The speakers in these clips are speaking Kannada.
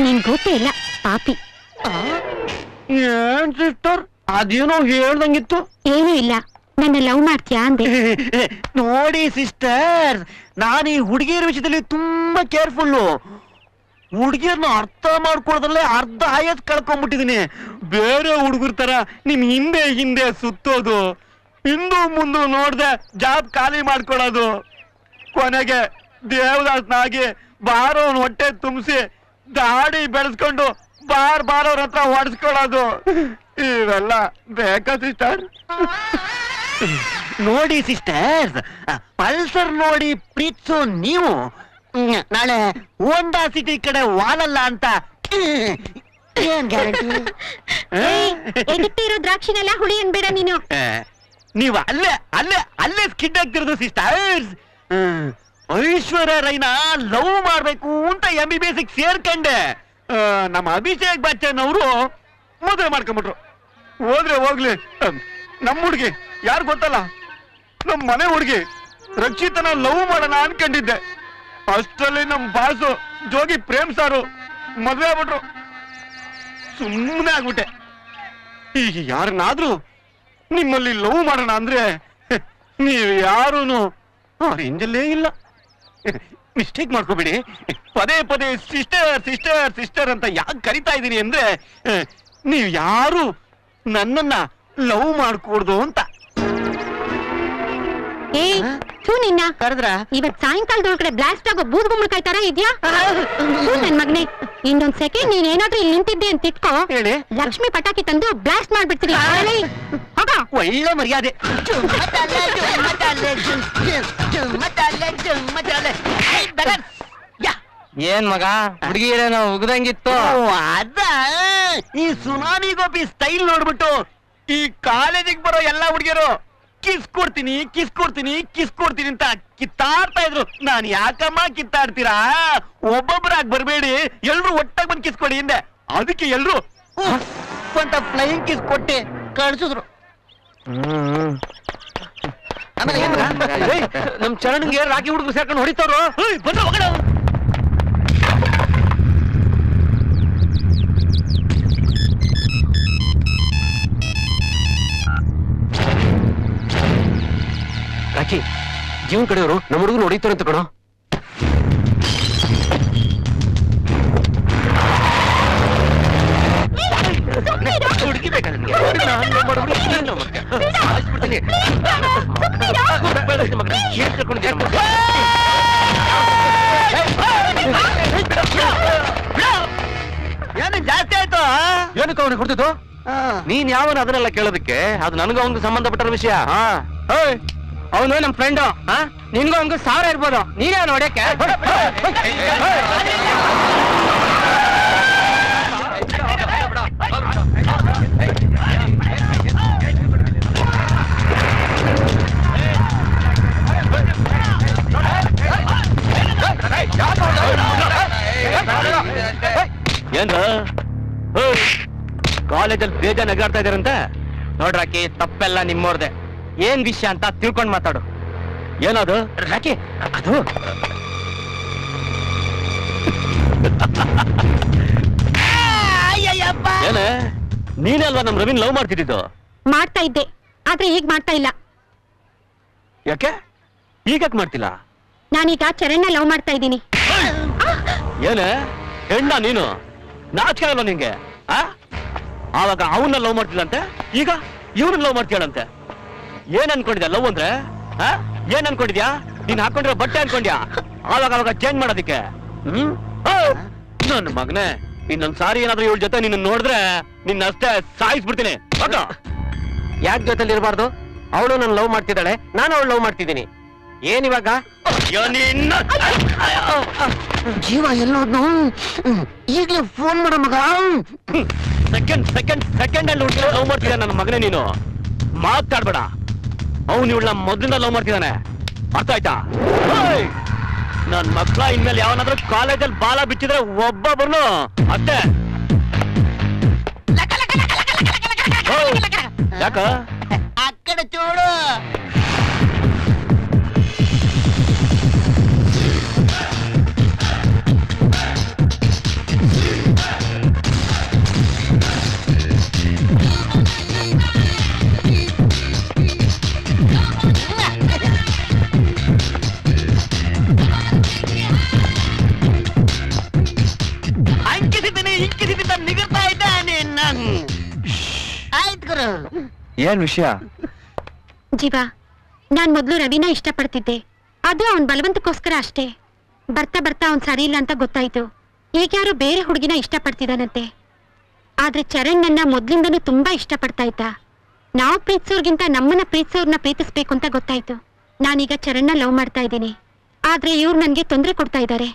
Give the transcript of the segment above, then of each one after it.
ನಿನ್ ಗೊತ್ತೇ ಇಲ್ಲ ಪಾಪಿ. ಏನ್ ಸಿಸ್ಟರ್ ಅದೇನೋ ಹೇಳ್ದಂಗಿತ್ತು. ಏನೂ ಇಲ್ಲ, ನನ್ನ ಲವ್ ಮಾಡ್ತೀಯಾ ಅಂದೆ. ನೋಡಿ ಸಿಸ್ಟರ್, ನಾನು ಈ ಹುಡುಗಿಯರ ವಿಷಯದಲ್ಲಿ ತುಂಬಾ ಕೇರ್ಫುಲ್ಲು. ಹುಡುಗಿಯರ್ನ ಅರ್ಥ ಮಾಡ್ಕೊಳ್ಳೋದ್ರಲ್ಲೇ ಅರ್ಧ ಆಯಸ್ ಕಳ್ಕೊಂಡ್ಬಿಟ್ಟಿದೀನಿ. ಬೇರೆ ಹುಡುಗರ ತರ ನಿಮ್ ಹಿಂದೆ ಹಿಂದೆ ಸುತ್ತೋದು, ಹಿಂದೂ ಮುಂದೆ ನೋಡ್ದೆ ಜಾಬ್ ಖಾಲಿ ಮಾಡ್ಕೊಳ್ಳೋದು, ಕೊನೆಗೆ ದೇವದಾಸನಾಗಿ ಬಾರೋನ್ ಹೊಟ್ಟೆ ತುಂಬಿಸಿ ದಾಡಿ ಬೆಳೆಸ್ಕೊಂಡು ಬಾರೋರ್ ಹತ್ರ ಹೊಡೆಸ್ಕೊಳ್ಳೋದು, ಇವೆಲ್ಲ ಬೇಕಾ ಸಿಸ್ಟರ್? ನೋಡಿ ಸಿಸ್ಟರ್, ಪಲ್ಸರ್ ನೋಡಿ ಪ್ರೀತಿಸೋ ನೀವು ನಾಳೆ ಹೋಂಡಾ ಸಿಟಿ ಕಡೆ ವಾಲಲ್ಲ ಅಂತ ಏನ್ ಗ್ಯಾರಂಟಿ? ಎಡಿಟ್ಟಿರೋ ದ್ರಾಕ್ಷಿನೆಲ್ಲ ಹುಳಿ ಅನ್ಬೇಡ ನೀನು. ನೀವು ಅಲ್ಲೇ ಅಲ್ಲೇ ಅಲ್ಲೇ ಸ್ಕಿಡ್ ಆಗ್ತಿರೋದು ಸಿಸ್ಟರ್ಸ್. ಐಶ್ವರ್ಯ ರೈನ ಲವ್ ಮಾಡ್ಬೇಕು ಅಂತ MBBS ಸೇರ್ಕಂಡೆ. ನಮ್ಮ ಅಭಿಷೇಕ್ ಬಚ್ಚನ್ ಅವರು ಮದುವೆ ಮಾಡ್ಕೊಂಡ್ಬಿಟ್ರು. ಹೋದ್ರೆ ಹೋಗ್ಲಿ, ನಮ್ಮ ಹುಡುಗಿ ಯಾರು ಗೊತ್ತಲ್ಲ, ನಮ್ಮ ಮನೆ ಹುಡುಗಿ ರಕ್ಷಿತನ ಲವ್ ಮಾಡೋಣ ಅನ್ಕೊಂಡಿದ್ದೆ. ಅಷ್ಟರಲ್ಲಿ ನಮ್ಮ ಬಾಸು ಜೋಗಿ ಪ್ರೇಮ್ ಸಾರು ಮದುವೆ ಆಗ್ಬಿಟ್ರು. ಸುಮ್ಮನೆ ಆಗ್ಬಿಟ್ಟೆ. ಈಗ ಯಾರನ್ನಾದ್ರೂ ನಿಮ್ಮಲ್ಲಿ ಲವ್ ಮಾಡೋಣ ಅಂದ್ರೆ ನೀವು ಯಾರೂನು ಆ ರೇಂಜಲ್ಲೇ ಇಲ್ಲ. ಮಿಸ್ಟೇಕ್ ಮಾಡ್ಕೋಬೇಡಿ. ಪದೇ ಪದೇ ಸಿಸ್ಟರ್ ಸಿಸ್ಟರ್ ಸಿಸ್ಟರ್ ಅಂತ ಯಾಕೆ ಕರಿತಾ ಇದ್ದೀನಿ ಅಂದ್ರೆ ನೀವು ಯಾರು ನನ್ನನ್ನ ಲವ್ ಮಾಡ್ಕೊಡ್ದು ಅಂತ. ನಿನ್ನ ಕರೆದ್ರ ಇವತ್ ಸಾಯಂಕಾಲದೊಳಗಡೆ ಬ್ಲಾಸ್ಟ್ ಆಗೋ ಬೂದ್ ಗುಂಬಳಕಾಯಿ ತರ ಇದ್ಯಾ ನನ್ ಮಗನೇ. ಇನ್ನೊಂದ್ ಸೆಕೆಂಡ್ ನೀನ್ ಏನಾದ್ರೂ ಇಲ್ಲಿ ನಿಂತಿದ್ದೆ ಅಂತ ಇಟ್ಕೋ, ಹೇಳಿ ಲಕ್ಷ್ಮಿ ಪಟಾಕಿ ತಂದು ಬ್ಲಾಸ್ಟ್ ಮಾಡ್ಬಿಡ್ತೀನಿ. ಒಳ್ಳೆ ಮರ್ಯಾದೆ. ಏನ್ ಮಗ ಹುಡುಗಿರೇನೋ ಉಗ್ದಂಗಿತ್ತು? ಅದ ಈ ಸುನಾಮಿ ಗೋಪಿ ಸ್ಟೈಲ್ ನೋಡ್ಬಿಟ್ಟು ಈ ಕಾಲೇಜಿಗೆ ಬರೋ ಎಲ್ಲಾ ಹುಡುಗಿಯರು ಕಿಸ್ ಕೊಡ್ತೀನಿ ಕಿಸ್ ಕೊಡ್ತೀನಿ ಕಿಸ್ ಕೊಡ್ತೀನಿ ಅಂತ ಕಿತ್ತಾಡ್ತಾ ಇದ್ರು. ನಾನು ಯಾಕಮ್ಮ ಕಿತ್ತಾಡ್ತೀರಾ, ಒಬ್ಬೊಬ್ಬರಾಗಿ ಬರ್ಬೇಡಿ, ಎಲ್ರು ಒಟ್ಟಾಗಿ ಬಂದು ಕಿಸ್ ಕೊಡಿ ಹಿಂದೆ. ಅದಕ್ಕೆ ಎಲ್ರು ಅಂತ ಫ್ಲೈಯಿಂಗ್ ಕಿಸ್ ಕೊಟ್ಟೆ ಕಳ್ಸಿದ್ರು. ನಮ್ ಚರಣ್ಗೆ ರಾಗಿ ಹುಡುಗರು ಸೇರ್ಕೊಂಡು ಹೊಡಿತಾರೋ. ಬಂದು ಹೋಗೋಣ. ರಾಕಿ, ಜೀವನ್ ಕಡೆಯವರು ನಮ್ಮ ಹುಡುಗರು ಹೊಡಿತಾರೆ ಅಂತ ಕಣೋ. ಹುಡುಗಿ ಬೇಕಾ ನಿನ್ಗೆ? ಏನು ಜಾಸ್ತಿ ಆಯ್ತು? ಏನಕ್ಕೆ ಅವನಿಗೆ ಕೊಡ್ತಿದ್ದು? ನೀನ್ ಯಾವನ ಅದನ್ನೆಲ್ಲ ಕೇಳೋದಕ್ಕೆ? ಅದು ನನಗೂ ಅವನಿಗೆ ಸಂಬಂಧಪಟ್ಟ ವಿಷಯ. ಅವನು ನಮ್ ಫ್ರೆಂಡು, ನಿನ್ಗೂ ಹಂಗ 1000 ಇರ್ಬೋದು. ನೀನೇ ನೋಡಕ್ಕೆ ಏನ್ ಕಾಲೇಜಲ್ಲಿ ಬೇಜ ನಗಾಡ್ತಾ ಇದಾರಂತೆ. ನೋಡ್ರಾಕಿ, ತಪ್ಪೆಲ್ಲ ನಿಮ್ಮೋರ್ದೆ. ಏನ್ ವಿಷಯ ಅಂತ ತಿಳ್ಕೊಂಡ್ ಮಾತಾಡು. ಏನದು ರಾಕಿ? ಅದು ಏನೇ, ನೀನೇ ಅಲ್ವಾ ನಮ್ ರವಿನ್ ಲವ್ ಮಾಡ್ತಿದ್ದು? ಮಾಡ್ತಾ ಇದ್ದೆ, ಆದ್ರೆ ಈಗ ಮಾಡ್ತಾ ಇಲ್ಲ. ಯಾಕೆ ಈಗಕ್ ಮಾಡ್ತಿಲ್ಲ? ನಾನೀಗ ಚರಣ್ನ ಲವ್ ಮಾಡ್ತಾ ಇದ್ದೀನಿ. ಏನೇ ಹೆಣ್ಣ ನೀನು? ನಾಚಿಕೆ ಅಲ್ವಾ ನಿಂಗೆ? ಆವಾಗ ಅವನ್ನ ಲವ್ ಮಾಡ್ತಿಲ್ಲಂತೆ, ಈಗ ಇವ್ರನ್ನ ಲವ್ ಮಾಡ್ತೀಯಂತೆ. ಏನ್ ಅನ್ಕೊಂಡಿದ್ಯಾ ಲವ್ ಅಂದ್ರೆ? ಏನ್ ಅನ್ಕೊಂಡಿದ್ಯಾ? ನೀನ್ ಹಾಕೊಂಡಿರೋ ಬಟ್ಟೆ ಅನ್ಕೊಂಡ್ಯಾ? ಆವಾಗ ಚೇಂಜ್ ಮಾಡೋದಿಕ್ಕೆ? ನನ್ನ ಮಗನೇ, ಇನ್ನೊಂದ್ ಸಾರಿ ಏನಾದ್ರೂ ಇವಳ ಜೊತೆ ನಿನ್ನ ನೋಡಿದ್ರೆ ನಿನ್ನ ಅಷ್ಟೇ ಸಾಯಿಸ್ಬಿಡ್ತೀನಿ. ಯಾಕೆ ಜೊತೆಲಿ ಇರಬಾರ್ದು? ಅವಳು ನನ್ನ ಲವ್ ಮಾಡ್ತಿದ್ದಾಳೆ, ನಾನು ಅವಳು ಲವ್ ಮಾಡ್ತಿದ್ದೀನಿ. ಏನಿವಾಗ? ಜೀವ ಎಲ್ಲೋದ್ನು? ಈಗಲೇ ಫೋನ್ ಮಾಡೋ ಮಗ. ಸೆಕೆಂಡ್ ಅಲ್ಲಿ ಲವ್ ಮಾಡ್ತಿದ್ದ ನನ್ನ ಮಗನೇ ನೀನು. ಮಾತಾಡ್ಬೇಡ. ಅವನು ಇವಳ ಮೊದಲಿಂದ ಲವ್ ಮಾಡ್ತಿದ್ದಾನೆ, ಅರ್ಥ ಆಯ್ತಾ? ನನ್ ಮಕ್ಳ ಇನ್ಮೇಲೆ ಯಾವನಾದ್ರೂ ಕಾಲೇಜಲ್ಲಿ ಬಾಲ ಬಿಚ್ಚಿದ್ರೆ ಒಬ್ಬೊಬ್ಬರು ಅಷ್ಟೇ అక్కడ చూడు. ಏನ್ ವಿಷಯ? ಜೀವ, ನಾನ್ ಮೊದ್ಲು ರವಿನ ಇಷ್ಟಪಡ್ತಿದ್ದೆ. ಅದು ಅವನ್ ಬಲವಂತಕ್ಕೋಸ್ಕರ ಅಷ್ಟೇ. ಬರ್ತಾ ಬರ್ತಾ ಅವ್ನ್ ಸರಿ ಇಲ್ಲ ಅಂತ ಗೊತ್ತಾಯ್ತು. ಈಗ ಯಾರು ಬೇರೆ ಹುಡುಗಿನ ಇಷ್ಟಪಡ್ತಿದ್ದಾನಂತೆ. ಆದ್ರೆ ಚರಣ್ ನನ್ನ ಮೊದ್ಲಿಂದನೂ ತುಂಬಾ ಇಷ್ಟಪಡ್ತಾ ಇದ್ದ. ನಾವು ಪ್ರೀತಿಸೋರ್ಗಿಂತ ನಮ್ಮನ್ನ ಪ್ರೀತಿಸೋರ್ನ ಪ್ರೀತಿಸ್ಬೇಕು ಅಂತ ಗೊತ್ತಾಯ್ತು. ನಾನೀಗ ಚರಣ್ನ ಲವ್ ಮಾಡ್ತಾ ಇದ್ದೀನಿ. ಆದ್ರೆ ಇವ್ರು ನನ್ಗೆ ತೊಂದರೆ ಕೊಡ್ತಾ ಇದ್ದಾರೆ.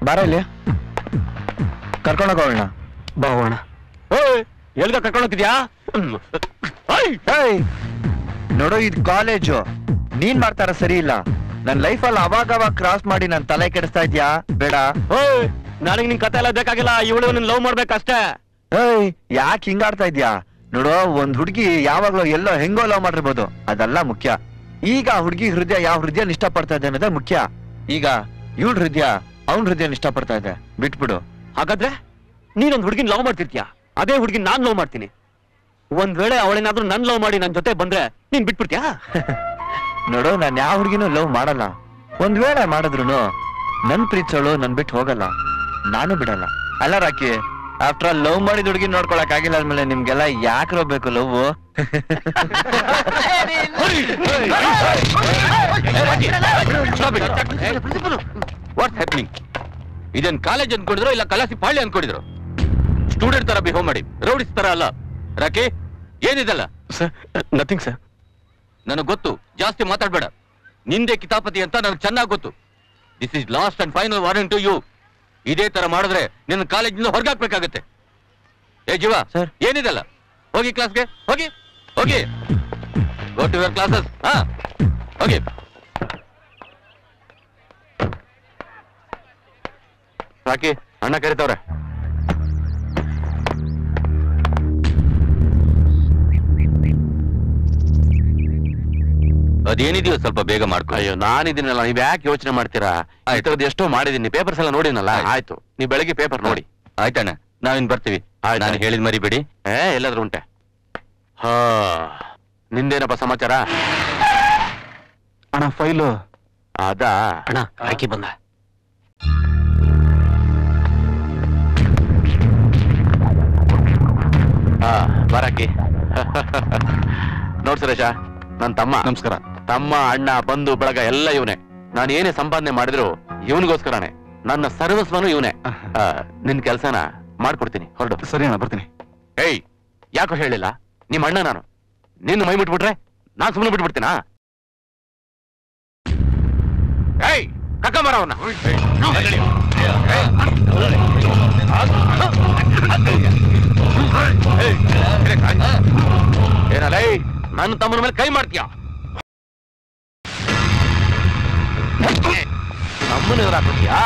ಬಾರ ಇಲ್ಲಿ ಕರ್ಕೊಂಡೋಗೋಣ. ಬಾವಣ ಎಲ್ಗ ಕರ್ಕೊಂಡೋಗ್ತಿದ್ಯಾ? ನೋಡು, ಇದು ಕಾಲೇಜು. ನೀನ್ ಮಾಡ್ತಾರ ಸರಿ ಇಲ್ಲ. ನನ್ ಲೈಫಲ್ಲಿ ಅವಾಗ ಕ್ರಾಸ್ ಮಾಡಿ ನನ್ ತಲೆ ಕೆಡಿಸ್ತಾ ಇದ್ಯಾ? ಬೇಡ. ನನಗೆ ನಿನ್ ಕತೆ ಎಲ್ಲ ಬೇಕಾಗಿಲ್ಲ. ಇವಳು ನಿನ್ ಲವ್ ಮಾಡ್ಬೇಕಷ್ಟೇ. ಯಾಕೆ ಹಿಂಗಾಡ್ತಾ ಇದ್ಯಾ? ನೋಡು, ಒಂದ್ ಹುಡ್ಗಿ ಯಾವಾಗ್ಲೂ ಎಲ್ಲೋ ಹೆಂಗೋ ಲವ್ ಮಾಡಿರ್ಬೋದು, ಅದೆಲ್ಲ ಮುಖ್ಯ. ಈಗ ಹುಡ್ಗಿ ಹೃದಯ ಯಾವ ಹೃದಯ ಇಷ್ಟ ಪಡ್ತಾ ಇದೆ ಅನ್ನೋದೇ ಮುಖ್ಯ. ಈಗ ಇವಳ ಹೃದಯ ಅವನ್ ಹೃದಯ ಇಷ್ಟ ಪಡ್ತಾ ಇದೆ, ಬಿಟ್ಬಿಡು. ಹಾಗಾದ್ರೆ ನೀನೊಂದ್ ಹುಡ್ಗಿನ್ ಲವ್ ಮಾಡ್ತಿರ್ತೀಯ, ಅದೇ ಹುಡ್ಗಿನ್ ನಾನ್ ಲವ್ ಮಾಡ್ತೀನಿ. ಒಂದ್ ವೇಳೆ ಅವಳೇನಾದ್ರೂ ನನ್ ಲವ್ ಮಾಡಿ ನನ್ ಜೊತೆ ಬಂದ್ರೆ ನೀನ್ ಬಿಟ್ಬಿಡ್ತೀಯಾ? ನೋಡು, ನಾನ್ ಯಾವ ಹುಡ್ಗಿನೂ ಲವ್ ಮಾಡಲ್ಲ. ಒಂದ್ ವೇಳೆ ಮಾಡಿದ್ರು ನನ್ ಪ್ರೀತಿಸೋಳು ನನ್ ಬಿಟ್ಟು ಹೋಗಲ್ಲ, ನಾನು ಬಿಡಲ್ಲ. ಅಲ್ಲ ರಾಕಿ, ಆಫ್ಟರ್ ಆಲ್ ಲವ್ ಮಾಡಿದ ಹುಡುಗಿ ನೋಡ್ಕೊಳಕ್ ಆಗಿಲ್ಲ ಅಂದ್ಮೇಲೆ ನಿಮ್ಗೆಲ್ಲ ಯಾಕೆ ಬೇಕು ಲವ್? What's happening? ಇದೇನ್ ಕಾಲೇಜ್ ಅನ್ಕೊಂಡಿದ್ರು ಇಲ್ಲ ಕಲಾಸಿ ಪಾಳ್ಯ ಅನ್ಕೊಂಡಿದ್ರು? ಸ್ಟೂಡೆಂಟ್ ತರ ಬಿಹೇವ್ ಮಾಡಿ, ರೌಡಿಸ್ ತರ ಅಲ್ಲ. ರಾಕಿ, ಏನಿದಲ್ಲ? Sir, nothing sir. ನನಗ್ ಗೊತ್ತು, ಜಾಸ್ತಿ ಮಾತಾಡ್ಬೇಡ. ನಿಂದೆ ಕಿತಾಪತಿ ಅಂತ ನನಗೆ ಚೆನ್ನಾಗಿ ಗೊತ್ತು. This is last and final warning to you. ಇದೇ ತರ ಮಾಡಿದ್ರೆ ನಿನ್ನ ಕಾಲೇಜಿಂದ ಹೊರಗಾಕ್ಬೇಕಾಗತ್ತೆ. ಏ ಜೀವ, ಸರ್, ಏನಿದಲ್ಲ? ಹೋಗಿ ಕ್ಲಾಸ್ಗೆ, ಹೋಗಿ ಹೋಗಿ, ಗೋ ಟು ಯುವರ್ ಕ್ಲಾಸಸ್. ಹಾ, ಹೋಗಿ. ರಾಕಿ, ಅಣ್ಣ ಕರೀತವ್ರೆ. ಅದೇನಿದೆಯೋ ಸ್ವಲ್ಪ ಬೇಗ ಮಾಡ್ಕೊ. ಅಯ್ಯೋ, ನಾನಿದ್ದೀನಲ್ಲ, ನೀವ್ ಯಾಕೆ ಯೋಚನೆ ಮಾಡ್ತೀರಾ? ಈ ತರದ್ ಎಷ್ಟೋ ಮಾಡಿದೀನಿ, ಪೇಪರ್ಸ್ ಎಲ್ಲ ನೋಡಿನಲ್ಲ. ಆಯ್ತು, ನೀವ್ ಬೆಳಗ್ಗೆ ಪೇಪರ್ ನೋಡಿ. ಆಯ್ತಣ್ಣ, ನಾವಿನ್ ಬರ್ತೀವಿ. ನಾನು ಹೇಳಿದ್ ಮರಿಬೇಡಿ. ಎಲ್ಲಾದ್ರೂ ಉಂಟೆ? ಹಾ, ನಿಂದೇನಪ್ಪ ಸಮಾಚಾರ? ಅಣ್ಣ ಫೈಲು. ಅದಾ ಅಣ್ಣ, ಹಾಕಿ ಬಂದ. ಹಾ, ಬರಾಕಿ. ನೋಡ್ ಸುರೇಶ, ನನ್ ತಮ್ಮ. ನಮಸ್ಕಾರ. ತಮ್ಮ, ಅಣ್ಣ, ಬಂಧು ಬಳಗ ಎಲ್ಲ ಇವನೇ. ನಾನು ಏನೇ ಸಂಪಾದನೆ ಮಾಡಿದ್ರು ಇವನಿಗೋಸ್ಕರನೇ. ನನ್ನ ಸರ್ವಸ್ವನು ಇವನೇ. ನಿನ್ ಕೆಲ್ಸನ ಮಾಡ್ಕೊಡ್ತೀನಿ, ಹೊರಡು. ಸರಿ ಅಣ್ಣ, ಬರ್ತೀನಿ. ಏಯ್, ಯಾಕೋ ಹೇಳಿಲ್ಲ? ನಿಮ್ಮ ಅಣ್ಣ ನಾನು. ನಿನ್ನ ಮೈ ಬಿಟ್ಬಿಟ್ರೆ ನಾನ್ ಸುಮ್ಮನೆ ಬಿಟ್ಬಿಡ್ತೀನಾ? ಏಯ್, ಕಕ್ಕಂಬರ ಅವನ್ನ. ಏನಲ್ಲ ನನ್ನ ತಮ್ಮನ ಮೇಲೆ ಕೈ ಮಾಡ್ತೀಯ? ನಮ್ಮನ್ನ ಎದುರು ಹಾಕೋತೀಯಾ?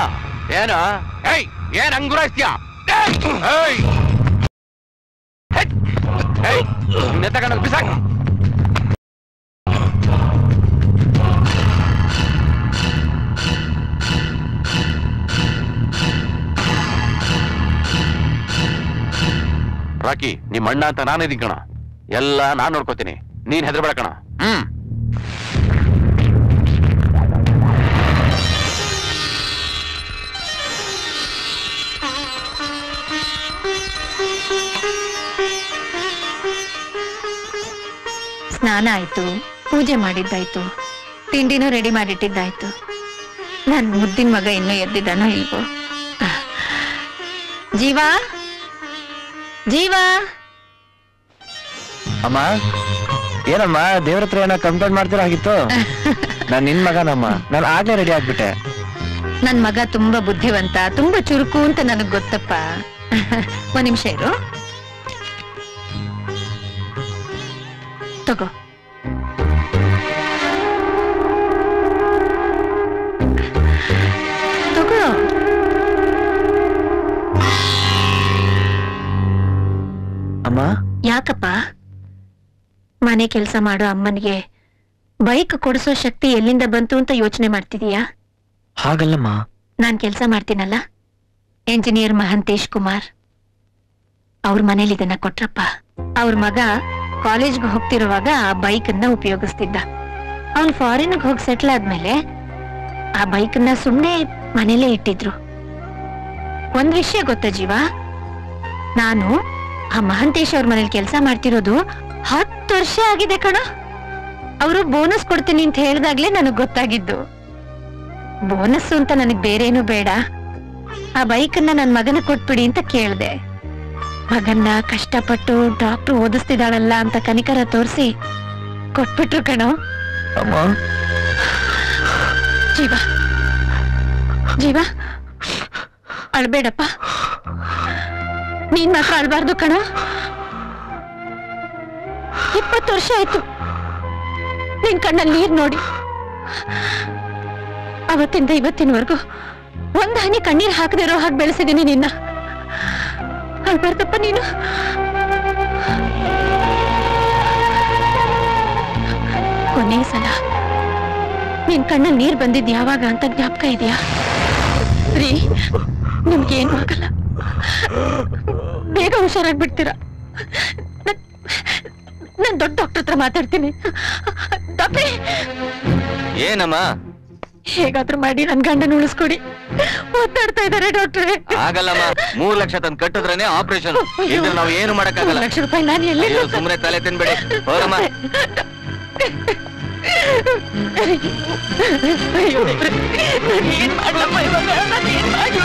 ಏನ? ಏಯ್, ಏನ್ ಹಂಗುರಾಯಿಸ್ತೀಯ? ನೆತ್ತಗೊಂಡ ಬಿಸಾಕ. ರಾಕಿ, ನಿಮ್ಮ ಅಣ್ಣ ಅಂತ ನಾನೇ ಇದೀನಿ ಕಣ. ಎಲ್ಲ ನಾನ್ ನೋಡ್ಕೋತೀನಿ, ನೀನ್ ಹೆದರ್ಬೇಡ ಕಣ. ಸ್ನಾನ ಆಯ್ತು, ಪೂಜೆ ಮಾಡಿದ್ದಾಯ್ತು, ತಿಂಡಿನೂ ರೆಡಿ ಮಾಡಿಟ್ಟಿದ್ದಾಯ್ತು. ನನ್ ಮುದ್ದಿನ ಮಗ ಇನ್ನೂ ಎದ್ದಿದ್ದಾನೋ ಇಲ್ವೋ? ಜೀವ, ಜೀವ. ಅಮ್ಮ, ಏನಮ್ಮ ದೇವ್ರ ಹತ್ರ ಏನೋ ಕಂಪ್ಲೇಂಟ್ ಮಾಡ್ತಿರಾಗಿತ್ತು? ನಾನ್ ನಿನ್ ಮಗನಮ್ಮ, ನಾನು ಆಗ್ಲೇ ರೆಡಿ ಆಗ್ಬಿಟ್ಟೆ. ನನ್ ಮಗ ತುಂಬಾ ಬುದ್ಧಿವಂತ, ತುಂಬಾ ಚುರುಕು ಅಂತ ನನಗ್ ಗೊತ್ತಪ್ಪ. ಒಂದ್ ನಿಮಿಷ ಇರು, ತಗೋ. ತಗೋ. ಅಮ್ಮ ಯಾಕಪ್ಪ ಮನೆ ಕೆಲಸ ಮಾಡೋ ಅಮ್ಮನಿಗೆ ಬೈಕ್ ಕೊಡಿಸೋ ಶಕ್ತಿ ಎಲ್ಲಿಂದ ಬಂತು ಅಂತ ಯೋಚನೆ ಮಾಡ್ತಿದೀಯಾ? ಹಾಗಲ್ಲಮ್ಮ. ನಾನ್ ಕೆಲಸ ಮಾಡ್ತೀನಲ್ಲ, ಎಂಜಿನಿಯರ್ ಮಹಂತೇಶ್ ಕುಮಾರ್ ಅವ್ರ ಮನೇಲಿ ಇದನ್ನ ಕೊಟ್ರಪ್ಪ. ಅವ್ರ ಮಗ ಕಾಲೇಜ್ಗೆ ಹೋಗ್ತಿರುವಾಗ ಆ ಬೈಕ್ ಅನ್ನ ಉಪಯೋಗಿಸ್ತಿದ್ದ. ಅವ್ನ್ ಫಾರಿನ್ಗೆ ಹೋಗಿ ಸೆಟ್ಲ್ ಆದ್ಮೇಲೆ ಆ ಬೈಕ್ ಅನ್ನ ಸುಮ್ನೆ ಮನೇಲೇ ಇಟ್ಟಿದ್ರು. ಒಂದ್ ವಿಷಯ ಗೊತ್ತಾ ಜೀವ, ನಾನು ಆ ಮಹಂತೇಶ್ ಅವ್ರ ಮನೇಲಿ ಕೆಲಸ ಮಾಡ್ತಿರೋದು 10 ವರ್ಷ ಆಗಿದೆ ಕಣ. ಅವರು ಬೋನಸ್ ಕೊಡ್ತೀನಿ ಅಂತ ಹೇಳ್ದಾಗ್ಲೇ ನನಗ್ ಗೊತ್ತಾಗಿದ್ದು. ಬೋನಸ್ ಅಂತ ನನಗ್ ಬೇರೇನು ಬೇಡ, ಆ ಬೈಕನ್ನ ನನ್ ಮಗನ ಕೊಟ್ಬಿಡಿ ಅಂತ ಕೇಳ್ದೆ. ಮಗನ್ನ ಕಷ್ಟಪಟ್ಟು ಡಾಕ್ಟರ್ ಓದಿಸ್ತಿದ್ದಾಳಲ್ಲ ಅಂತ ಕನಿಕರ ತೋರಿಸಿ ಕೊಟ್ಬಿಟ್ರು ಕಣೋ. ಅಮ್ಮ ಜೀವ ಜೀವ ಅಳ್ಬೇಡಪ್ಪ, ನೀನ್ ಮಾತ್ರ ಅಳ್ಬಾರ್ದು ಕಣೋ. 20 ವರ್ಷ ಆಯ್ತು ನಿನ್ ಕಣ್ಣಲ್ಲಿ ನೀರ್ ನೋಡಿ. ಅವತ್ತಿಂದ ಇವತ್ತಿನವರೆಗೂ ಒಂದ್ ಹನಿ ಕಣ್ಣೀರ್ ಹಾಕದಿರೋ ಹಾಗೆ ಬೆಳೆಸಿದೀನಿ ನಿನ್ನ. ಅಳ್ಬಾರ್ದಪ್ಪ ನೀನು. ಕೊನೆ ಸಲ ನಿನ್ ಕಣ್ಣಲ್ಲಿ ನೀರ್ ಬಂದಿದ್ ಯಾವಾಗ ಅಂತ ಜ್ಞಾಪಕ ಇದೆಯಾ? ರೀ, ನಿಮ್ಗೇನು ಆಗಲ್ಲ, ಬೇಗ ಹುಷಾರಾಗ್ಬಿಡ್ತೀರಾ. ನಾನ್ ದೊಡ್ಡ ಡಾಕ್ಟರ್ ಹತ್ರ ಮಾತಾಡ್ತೀನಿ. ಡಾಕ್ಟ್ರೇ, ಏನಮ್ಮ? ಹೇಗಾದ್ರೂ ಮಾಡಿ ನನ್ ಗಂಡನ ಉಳಿಸ್ಕೊಡಿ, ಒತ್ತಾಡ್ತಾ ಇದಾರೆ ಡಾಕ್ಟ್ರೇ. ಆಗಲ್ಲಮ್ಮ, 3 ಲಕ್ಷ ತಂದು ಕಟ್ಟಿದ್ರೇನೆ ಆಪರೇಷನ್. ಇದ್ರ ನಾವು ಏನು ಮಾಡಕ್ಕಾಗಲ್ಲ. 3 ಲಕ್ಷ ರೂಪಾಯಿ ನಾನು ಎಲ್ಲಿ? ಸುಮ್ಮನೆ ತಲೆ ತಿನ್ಬೇಡಿ, ಹೋಗಮ್ಮ. ಏನ್ ಮಾಡ್ಲಮ್ಮ ಇವಾಗ? ನಾನೇನ್ ಮಾಡ್ಲಿ?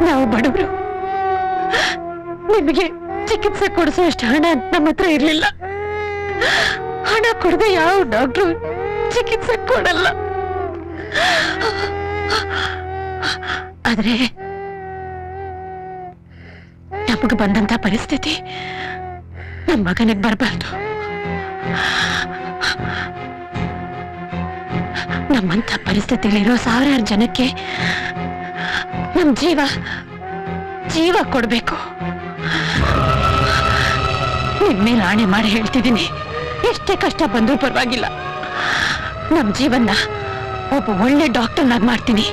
ನಾವು ಬಡವರು, ನಿಮಗೆ ಚಿಕಿತ್ಸೆ ಕೊಡಿಸುವಷ್ಟು ಹಣ ನಮ್ಮ ಹತ್ರ ಇರ್ಲಿಲ್ಲ. ಹಣ ಕೊಡದೆ ಯಾವ ಡಾಕ್ಟ್ರು ಚಿಕಿತ್ಸೆ ಕೊಡಲ್ಲ. ಆದ್ರೆ ನಮಗೆ ಬಂದಂತ ಪರಿಸ್ಥಿತಿ ನಮ್ಮ ಮಗನಿಗೆ ಬರಬಾರ್ದು. ನಮ್ಮಂತ ಪರಿಸ್ಥಿತಿಲಿರೋ 1000 ಜನಕ್ಕೆ ನಮ್ ಜೀವ ಕೊಡ್ಬೇಕು. ನಿಮ್ಮೇಲೆ ಆಣೆ ಮಾಡಿ ಹೇಳ್ತಿದ್ದೀನಿ, ಎಷ್ಟೇ ಕಷ್ಟ ಬಂದ್ರೂ ಪರವಾಗಿಲ್ಲ, ನಮ್ ಜೀವನ ಒಬ್ಬ ಒಳ್ಳೆ ಡಾಕ್ಟರ್ನಾಗ್ ಮಾಡ್ತೀನಿ.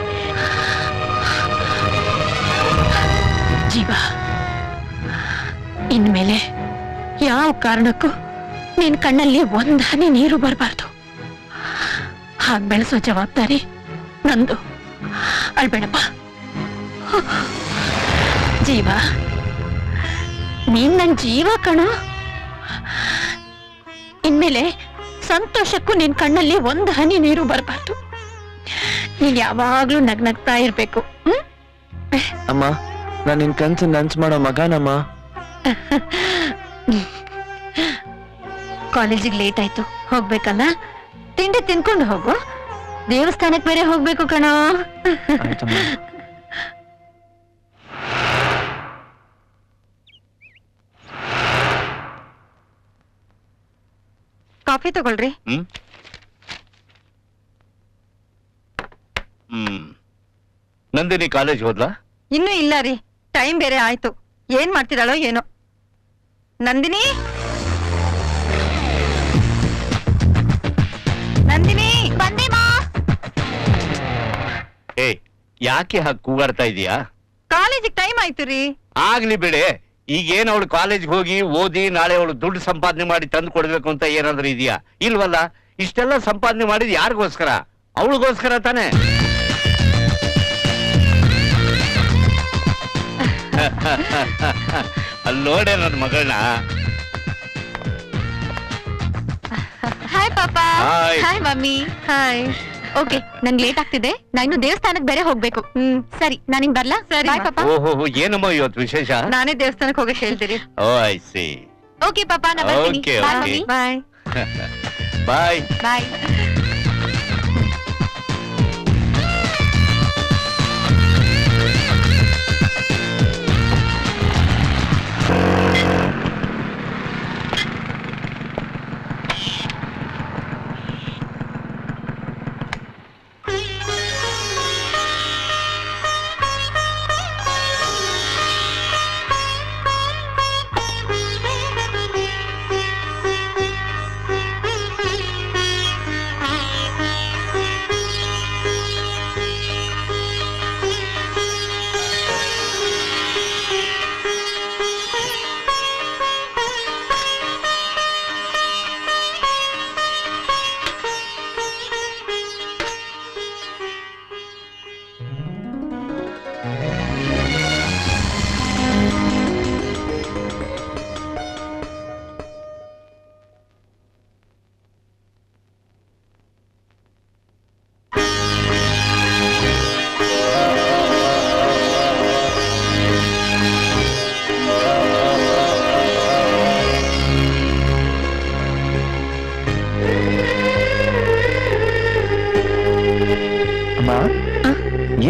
ಜೀವ, ಇನ್ಮೇಲೆ ಯಾವ ಕಾರಣಕ್ಕೂ ನಿನ್ ಕಣ್ಣಲ್ಲಿ ಒಂದ್ ಹನಿ ನೀರು ಬರಬಾರ್ದು. ಹಾಗೆ ಬೆಳೆಸೋ ಜವಾಬ್ದಾರಿ ನಂದು. ಅಳ್ಬೇಡಪ್ಪ. ಜೀವ, ನೀನ್ ನನ್ ಜೀವ ಕಣೋ. ಇನ್ಮೇಲೆ ಸಂತೋಷಕ್ಕೂ ನಿನ್ ಕಣ್ಣಲ್ಲಿ ಒಂದ್ ಹನಿ ನೀರು ಬರಬಾರ್ದು. ನೀನ್ ಯಾವಾಗ್ಲೂ ನಗ್ನಗ್ತಾ ಇರ್ಬೇಕು. ಅಮ್ಮ, ನಾನು ನಿನ್ ಕನ್ಸು ನನ್ಸ್ ಮಾಡೋ ಮಗನಮ್ಮ. ಕಾಲೇಜಿಗೆ ಲೇಟ್ ಆಯ್ತು, ಹೋಗ್ಬೇಕಲ್ಲ, ತಿಂಡಿ ತಿನ್ಕೊಂಡು ಹೋಗು. ದೇವಸ್ಥಾನಕ್ಕೆ ಬೇರೆ ಹೋಗ್ಬೇಕು ಕಣೋ. ಆಯ್ತಮ್ಮ. ಕಾಫಿ ತಗೊಳ್ರಿ. ನಂದಿನಿ ಕಾಲೇಜ್ ಹೋದ್ಲಾ? ಇನ್ನೂ ಇಲ್ಲ ರೀ, ಟೈಮ್ ಬೇರೆ ಆಯ್ತು. ಏನ್ ಮಾಡ್ತಿದ್ದಾಳೋ ಏನೋ. ನಂದಿನಿ, ನಂದಿನಿ, ಬಂದೆ ಮಾ. ಯಾಕೆ ಹಾಗೆ ಕೂಗಾಡ್ತಾ ಇದೀಯಾ? ಕಾಲೇಜಿಗೆ ಟೈಮ್ ಆಯ್ತು ರೀ. ಆಗ್ಲಿ ಬಿಡೆ, ಈಗೇನು ಅವಳು ಕಾಲೇಜ್ಗೆ ಹೋಗಿ ಓದಿ ನಾಳೆ ಅವಳು ದುಡ್ಡು ಸಂಪಾದನೆ ಮಾಡಿ ತಂದು ಕೊಡ್ಬೇಕು ಅಂತ ಏನಾದ್ರೂ ಇದೆಯಾ? ಇಲ್ವಲ್ಲ. ಇಷ್ಟೆಲ್ಲ ಸಂಪಾದನೆ ಮಾಡಿದ್ ಯಾರಿಗೋಸ್ಕರ? ಅವಳಿಗೋಸ್ಕರ ತಾನೆ. ಅಲ್ಲಿ ನೋಡೆ ನನ್ನ ಮಗಳನ್ನ. ಹಾಯ್ ಪಾಪಾ. Hi. Hi mummy. Hi. Okay, ನನ್ಗೆ ಲೇಟ್ ಆಗ್ತಿದೆ, ನಾ ಇನ್ನು ದೇವಸ್ಥಾನಕ್ಕೆ ಬೇರೆ ಹೋಗ್ಬೇಕು. ಸರಿ, ನಾನಿನ್ ಬರ್ಲಾ? ಸರಿ ಬಾಯ್ ಪಾಪಾ. ಓಹೋ, ಏನಮ್ಮ ಇವತ್ತು ವಿಶೇಷ? ನಾನೇ ದೇವಸ್ಥಾನಕ್ಕೆ ಹೋಗಕ್ಕೆ ಹೇಳ್ತೀರಿ. ಓ ಐ ಸಿ. ಓಕೆ ಪಾಪಾ, ನಾ ಬರ್ತೀನಿ. Okay, ಬಾಯ್ okay. ಮಮ್ಮಿ. ಬಾಯ್ ಬಾಯ್. ಬಾಯ್.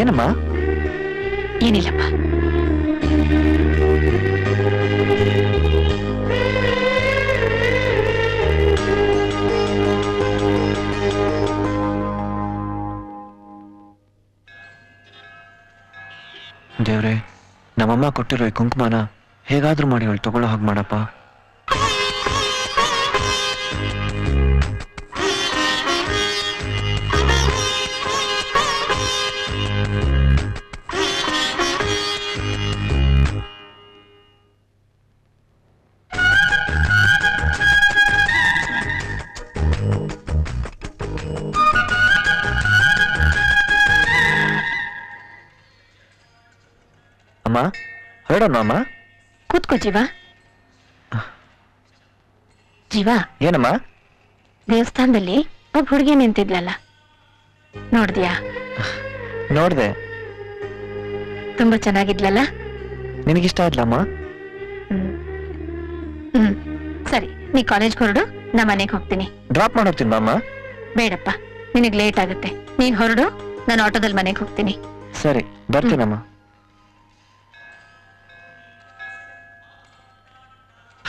ಏನಮ್ಮ? ಏನಿಲ್ಲಪ್ಪ. ದೇವ್ರೆ, ನಮ್ಮಮ್ಮ ಕೊಟ್ಟಿರೋ ಈ ಕುಂಕುಮನ ಹೇಗಾದ್ರೂ ಮಾಡಿ ಅವಳು ತಗೊಳ್ಳೋ ಹಾಗೆ ಮಾಡಪ್ಪ. ಅಮ್ಮ, ಹೊರಡೋಣ ಅಮ್ಮ. ಕೂತ್ಕೋ ಜೀವ. ಜೀವ, ಏನಮ್ಮ? ದೇವಸ್ಥಾನದಲ್ಲಿ ಒಬ್ಬ ಹುಡುಗಿ ನಿಂತಿದ್ಲಲ್ಲ, ನೋಡ್ದ್ಯಾ? ನೋಡ್ದೆ. ತುಂಬಾ ಚೆನ್ನಾಗಿದ್ಲಲ್ಲ? ನಿನಗಿಷ್ಟ ಆದ್ಲಮ್ಮ? ಸರಿ, ನೀ ಕಾಲೇಜ್ಗೆ ಹೊರಡು, ನಾ ಮನೆಗೆ ಹೋಗ್ತೀನಿ. ಡ್ರಾಪ್ ಮಾಡೋಗ್ತೀನಿ ಅಮ್ಮ. ಬೇಡಪ್ಪ, ನಿನಗ್ ಲೇಟ್ ಆಗುತ್ತೆ. ನೀನ್ ಹೊರಡು, ನಾನು ಆಟೋದಲ್ಲಿ ಮನೆಗೆ ಹೋಗ್ತೀನಿ. ಸರಿ, ಬರ್ತೀನಮ್ಮ.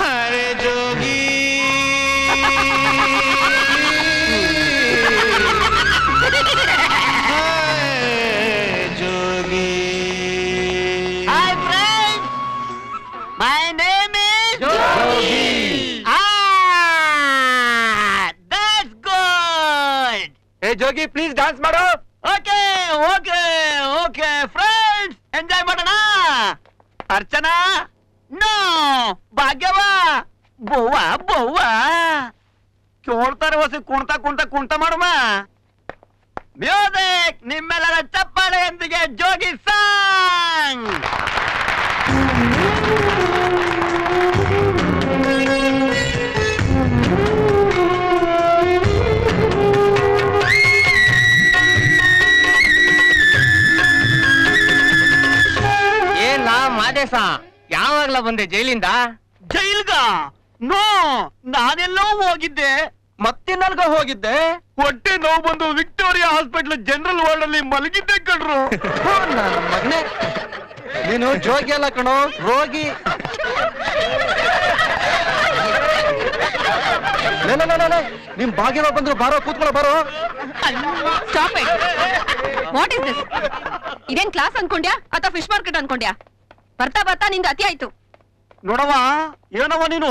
ಹರೇ ಜೋಗಿ ಜೋಗಿ. Hi friends, my name is Jogi. That's good. ಏ ಜೋಗಿ, ಪ್ಲೀಸ್ ಡ್ಯಾನ್ಸ್ ಮಾಡು. Okay, okay, okay, friends, enjoy ಮಾಡೋಣ. ಅರ್ಚನಾ, ನೋ, ಭಾಗ್ಯವ, ಬೋವ ಬೋವ ಕೇಳ್ತಾರೆ ಹೊಸ ಕುಣ್ತಾ ಕುಣ್ತಾ ಕುಣ್ತಾ ಮಾಡುವ. ಮ್ಯೂಸಿಕ್, ನಿಮ್ಮೆಲ್ಲರ ಚಪ್ಪಾಳೆಯೊಂದಿಗೆ ಜೋಗಿ ಸಾಂಗ್. ಏನ್ ಮಾದೇಶ, ಯಾವಾಗ್ಲ ಬಂದೆ ಜೈಲಿಂದ? ಜೈಲ್ಗ? ನೋ, ನಾನೆಲ್ಲೋ ಹೋಗಿದ್ದೆ. ಮತ್ತಿನ್ನಲ್ಗ ಹೋಗಿದ್ದೆ? ಹೊಟ್ಟೆ ನೋವು ಬಂದು ವಿಕ್ಟೋರಿಯಾ ಹಾಸ್ಪಿಟಲ್ ಜನರಲ್ ವಾರ್ಡ್ ಅಲ್ಲಿ ಮಲಗಿದ್ದೆ ಕಣ್ರು. ನನ್ನ ಮಗನೇ, ನೀನು ಜೋಗಿ ಅಲ್ಲ ಕಣೋ, ರೋಗಿ. ನಿಮ್ ಭಾಗ್ಯವ ಬಂದ್ರು, ಬಾರೋ ಕೂತ್ಕೊಳ್ಳೋ, ಬಾರೋ. Stop it. What is this? ಇದೇನ್ ಕ್ಲಾಸ್ ಅನ್ಕೊಂಡ್ಯಾ ಅಥವಾ ಫಿಶ್ ಮಾರ್ಕೆಟ್ ಅನ್ಕೊಂಡ್ಯಾ? ಬರ್ತಾ ಬರ್ತಾ ನಿಂದ ಅತಿ ಆಯ್ತು. ನೋಡವ, ಏನವ ನೀನು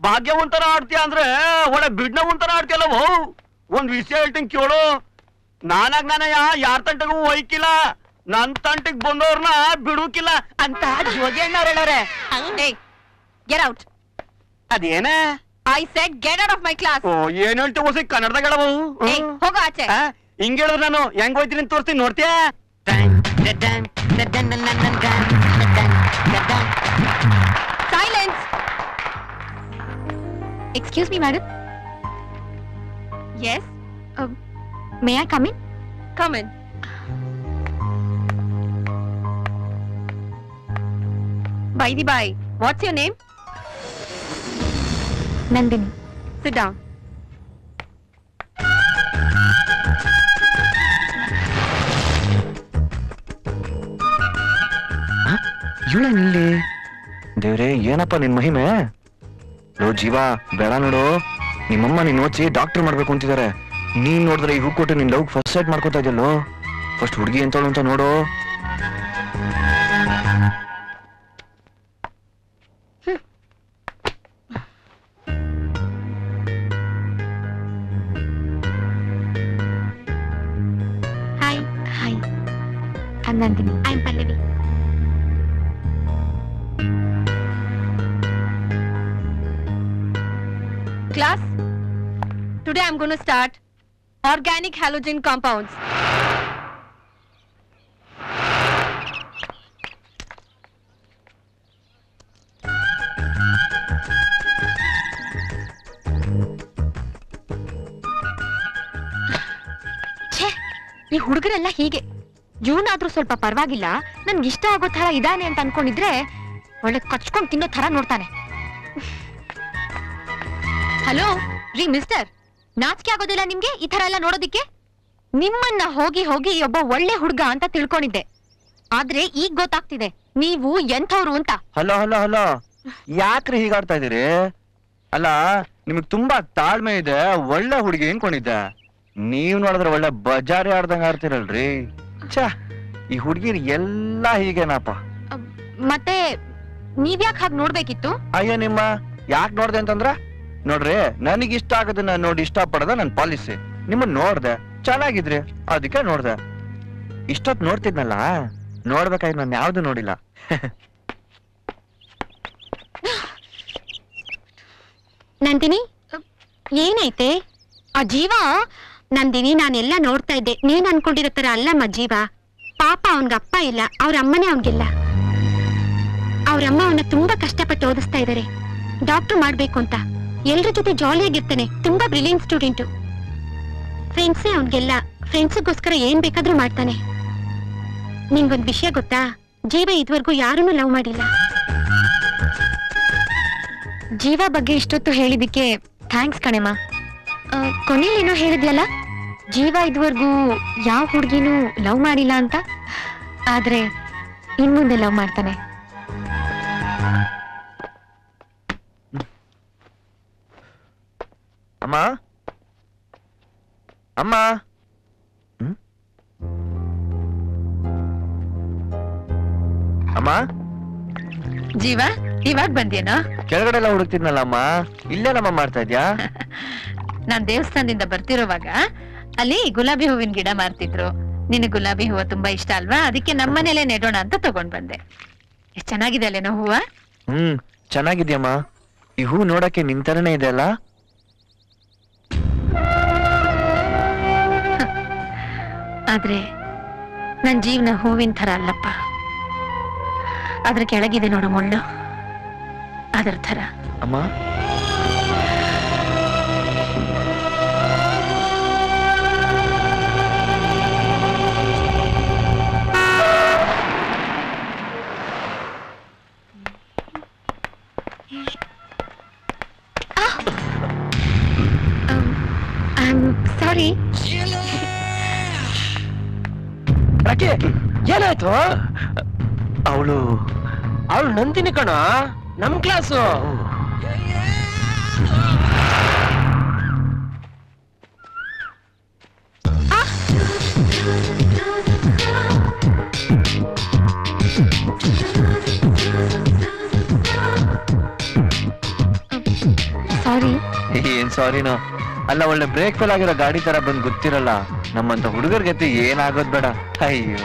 ಭಾಗ್ಯವಂತರ ಆಡ್ತೀಯ ಅಂದ್ರೆ ಒಳ್ಳೆ ಬಿಡ್ನವಂತರ ಆಡ್ತೀಯಲ್ಲವೋ. ಒಂದ್ ವಿಷಯ ಹೇಳ್ತೀನಿ ಕೇಳು. ನಾನಾಗ ಯಾರ ತಂಟಗೂ ಒಯ್ಕಿಲ್ಲ, ನನ್ ತಂಟಿಗ್ ಬಂದವ್ರನ್ನ ಬಿಡುಕಿಲ್ಲ ಅಂತ ಜೋಗಿ ಅಣ್ಣವ್ರು ಹೇಳೋರೆ. Get out. ಅದೇನ I said get out of my class. ಓ ಏನ್ ಹೇಳ್ತಿ ಹೊಸ ಕನ್ನಡದಾಗ ಹೇಳವು ಹೋಗೋ ಆಚೆ. ಹಿಂಗ ಹೇಳಿದ್ರೆ ನಾನು ಹೆಂಗ್ ಹೋಯ್ತೀನಿ ಅಂತ ತೋರಿಸ್ತೀನಿ ನೋಡ್ತೀಯಾ. Silence. Excuse me madam. Yes, may I come in? Come in. By the by, what's your name? Nandini. Sit down. ಇವಳೇನಿಲ್ಲಿ? ದೇವ್ರೆ, ಏನಪ್ಪ ನಿನ್ ಮಹಿಮೆ? ಲೋ ಜೀವ, ಬೇಡ ನೋಡು. ನಿಮ್ಮಮ್ಮ ನೀನ್ ಓದಿಸಿ ಡಾಕ್ಟರ್ ಮಾಡ್ಬೇಕು ಅಂತಿದ್ದಾರೆ. ನೀನ್ ನೋಡಿದ್ರೆ ಈ ಹೂ ಕೊಟ್ಟು ನಿನ್ ಲವ್ ಫಸ್ಟ್ ಸೈಡ್ ಮಾಡ್ಕೋತಾ ಇದೆಯಲ್ಲೋ. ಫಸ್ಟ್ ಹುಡುಗಿ ಎಂತವಳು ಅಂತ ನೋಡು. Hi. Hi. I'm Nandini. I'm Pallavi. Class, today I'm going to start organic halogen compounds. ಛೇ, ಈ ಹುಡುಗರೆಲ್ಲ ಹೀಗೆ. ಇವನಾದ್ರೂ ಸ್ವಲ್ಪ ಪರವಾಗಿಲ್ಲ, ನನ್ಗೆ ಇಷ್ಟ ಆಗೋ ತರ ಇದಾನೆ ಅಂತ ಅನ್ಕೊಂಡಿದ್ರೆ ಒಳ್ಳೆ ಕಚ್ಕೊಂಡ್ ತಿನ್ನೋ ತರ ನೋಡ್ತಾನೆ. ಹಲೋ ರೀ ಮಿಸ್ಟರ್, ನಾಚಿಕೆ ಆಗೋದಿಲ್ಲ ನಿಮ್ಗೆ ಈ ತರ ಎಲ್ಲ ನೋಡೋದಿಕ್ಕೆ? ನಿಮ್ಮನ್ನ ಹೋಗಿ ಹೋಗಿ ಒಬ್ಬ ಒಳ್ಳೆ ಹುಡುಗ ಅಂತ ತಿಳ್ಕೊಂಡಿದ್ದೆ, ಆದ್ರೆ ಈಗ ಗೊತ್ತಾಗ್ತಿದೆ ನೀವು ಎಂಥವ್ರು ಅಂತ. ಹಲೋ ಹಲೋ ಹಲೋ, ಯಾಕ್ರಿ ಹೀಗಾಡ್ತಾ ಇದೀರಿ? ಅಲ್ಲ, ನಿಮಗ್ ತುಂಬಾ ತಾಳ್ಮೆ ಇದೆ, ಒಳ್ಳೆ ಹುಡುಗಿ ಅನ್ಕೊಂಡಿದ್ದೆ. ನೀವ್ ನೋಡಿದ್ರೆ ಒಳ್ಳೆ ಬಜಾರಿ ಆಡ್ದಂಗ ಆಡ್ತಿರಲ್ರಿ. ಛಾ, ಈ ಹುಡುಗಿರ್ ಎಲ್ಲಾ ಹೀಗೇನಪ್ಪ. ಮತ್ತೆ ನೀವ್ಯಾಕ್ ಹಾಗೆ ನೋಡ್ಬೇಕಿತ್ತು? ಅಯ್ಯ ನಿಮ್ಮ, ಯಾಕೆ ನೋಡ್ದೆ ಅಂತಂದ್ರ, ನೋಡ್ರಿ ನನಗಿಷ್ಟ ಆಗೋದನ್ನ ನೋಡಿ ಇಷ್ಟ ಪಡೋದ ನನ್ ಪಾಲಿಸಿ. ನಿಮ್ಮನ್ ನೋಡ್ದೆ, ಚೆನ್ನಾಗಿದ್ರಿ, ಅದಕ್ಕೆ ನೋಡ್ದೆ. ಇಷ್ಟೊತ್ ನೋಡ್ತಿದ್ನಲ್ಲ, ನೋಡ್ಬೇಕಾದ್ರೆ ನಾನು ಯಾವ್ದು ನೋಡಿಲ್ಲ. ನಂದಿನಿ, ಏನೈತೆ? ಆ ಜೀವ ನಂದಿನಿ, ನಾನೆಲ್ಲ ನೋಡ್ತಾ ಇದ್ದೆ. ನೀನ್ ಅನ್ಕೊಂಡಿರೋ ತರ ಅಲ್ಲಮ್ಮ ಜೀವ. ಪಾಪ ಅವನ್ಗಪ್ಪ ಇಲ್ಲ, ಅವ್ರ ಅಮ್ಮನೇ ಅವನ್ಗಿಲ್ಲ. ಅವ್ರಮ್ಮ ಅವನ್ನ ತುಂಬಾ ಕಷ್ಟಪಟ್ಟು ಓದಿಸ್ತಾ ಇದಾರೆ, ಡಾಕ್ಟರ್ ಮಾಡ್ಬೇಕು ಅಂತ. ಎಲ್ರ ಜೊತೆ ಜಾಲಿಯಾಗಿರ್ತಾನೆ, ತುಂಬಾ ಬ್ರಿಲಿಯಂಟ್ ಸ್ಟೂಡೆಂಟು. ಫ್ರೆಂಡ್ಸೇ ಅವನ್ಗೆಲ್ಲ, ಫ್ರೆಂಡ್ಸ್ಗೋಸ್ಕರ ಏನ್ ಬೇಕಾದ್ರೂ ಮಾಡ್ತಾನೆ. ನಿಂಗೊಂದ್ ವಿಷಯ ಗೊತ್ತಾ? ಜೀವ ಇದುವರೆಗೂ ಯಾರನ್ನೂ ಲವ್ ಮಾಡಿಲ್ಲ. ಜೀವ ಬಗ್ಗೆ ಇಷ್ಟೊತ್ತು ಹೇಳಿದಕ್ಕೆ ಥ್ಯಾಂಕ್ಸ್ ಕಣೆಮ್ಮ. ಕೊನೆಯಲ್ಲೇನೋ ಹೇಳಿದ್ಯಲ್ಲ, ಜೀವ ಇದುವರೆಗೂ ಯಾವ ಹುಡುಗಿನೂ ಲವ್ ಮಾಡಿಲ್ಲ ಅಂತ. ಆದ್ರೆ ಇನ್ಮುಂದೆ ಲವ್ ಮಾಡ್ತಾನೆ. ಅಮ್ಮ ಅಮ್ಮ, ಅಮ್ಮ. ಜೀವ, ಇವಾಗ ಬಂದೇನೋ? ಕೆಳಗಡೆ ಎಲ್ಲ ಹುಡುಕ್ತಿದ್ನಲ್ಲ ಅಮ್ಮ, ಇಲ್ಲೇ ನಮ್ಮ ಮಾಡ್ತಾ ಇದ್ಯಾ? ನಾನ್ ದೇವಸ್ಥಾನದಿಂದ ಬರ್ತಿರೋವಾಗ ಅಲ್ಲಿ ಗುಲಾಬಿ ಹೂವಿನ ಗಿಡ ಮಾರ್ತಿದ್ರು. ನಿನಗೆ ಗುಲಾಬಿ ಹೂವ ತುಂಬಾ ಇಷ್ಟ ಅಲ್ವಾ, ಅದಕ್ಕೆ ನಮ್ಮನೇಲೆ ನೆಡೋಣ ಅಂತ ತಗೊಂಡ್ ಬಂದೆ. ಎಷ್ಟ್ ಚೆನ್ನಾಗಿದೆ ಅಲ್ಲೇನೋ ಹೂವ? ಚೆನ್ನಾಗಿದ್ಯಮ್ಮ. ಈ ಹೂ ನೋಡಕ್ಕೆ ನಿಂತರನೇ ಇದೆ ಅಲ್ಲ? ಆದ್ರೆ ನನ್ ಜೀವನ ಹೂವಿನ ತರ ಅಲ್ಲಪ್ಪ. ಅದ್ರ ಕೆಳಗಿದೆ ನೋಡು ಮುಳ್ಳು, ಅದರ ತರ. ಅಮ್ಮ, ಸಾರಿ. ಏನಾಯ್ತು? ಅವಳು ನಂದಿನಿ ಕಣ, ನಮ್ ಕ್ಲಾಸು. ಸಾರಿ. ಏನ್ ಸಾರಿನೋ? ಅಲ್ಲ, ಒಳ್ಳೆ ಬ್ರೇಕ್ ಫೇಲ್ ಆಗಿರೋ ಗಾಡಿ ತರ ಬಂದ್ ಗೊತ್ತಿರಲ್ಲ. ನಮ್ಮಂತ ಹುಡುಗರ್ ಗತಿ ಏನಾಗೋದ್ ಬೇಡ. ಅಯ್ಯೋ,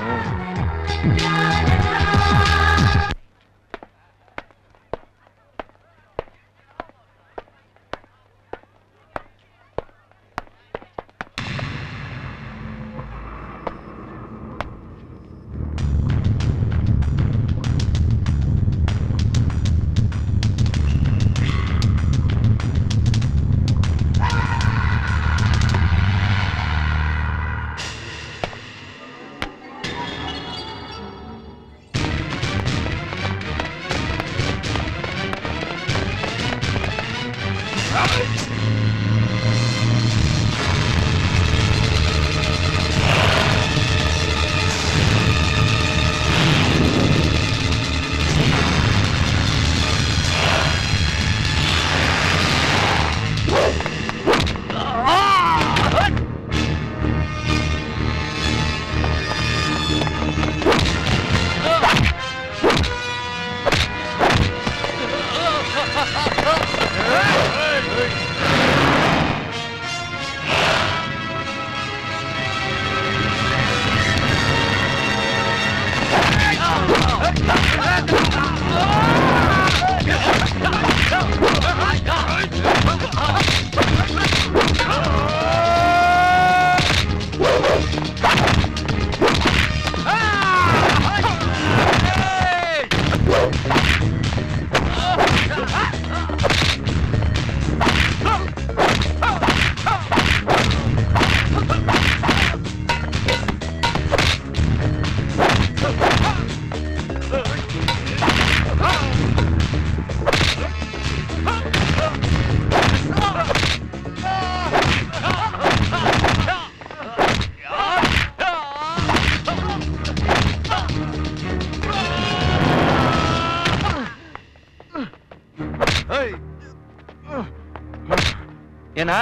ಏನ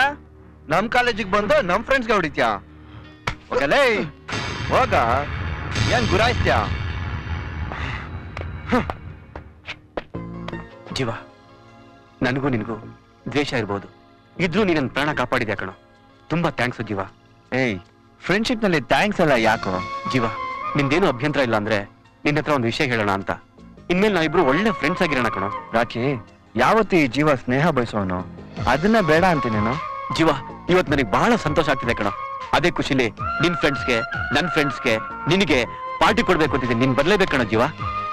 ನಮ್ ಕಾಲೇಜಿಗೆ ಬಂದು ನಮ್ ಫ್ರೆಂಡ್ಸ್ಗೆ ಹೊಡಿತ್ಯಾ? ಹೋಗಲೇ ಹೋಗ, ಏನ್ ಗುರಾಯಿಸ್ತ್ಯಾ? ಜೀವ, ನನಗೂ ನಿನಗೂ ದ್ವೇಷ ಇರ್ಬೋದು, ಇದ್ರೂ ನೀನ್ ನನ್ನ ಪ್ರಾಣ ಕಾಪಾಡಿದ್ಯಾ ಕಣೋ. ತುಂಬಾ ಥ್ಯಾಂಕ್ಸ್ ಜೀವ. ಏಯ್, ಫ್ರೆಂಡ್ಶಿಪ್ ನಲ್ಲಿ ಥ್ಯಾಂಕ್ಸ್ ಅಲ್ಲ ಯಾಕೋ? ಜೀವ, ನಿಂದೇನು ಅಭ್ಯಂತರ ಇಲ್ಲ ಅಂದ್ರೆ ನಿನ್ನ ಹತ್ರ ಒಂದು ವಿಷಯ ಹೇಳೋಣ ಅಂತ. ಇನ್ಮೇಲೆ ನಾವಿಬ್ರು ಒಳ್ಳೆ ಫ್ರೆಂಡ್ಸ್ ಆಗಿರೋಣ ಕಣೋ. ರಾಕಿ, ಯಾವತ್ತು ಈ ಜೀವ ಸ್ನೇಹ ಬಯಸೋನು, ಅದನ್ನ ಬೇಡ ಅಂತೀನೇನು? ಜೀವ, ಇವತ್ತು ನನಗೆ ಬಹಳ ಸಂತೋಷ ಆಗ್ತಿದೆ ಕಣೋ. ಅದೇ ಖುಷಿಲಿ ನಿನ್ ಫ್ರೆಂಡ್ಸ್ಗೆ, ನನ್ ಫ್ರೆಂಡ್ಸ್ಗೆ, ನಿನಗೆ ಪಾರ್ಟಿ ಕೊಡ್ಬೇಕು ಅಂತಿದ್ದೀನಿ. ನೀನ್ ಬರ್ಲೇಬೇಕು ಕಣೋ ಜೀವ.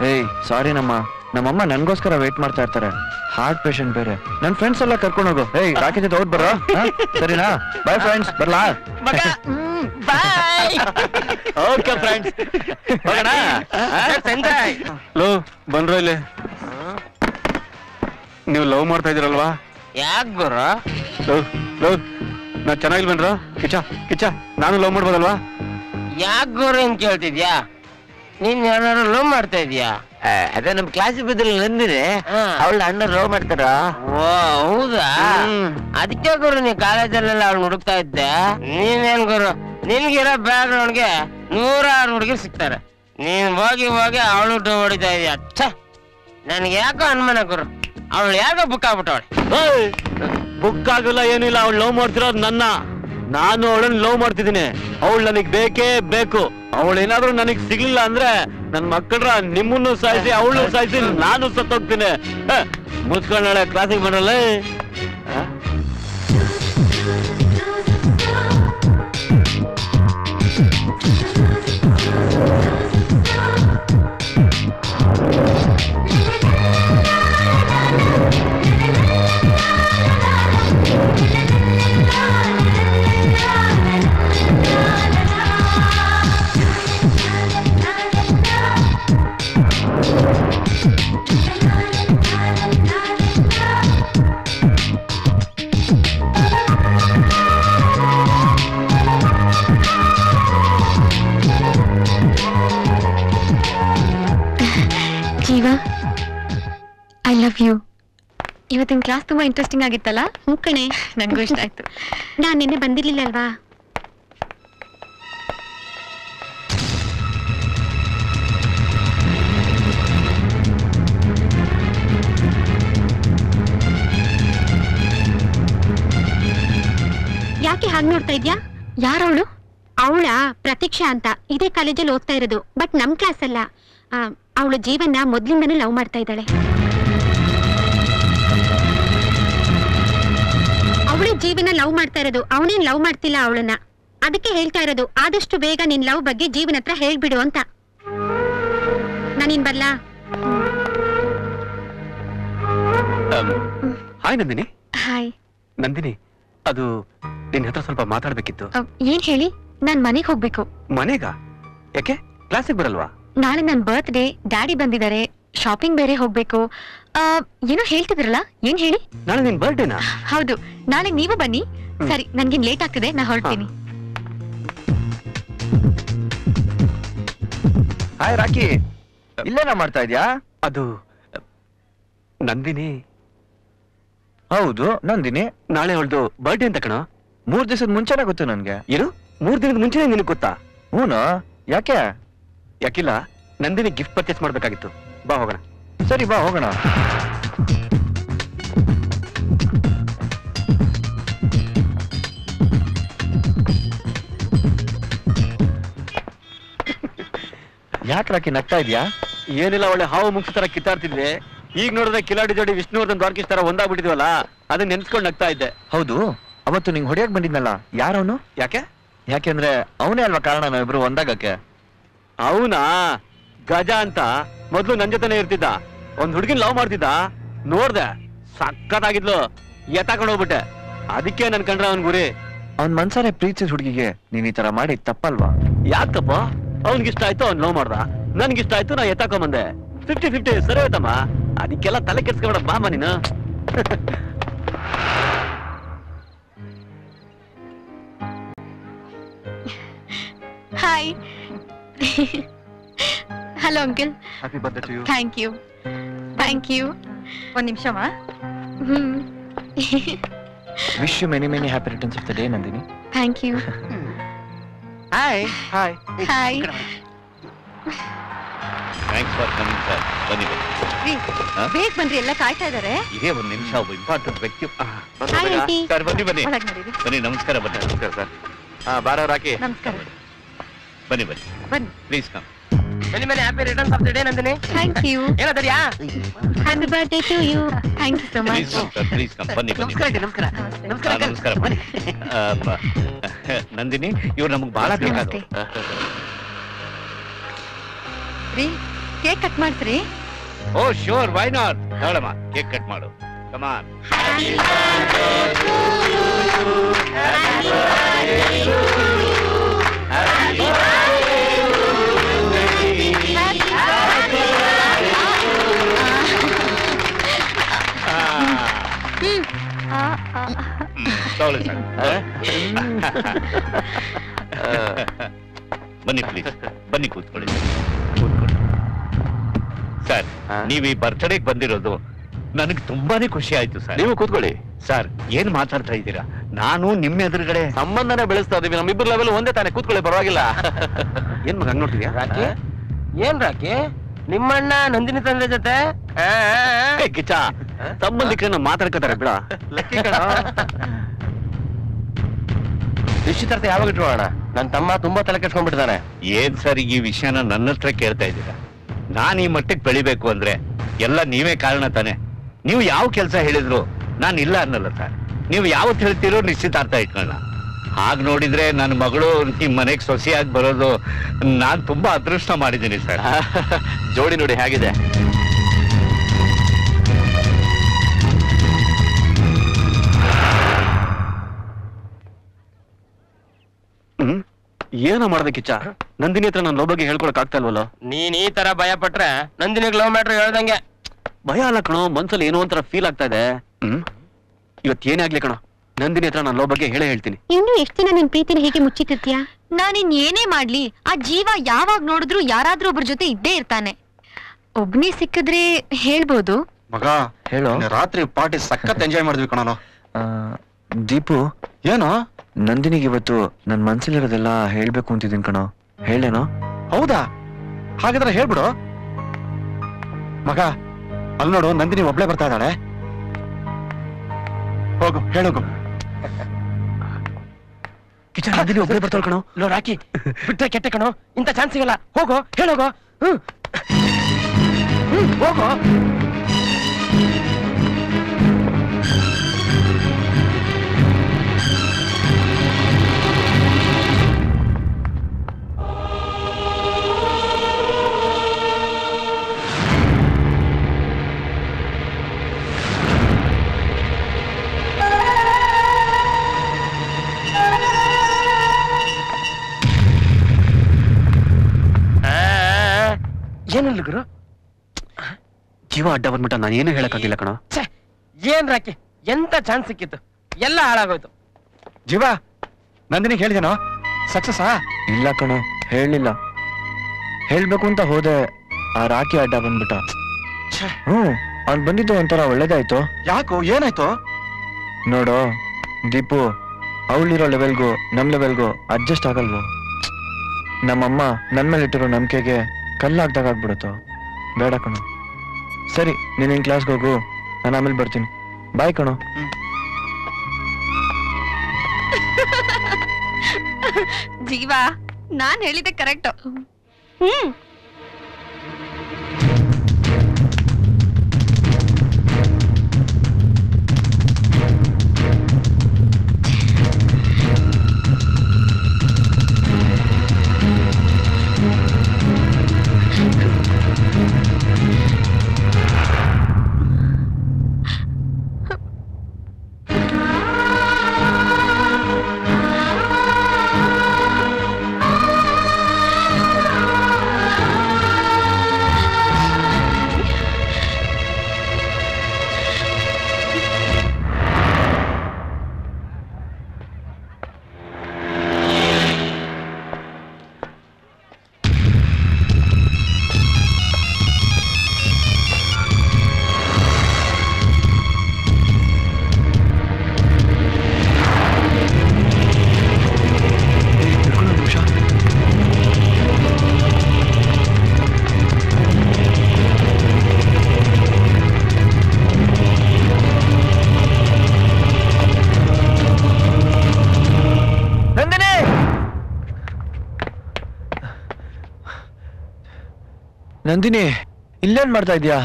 ಏಯ್ ಸಾರಿ ನಮ್ಮಮ್ಮ ನನ್ಗೋಸ್ಕರ ವೇಟ್ ಮಾಡ್ತಾ ಇರ್ತಾರೆ. ಹಾರ್ಟ್ ಪೇಷಂಟ್ ಬೇರೆ. ನನ್ ಫ್ರೆಂಡ್ಸ್ ಎಲ್ಲ ಕರ್ಕೊಂಡು ಹೋಗು. ಏಯ್ ರಾಕಿ ಜೊತೆ ಹೋದ್ ಬರೋ, ಸರಿನಾ? ಬಾಯ್ ಫ್ರೆಂಡ್ಸ್, ಬರ್ಲಾ? ಓಕೆ ಫ್ರೆಂಡ್ಸ್, ಹೋಗೋಣ. ಲೋ ಬಂದ್ರು ಇಲ್ಲಿ. ನೀವು ಲವ್ ಮಾಡ್ತಾ ಇದೀರಲ್ವಾ? ಯಾಕೆ ಗುರು? ಲವ್ ನಾ ಚೆನ್ನಾಗಿಲ್ ಬನ್ರ ಕಿಚ್ಚ ಕಿಚ್ಚ, ನಾನು ಲವ್ ಮಾಡ್ಬೋದಲ್ವಾ? ಯಾಕೆ ಗುರು ಅಂತ ಕೇಳ್ತಿದ್ಯಾ? ನೀನ್ ಯಾರು ಲವ್ ಮಾಡ್ತಾ ಇದೀಯಾ? ಅದೇ ನಮ್ ಕ್ಲಾಸ್ ಬಿದ್ದಲ್ಲಿ ನಂದಿನಿ ಅವಳ ಅಣ್ಣ ಲವ್ ಮಾಡ್ತಾರ. ಓ ಹೌದಾ? ಅದಕ್ಕೆ ಗುರು ನೀ ಕಾಲೇಜಲ್ಲೆಲ್ಲ ಅವ್ಳು ಹುಡುಕ್ತಾ ಇದ್ದೆ. ನೀನೇನ್ ಗುರು, ನಿನ್ಗಿರೋ ಬ್ಯಾಕ್ ಗ್ರೌಂಡ್ಗೆ 106 ಹುಡುಗಿ ಸಿಗ್ತಾರೆ. ನೀನ್ ಹೋಗಿ ಹೋಗಿ ಅವಳು ಹೊಡಿತಾ ಇದೀಯ. ನನ್ಗೆ ಯಾಕೋ ಅನುಮಾನ ಗುರು, ಅವಳು ಯಾಕೋ ಬುಕ್ ಆಗ್ಬಿಟ್ಟವಳೆ. ಬುಕ್ ಆಗಲ್ಲ, ಏನಿಲ್ಲ. ಅವಳು ಲವ್ ಮಾಡ್ತಿರೋದು ನನ್ನ, ನಾನು ಅವಳನ್ನ ಲವ್ ಮಾಡ್ತಿದ್ದೀನಿ. ಅವಳು ನನಗ್ ಬೇಕೇ ಬೇಕು. ಅವಳೇನಾದ್ರೂ ನನಗ್ ಸಿಗ್ಲಿಲ್ಲ ಅಂದ್ರೆ ನನ್ ಮಕ್ಕಳ್ರ ನಿಮ್ಮನ್ನು ಸಾಯಿಸಿ ಅವಳು ಸಾಯಿಸಿ ನಾನು ಸತ್ತೋಗ್ತೀನಿ. ಮುಚ್ಕೊಂಡಾಳೆ, ಕ್ಲಾಸಿಗೆ ಬರಲ್ಲ. ಜೀವ, ಐ ಲವ್ ಯು. ಇವತ್ತಿನ ಕ್ಲಾಸ್ ತುಂಬಾ ಇಂಟ್ರೆಸ್ಟಿಂಗ್ ಆಗಿತ್ತಲ್ಲ? ಹ್ಞೂ ಕಣೆ, ನನಗೂ ಇಷ್ಟ ಆಯ್ತು. ನಾನ್ ನಿನ್ನೆ ಬಂದಿರ್ಲಿಲ್ಲ ಅಲ್ವಾ? ಯಾಕೆ ಹಾಗೆ ನೋಡ್ತಾ ಇದ್ಯಾ? ಯಾರವಳು? ಅವಳ ಪ್ರತೀಕ್ಷಾ ಅಂತ, ಇದೇ ಕಾಲೇಜಲ್ಲಿ ಓದ್ತಾ ಇರೋದು. ಬಟ್ ನಮ್ ಕ್ಲಾಸ್ ಅಲ್ಲ. ಅವಳ ಜೀವನ ಮೊದ್ಲಿಂದನೂ ಲವ್ ಮಾಡ್ತಾ ಇದ್ದಾಳೆ. ಅವಳ ಜೀವನ ಲವ್ ಮಾಡ್ತಾ ಇರೋದು, ಅವನೇನ್ ಲವ್ ಮಾಡ್ತಿಲ್ಲ ಅವಳನ್ನ. ಅದಕ್ಕೆ ಹೇಳ್ತಾ ಇರೋದು, ಆದಷ್ಟು ಬೇಗ ನಿನ್ ಲವ್ ಬಗ್ಗೆ ಜೀವನ ಹತ್ರ ಹೇಳ್ಬಿಡು ಅಂತ. ನಾನಿನ್ ಬರ್ಲಾ? ಹಾಯ್ ನಂದಿನಿ. ಹಾಯ್ ನಂದಿನಿ, ಅದು ನಿನ್ ಹತ್ರ ಸ್ವಲ್ಪ ಮಾತಾಡ್ಬೇಕಿತ್ತು. ಏನ್ ಹೇಳಿ? ನಾನ್ ಮನೆಗ್ ಹೋಗ್ಬೇಕು. ಮನೆಗ? ಯಾಕೆ ಕ್ಲಾಸಿಗೆ ಬರಲ್ವಾ? ನಾಳೆ ನನ್ ಬರ್ತ್ಡೇ, ಡ್ಯಾಡಿ ಬಂದಿದ್ದಾರೆ, ಶಾಪಿಂಗ್ ಬೇರೆ ಹೋಗ್ಬೇಕು. ಏನೋ ಹೇಳ್ತಿದ್ರಲ್ಲ, ಏನ್ ಹೇಳಿ? ನಾಳೆ ನಿನ್ ಬರ್ಡೇನಾ? ಹೌದು, ನಾಳೆ ನೀವು ಬನ್ನಿ. ಸರಿ, ನನ್ಗಿನ್ ಲೇಟ್ ಆಗ್ತಿದೆ, ನಾ ಹೊರಡ್ತೀನಿ. ಹಾಯ್ ರಾಕಿ, ಇಲ್ಲೇನ ಮಾಡ್ತಾ ಇದ್ಯಾ? ಅದು ನಂದಿನಿ. ಹೌದು ನಂದಿನಿ. ನಾಳೆ ಅವಳ್ದು ಬರ್ಡೇ ಅಂತ ಕಣ. 3 ದಿವಸದ ಮುಂಚೆನೆ ಗೊತ್ತು ನನ್ಗೆ. ಏನು 3 ದಿನದ ಮುಂಚೆನೆ ನಿನಗೆ ಗೊತ್ತಾ? ಹೂನು, ಯಾಕೆ? ಯಾಕಿಲ್ಲ, ನಂದಿನಿ ಗಿಫ್ಟ್ ಪರ್ಚೇಸ್ ಮಾಡ್ಬೇಕಾಗಿತ್ತು. ಬಾ ಹೋಗೋಣ. ಸರಿ ಬಾ ಹೋಗೋಣ. ಯಾಕೆ ರಾಕಿ ನಗ್ತಾ ಇದ್ಯಾ? ಏನಿಲ್ಲ, ಒಳ್ಳೆ ಹಾವು ಮುಗಿಸ ತರ ಕಿತ್ತಾಡ್ತಿದ್ವಿ. ಈಗ ನೋಡಿದ್ರೆ ಕಿಲಾಡಿ ಜೋಡಿ ವಿಷ್ಣುವರ್ಧನ್ ದ್ವಾರಕೀಶ್ ತರ ಒಂದಾಗ್ಬಿಟ್ಟಿದ್ವಲ್ಲ, ಅದನ್ನ ನೆನ್ಸ್ಕೊಂಡು ನಗ್ತಾ ಇದ್ದೆ. ಹೌದು, ಅವತ್ತು ನಿಂಗೆ ಹೊಡಿಯಕ್ ಬಂದಿದ್ನಲ್ಲ, ಯಾರವನು? ಯಾಕೆ? ಯಾಕೆಂದ್ರೆ ಅವನೇ ಅಲ್ವಾ ಕಾರಣ ನಾವಿಬ್ರು ಒಂದಾಗಕ್ಕೆ. ಅವನಾ? ಗಜ ಅಂತ ಮೊದ್ಲು ನನ್ ಜೊತೆನೆ ಇರ್ತಿದ್ದ. ಒಂದ್ ಹುಡುಗಿನ ಲವ್ ಮಾಡ್ತಿದ್ದ, ನೋಡ್ದೆ ಸಕ್ಕತ್ತಾಗಿದ್ಲು, ಎತ್ತಾಕೊಂಡು ಹೋಗ್ಬಿಟ್ಟೆ. ಅದಕ್ಕೆ ನನ್ ಕಂಡ್ರೆ ಅವನ್ ಗುರಿ. ಅವ್ನ್ ಮನ್ಸಾರೆ ಪ್ರೀತಿಸಿದ ಹುಡುಗಿಗೆ ನೀನ್ ಈ ತರ ಮಾಡಿ ತಪ್ಪಲ್ವಾ? ಯಾಕಪ್ಪ? ಅವ್ನಿಗಿಷ್ಟ ಆಯ್ತು, ಅವ್ನ್ ಲವ್ ಮಾಡ್ದ. ನನ್ಗಿಷ್ಟ ಆಯ್ತು, ನಾ ಎತ್ತಾಕೊಂಬಂದೆ. 50-50 ಸರಿ ಹೋಯ್ತಮ್ಮ. ಅದಕ್ಕೆಲ್ಲ ತಲೆ ಕೆಡ್ಸ್ಕೊಬೇಡ ಬಾಮ ನೀನು. Hi. Hello uncle. Happy birthday to you. Thank you. Thank you. ಒಂದ್ ನಿಮಿಷಮ್ಮ. Wish you many many happy returns of the day Nandini. Thank you. Hi hi. Hi. Thanks for coming sir. ಬನ್ನಿ ಬನ್ನಿ. ಬೇಗ ಬನ್ರಿ, ಎಲ್ಲ ಕಾಯ್ತಾ ಇದಾರೆ. ಇದೇ ಒಂದು ನಿಮಿಷ, ಒಬ್ಬ ಇಂಪಾರ್ಟೆಂಟ್ ವ್ಯಕ್ತಿ. Hi aunty. ಸರ್ ಬನ್ನಿ ಬನ್ನಿ ಒಳಗ್ ನಡೀರಿ. ಬನ್ನಿ. ನಮಸ್ಕಾರ. ಬನ್ನಿ. ನಮಸ್ಕಾರ ಸರ್. ಬಾರ ರಾಕಿ. ನಮಸ್ಕಾರ. ಬನ್ನಿ ಬನ್ನಿ ಬನ್ನಿ. Please come. Many many happy returns of the day Nandini. Thank you. ಏನದರಿಯಾ? Happy birthday to you. Thank you so please much. Come sir, please come. ಬನ್ನಿ ಬನ್ನಿ. ನಮಸ್ಕಾರ. ನಮಸ್ಕಾರ. ಬನ್ನಿ. ನಂದಿನಿ, ಇವ್ರು ನಮಗೆ ಬಹಳ ಬೇಕಾದ್ರು. ರೀ, ಕೇಕ್ ಕಟ್ ಮಾಡ್ತೀರಿ? ಓ ಶ್ಯೂರ್, ವೈ ನಾಟ್. ಹೇಳಮ್ಮ, ಕೇಕ್ ಕಟ್ ಮಾಡು. Come on. ತಗೊಳ್ಳಿ ಸರ್. ಬನ್ನಿ ಪ್ಲೀಸ್, ಬನ್ನಿ ಕೂತ್ಕೊಳ್ಳಿ. ಕೂತ್ಕೊಳ್ಳಿ ಸರ್. ನೀವು ಈ ಬರ್ತ್ಡೇಗೆ ಬಂದಿರೋದು ನನಗೆ ತುಂಬಾನೇ ಖುಷಿ ಆಯ್ತು ಸರ್. ನೀವು ಕೂತ್ಕೊಳ್ಳಿ. ಸರ್, ಏನ್ ಮಾತಾಡ್ತಾ ಇದ್ದೀರಾ? ನಾನು ನಿಮ್ಮ ಎದುರುಗಡೆ ಸಂಬಂಧನೇ ಬೆಳೆಸ್ತಾ ಇದೀವಿ. ನಮ್ಮಿಬ್ಬರ ಲೆವೆಲ್ ಒಂದೇ ತಾನೇ. ಕೂತ್ಕೊಳ್ಳಿ, ಪರವಾಗಿಲ್ಲ. ಏನ್ ಮಗ ಹಂಗ್ ನೋಡ್ತಿದ್ಯಾ? ರಾಕಿ ಏನ್ ರಾಕಿ, ನಿಮ್ಮಣ್ಣ ನಂದಿನಿ ತಂದೆ ಜೊತೆ ಕಿಚ್ಚ, ಸಂಬಂಧಿಕರನ್ನ ಮಾತಾಡ್ಕೋತಾರೆ ಬಿಡ. ನಿಶ್ಚಿತಾರ್ಥ ಯಾವಾಗ ಇಟ್ಕೊಳ್ಳೋಣ? ನನ್ನ ತಮ್ಮ ತುಂಬಾ ತಲೆ ಕೆಡ್ಸ್ಕೊಂಡ್ಬಿಟ್ಟಿದ್ದಾನೆ. ಏನ್ ಸರ್ ಈ ವಿಷಯನ ನನ್ನ ಹತ್ರ ಕೇಳ್ತಾ ಇದ್ದೀರಾ? ನಾನು ಈ ಮಟ್ಟಕ್ಕೆ ಬೆಳಿಬೇಕು ಅಂದ್ರೆ ಎಲ್ಲ ನೀವೇ ಕಾರಣ ತಾನೆ. ನೀವು ಯಾವ ಕೆಲಸ ಹೇಳಿದ್ರು ನಾನು ಇಲ್ಲ ಅನ್ನಲ್ಲ ಸರ್. ನೀವು ಯಾವತ್ತು ಹೇಳ್ತೀರೋ ನಿಶ್ಚಿತಾರ್ಥ ಇಟ್ಕೊಳ್ಳ. ಹಾಗೆ ನೋಡಿದ್ರೆ ನನ್ನ ಮಗಳು ನಿಮ್ ಮನೆಗೆ ಸೊಸೆಯಾಗಿ ಬರೋದು ನಾನ್ ತುಂಬಾ ಅದೃಷ್ಟ ಮಾಡಿದ್ದೀನಿ ಸರ್. ಜೋಡಿ ನೋಡಿ ಹೇಗಿದೆ. ಏನೋ ಮಾಡ್ದೆ ಕಿಚ್ಚ? ನಂದಿನಿ ಹತ್ರ ನನ್ನ ಲವ್ ಬಗ್ಗೆ ಹೇಳ್ಕೊಳಕ್ ಆಗ್ತಾ ಇಲ್ವಲ್ಲ? ನೀನ್ ಈ ತರ ಭಯ ಪಟ್ರೆ ನಂದಿನಿಗ್ ಲವ್ ಮ್ಯಾಟ್ರ್ ಹೇಳ್ದಂಗೆ. ಭಯ ಅಲ್ಲ ಕಣೋ, ಮನ್ಸಲ್ಲಿ ಏನೋ ಒಂಥರ ಫೀಲ್ ಆಗ್ತಾ ಇದೆ. ಇವತ್ತೇನೇ ಆಗ್ಲಿ ಕಣೋ, ನಂದಿನಿ ಹತ್ರ ನನ್ನ ಲವ್ ಬಗ್ಗೆ ಹೇಳೇ ಹೇಳ್ತೀನಿ. ಇನ್ನು ಎಷ್ಟು ದಿನ ನಿನ್ ಪ್ರೀತಿನ ಹೇಗೆ ಮುಚ್ಚಿಟ್ಟಿರ್ತೀಯಾ? ನಾನಿನ್ ಏನೇ ಮಾಡ್ಲಿ, ಆ ಜೀವ ಯಾವಾಗ ನೋಡಿದ್ರು ಯಾರಾದ್ರೂ ಒಬ್ರ ಜೊತೆ ಇದ್ದೇ ಇರ್ತಾನೆ. ಒಬ್ನೇ ಸಿಕ್ಕಿದ್ರೆ ಹೇಳ್ಬೋದು. ಮಗ ಹೇಳು. ರಾತ್ರಿ ಪಾರ್ಟಿ ಸಖತ್ ಎಂಜಾಯ್ ಮಾಡಿದ್ವಿ ಕಣೋ. ದೀಪು, ಏನೋ ನಂದಿನಿಗೆ ಇವತ್ತು ನನ್ ಮನ್ಸಲ್ಲಿರೋದೆಲ್ಲ ಹೇಳ್ಬೇಕು ಅಂತಿದ್ದೀನಿ ಕಣೋ. ಹೇಳೇನೋ? ಹೌದಾ? ಹಾಗಿದ್ರೆ ಹೇಳ್ಬಿಡು ಮಗ. ಅಲ್ಲಿ ನೋಡು, ನಂದಿನಿ ಒಬ್ಳೆ ಬರ್ತಾ ಇದ್ದಾಳೆ. ಹೋಗು, ಹೇಳೋಗು. ಕಿಚ್ಚ, ನಂದಿನಿ ಒಬ್ಬರೇ ಬರ್ತಾಳ ಕಣೋ. ಲೋ ರಾಕಿ, ಬಿಟ್ರೆ ಕೆಟ್ಟ ಕಣೋ, ಇಂಥ ಚಾನ್ಸ್ ಸಿಗಲ್ಲ. ಹೋಗೋ, ಹೇಳೋಗೋ. ಹೋಗೋ. ಏನಿಲ್ಲ ಗುರು, ಜೀವ ಅಡ್ಡ ಬಂದ್ಬಿಟ್ಟ. ನಾನು ಏನು ಹೇಳಕ್ಕಾಗಿಲ್ಲ ಕಣೋ. ಏನ್ ರಾಕಿ, ಎಂತ ಚಾನ್ಸ್ ಸಿಕ್ಕಿತ್ತು, ಎಲ್ಲ ಹಾಳಾಗೋಯ್ತು. ಜೀವ, ನಂದಿನಿಗೆ ಹೇಳಿದೇನೋ? ಸಕ್ಸಸ್ಸಾ? ಇಲ್ಲ ಕಣೋ, ಹೇಳಿಲ್ಲ. ಹೇಳ್ಬೇಕು ಅಂತ ಹೋದೆ, ಆ ರಾಕಿ ಅಡ್ಡ ಬಂದ್ಬಿಟ್ಟ. ಅವ್ನು ಬಂದಿದ್ದು ಒಂಥರ ಒಳ್ಳೇದಾಯ್ತು. ಯಾಕೋ, ಏನಾಯ್ತು? ನೋಡು ದೀಪು, ಅವಳಿರೋ ಲೆವೆಲ್ಗೂ ನಮ್ ಲೆವೆಲ್ಗೂ ಅಡ್ಜಸ್ಟ್ ಆಗಲ್ವೋ? ನಮ್ಮಮ್ಮ ನನ್ ಮೇಲೆ ಇಟ್ಟಿರೋ ನಂಬಿಕೆಗೆ ಕಲ್ಲಾಗ್ದಾಗ ಆಗ್ಬಿಡುತ್ತೋ? ಬೇಡ ಕಣೋ. ಸರಿ, ನೀನ್ ಕ್ಲಾಸ್ಗೆ ಹೋಗು, ನಾನು ಆಮೇಲೆ ಬರ್ತೀನಿ. ಬಾಯ್ ಕಣೋ. ಜೀವ, ನಾನ್ ಹೇಳಿದೆ ಕರೆಕ್ಟ್. ನಂದಿನಿ ಇಲ್ಲೇನ್ ಮಾಡ್ತಾ ಇದ್ಯಾ?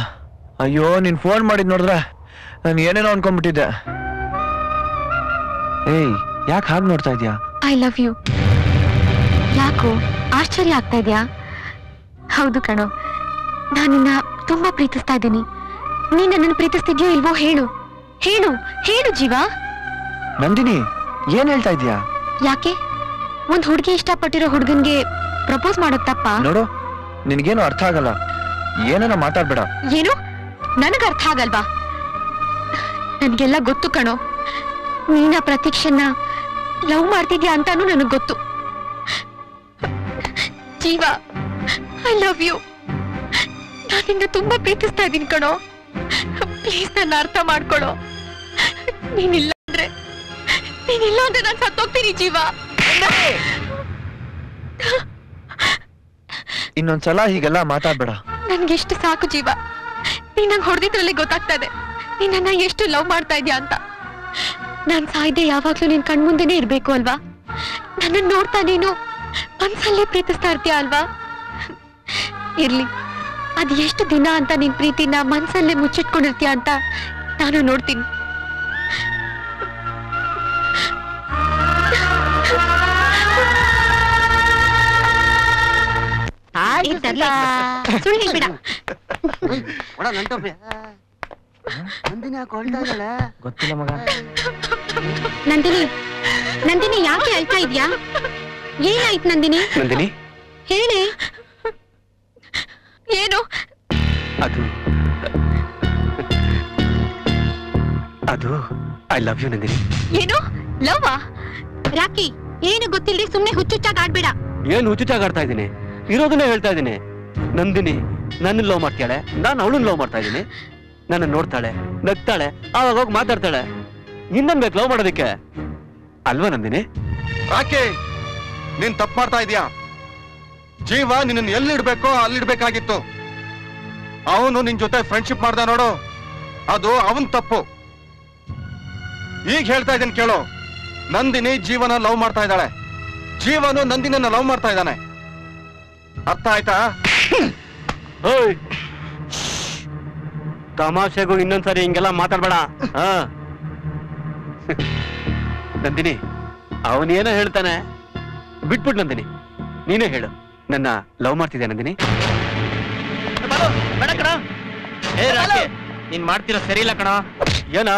ಅಯ್ಯೋ ನೀನ್ ಫೋನ್ ಮಾಡಿದ್ ನೋಡಿದ್ರೆ ನಾನು ಏನೇನೋ ಅನ್ಕೊಂಡ್ಬಿಟ್ಟಿದ್ದೆ. ಏಯ್ ಯಾಕೆ ಹಾಗೆ ನೋಡ್ತಾ ಇದ್ಯಾ? I love you. ಯಾಕೋ ಆಶ್ಚರ್ಯ ಆಗ್ತಾ ಇದ್ಯಾ? ಹೌದು ಕಣೋ, ನಾನಿನ್ನ ತುಂಬಾ ಪ್ರೀತಿಸ್ತಾ ಇದ್ದೀನಿ. ನೀನ್ ನನ್ನನ್ನು ಪ್ರೀತಿಸ್ತಿದ್ಯೋ ಇಲ್ವೋ ಹೇಳು ಹೇಳು ಹೇಳು ಜೀವ. ನಂದಿನಿ ಏನ್ ಹೇಳ್ತಾ ಇದ್ಯಾ? ಯಾಕೆ ಒಂದ್ ಹುಡುಗಿ ಇಷ್ಟಪಟ್ಟಿರೋ ಹುಡುಗನ್ಗೆ ಪ್ರಪೋಸ್ ಮಾಡೋದ್ ತಪ್ಪ? ನೋಡು ನಿನ್ಗೇನು ಅರ್ಥ ಆಗಲ್ಲ, ಏನೇನೋ ಮಾತಾಡ್ಬೇಡ. ಏನು ನನಗ ಅರ್ಥ ಆಗಲ್ವಾ? ನನ್ಗೆಲ್ಲ ಗೊತ್ತು ಕಣೋ, ನೀನ ಪ್ರತೀಕ್ಷನ್ನ ಲವ್ ಮಾಡ್ತಿದ್ಯಾ ಅಂತಾನು ನನಗ್ ಗೊತ್ತು. ಜೀವ ಐ ಲವ್ ಯು. ನಾನಿನ್ನ ತುಂಬಾ ಪ್ರೀತಿಸ್ತಾ ಇದ್ದೀನಿ ಕಣೋ. ಪ್ಲೀಸ್ ನನ್ನ ಅರ್ಥ ಮಾಡ್ಕೊಳೋ. ನೀನಿಲ್ಲ ಅಂದ್ರೆ ನಾನು ಸತ್ತೋಗ್ತೀನಿ ಜೀವ. ಇನ್ನೊಂದ್ಸಲ ಹೀಗೆಲ್ಲ ಮಾತಾಡ್ಬೇಡ. ನನ್ಗೆಷ್ಟು ಸಾಕು ಜೀವ. ನೀನ್ ನಂಗೆ ಹೊಡೆದಿದ್ರಲ್ಲೇ ಗೊತ್ತಾಗ್ತಾ ಇದೆ ನೀನ್ ನನ್ನ ಎಷ್ಟು ಲವ್ ಮಾಡ್ತಾ ಇದ್ಯಾ ಅಂತ. ನಾನ್ ಸಾಯ್ದೆ ಯಾವಾಗ್ಲೂ ನಿನ್ ಕಣ್ಮುಂದೆನೇ ಇರ್ಬೇಕು ಅಲ್ವಾ? ನನ್ನ ನೋಡ್ತಾ ನೀನು ಮನ್ಸಲ್ಲೇ ಪ್ರೀತಿಸ್ತಾ ಇರ್ತೀಯ ಅಲ್ವಾ? ಇರ್ಲಿ, ಅದ್ ಎಷ್ಟು ದಿನ ಅಂತ ನಿನ್ ಪ್ರೀತಿನ ಮನ್ಸಲ್ಲೇ ಮುಚ್ಚಿಟ್ಕೊಂಡಿರ್ತೀಯ ಅಂತ ನಾನು ನೋಡ್ತೀನಿ. ಸುಳ್ಳು ಹೇಳ್ಬೇಡ. ಗೊತ್ತಿಲ್ಲ ಮಗ. ನಂದಿನಿ, ನಂದಿನಿ ಯಾಕೆ ಅಳ್ತಾ ಇದ್ಯಾ? ಏನಾಯ್ತು ನಂದಿನಿ? ನಂದಿನಿ ಹೇಳಿ. ಏನು? ಅದು ಐ ಲವ್ ಯು ನಂದಿನಿ. ಏನು ಲವ್ವಾ? ರಾಕಿ, ಏನು ಗೊತ್ತಿಲ್ಲದೆ ಸುಮ್ನೆ ಹುಚ್ಚುಚ್ಚಾಗಿ ಆಡ್ಬೇಡ. ಏನ್ ಹುಚ್ಚುಚ್ಚಾಗಿ ಆಡ್ತಾ ಇದ್ದೀನಿ? ಇರೋದನ್ನೇ ಹೇಳ್ತಾ ಇದ್ದೀನಿ. ನಂದಿನಿ ನನ್ನ ಲವ್ ಮಾಡ್ತಾಳೆ, ನಾನು ಅವಳನ್ನ ಲವ್ ಮಾಡ್ತಾ ಇದ್ದೀನಿ. ನನ್ನ ನೋಡ್ತಾಳೆ, ನಗ್ತಾಳೆ, ಆವಾಗ ಹೋಗಿ ಮಾತಾಡ್ತಾಳೆ. ಇನ್ನೊಂದ್ ಬೇಕು ಲವ್ ಮಾಡೋದಕ್ಕೆ ಅಲ್ವಾ ನಂದಿನಿ? ರಾಕಿ ನೀನ್ ತಪ್ಪು ಮಾಡ್ತಾ ಇದೀಯಾ. ಜೀವ ನಿನ್ನ ಎಲ್ಲಿಡ್ಬೇಕೋ ಅಲ್ಲಿಡ್ಬೇಕಾಗಿತ್ತು. ಅವನು ನಿನ್ ಜೊತೆ ಫ್ರೆಂಡ್ಶಿಪ್ ಮಾಡ್ದ ನೋಡು, ಅದು ಅವನ್ ತಪ್ಪು. ಈಗ ಹೇಳ್ತಾ ಇದ್ದೇನೆ ಕೇಳು. ನಂದಿನಿ ಜೀವನ ಲವ್ ಮಾಡ್ತಾ ಇದ್ದಾಳೆ, ಜೀವನು ನಂದಿನನ್ನ ಲವ್ ಮಾಡ್ತಾ ಇದ್ದಾನೆ. ಅರ್ಥ ಆಯ್ತಾ? ತಮಾಷೆಗೂ ಇನ್ನೊಂದ್ಸರಿ ಹಿಂಗೆಲ್ಲ ಮಾತಾಡ್ಬೇಡ. ನಂದಿನಿ ಅವನೇನೋ ಹೇಳ್ತಾನೆ, ಬಿಟ್ಬಿಟ್ಟು ನಂದಿನಿ ನೀನೇ ಹೇಳು, ನನ್ನ ಲವ್ ಮಾಡ್ತಿದ್ದೆ ನಂದಿನಿ? ಬೇಡ ಕಣ. ಏ ರಾಕಿ, ನೀನ್ ಮಾಡ್ತಿರೋ ಸರಿ ಇಲ್ಲ ಕಣ. ಏನ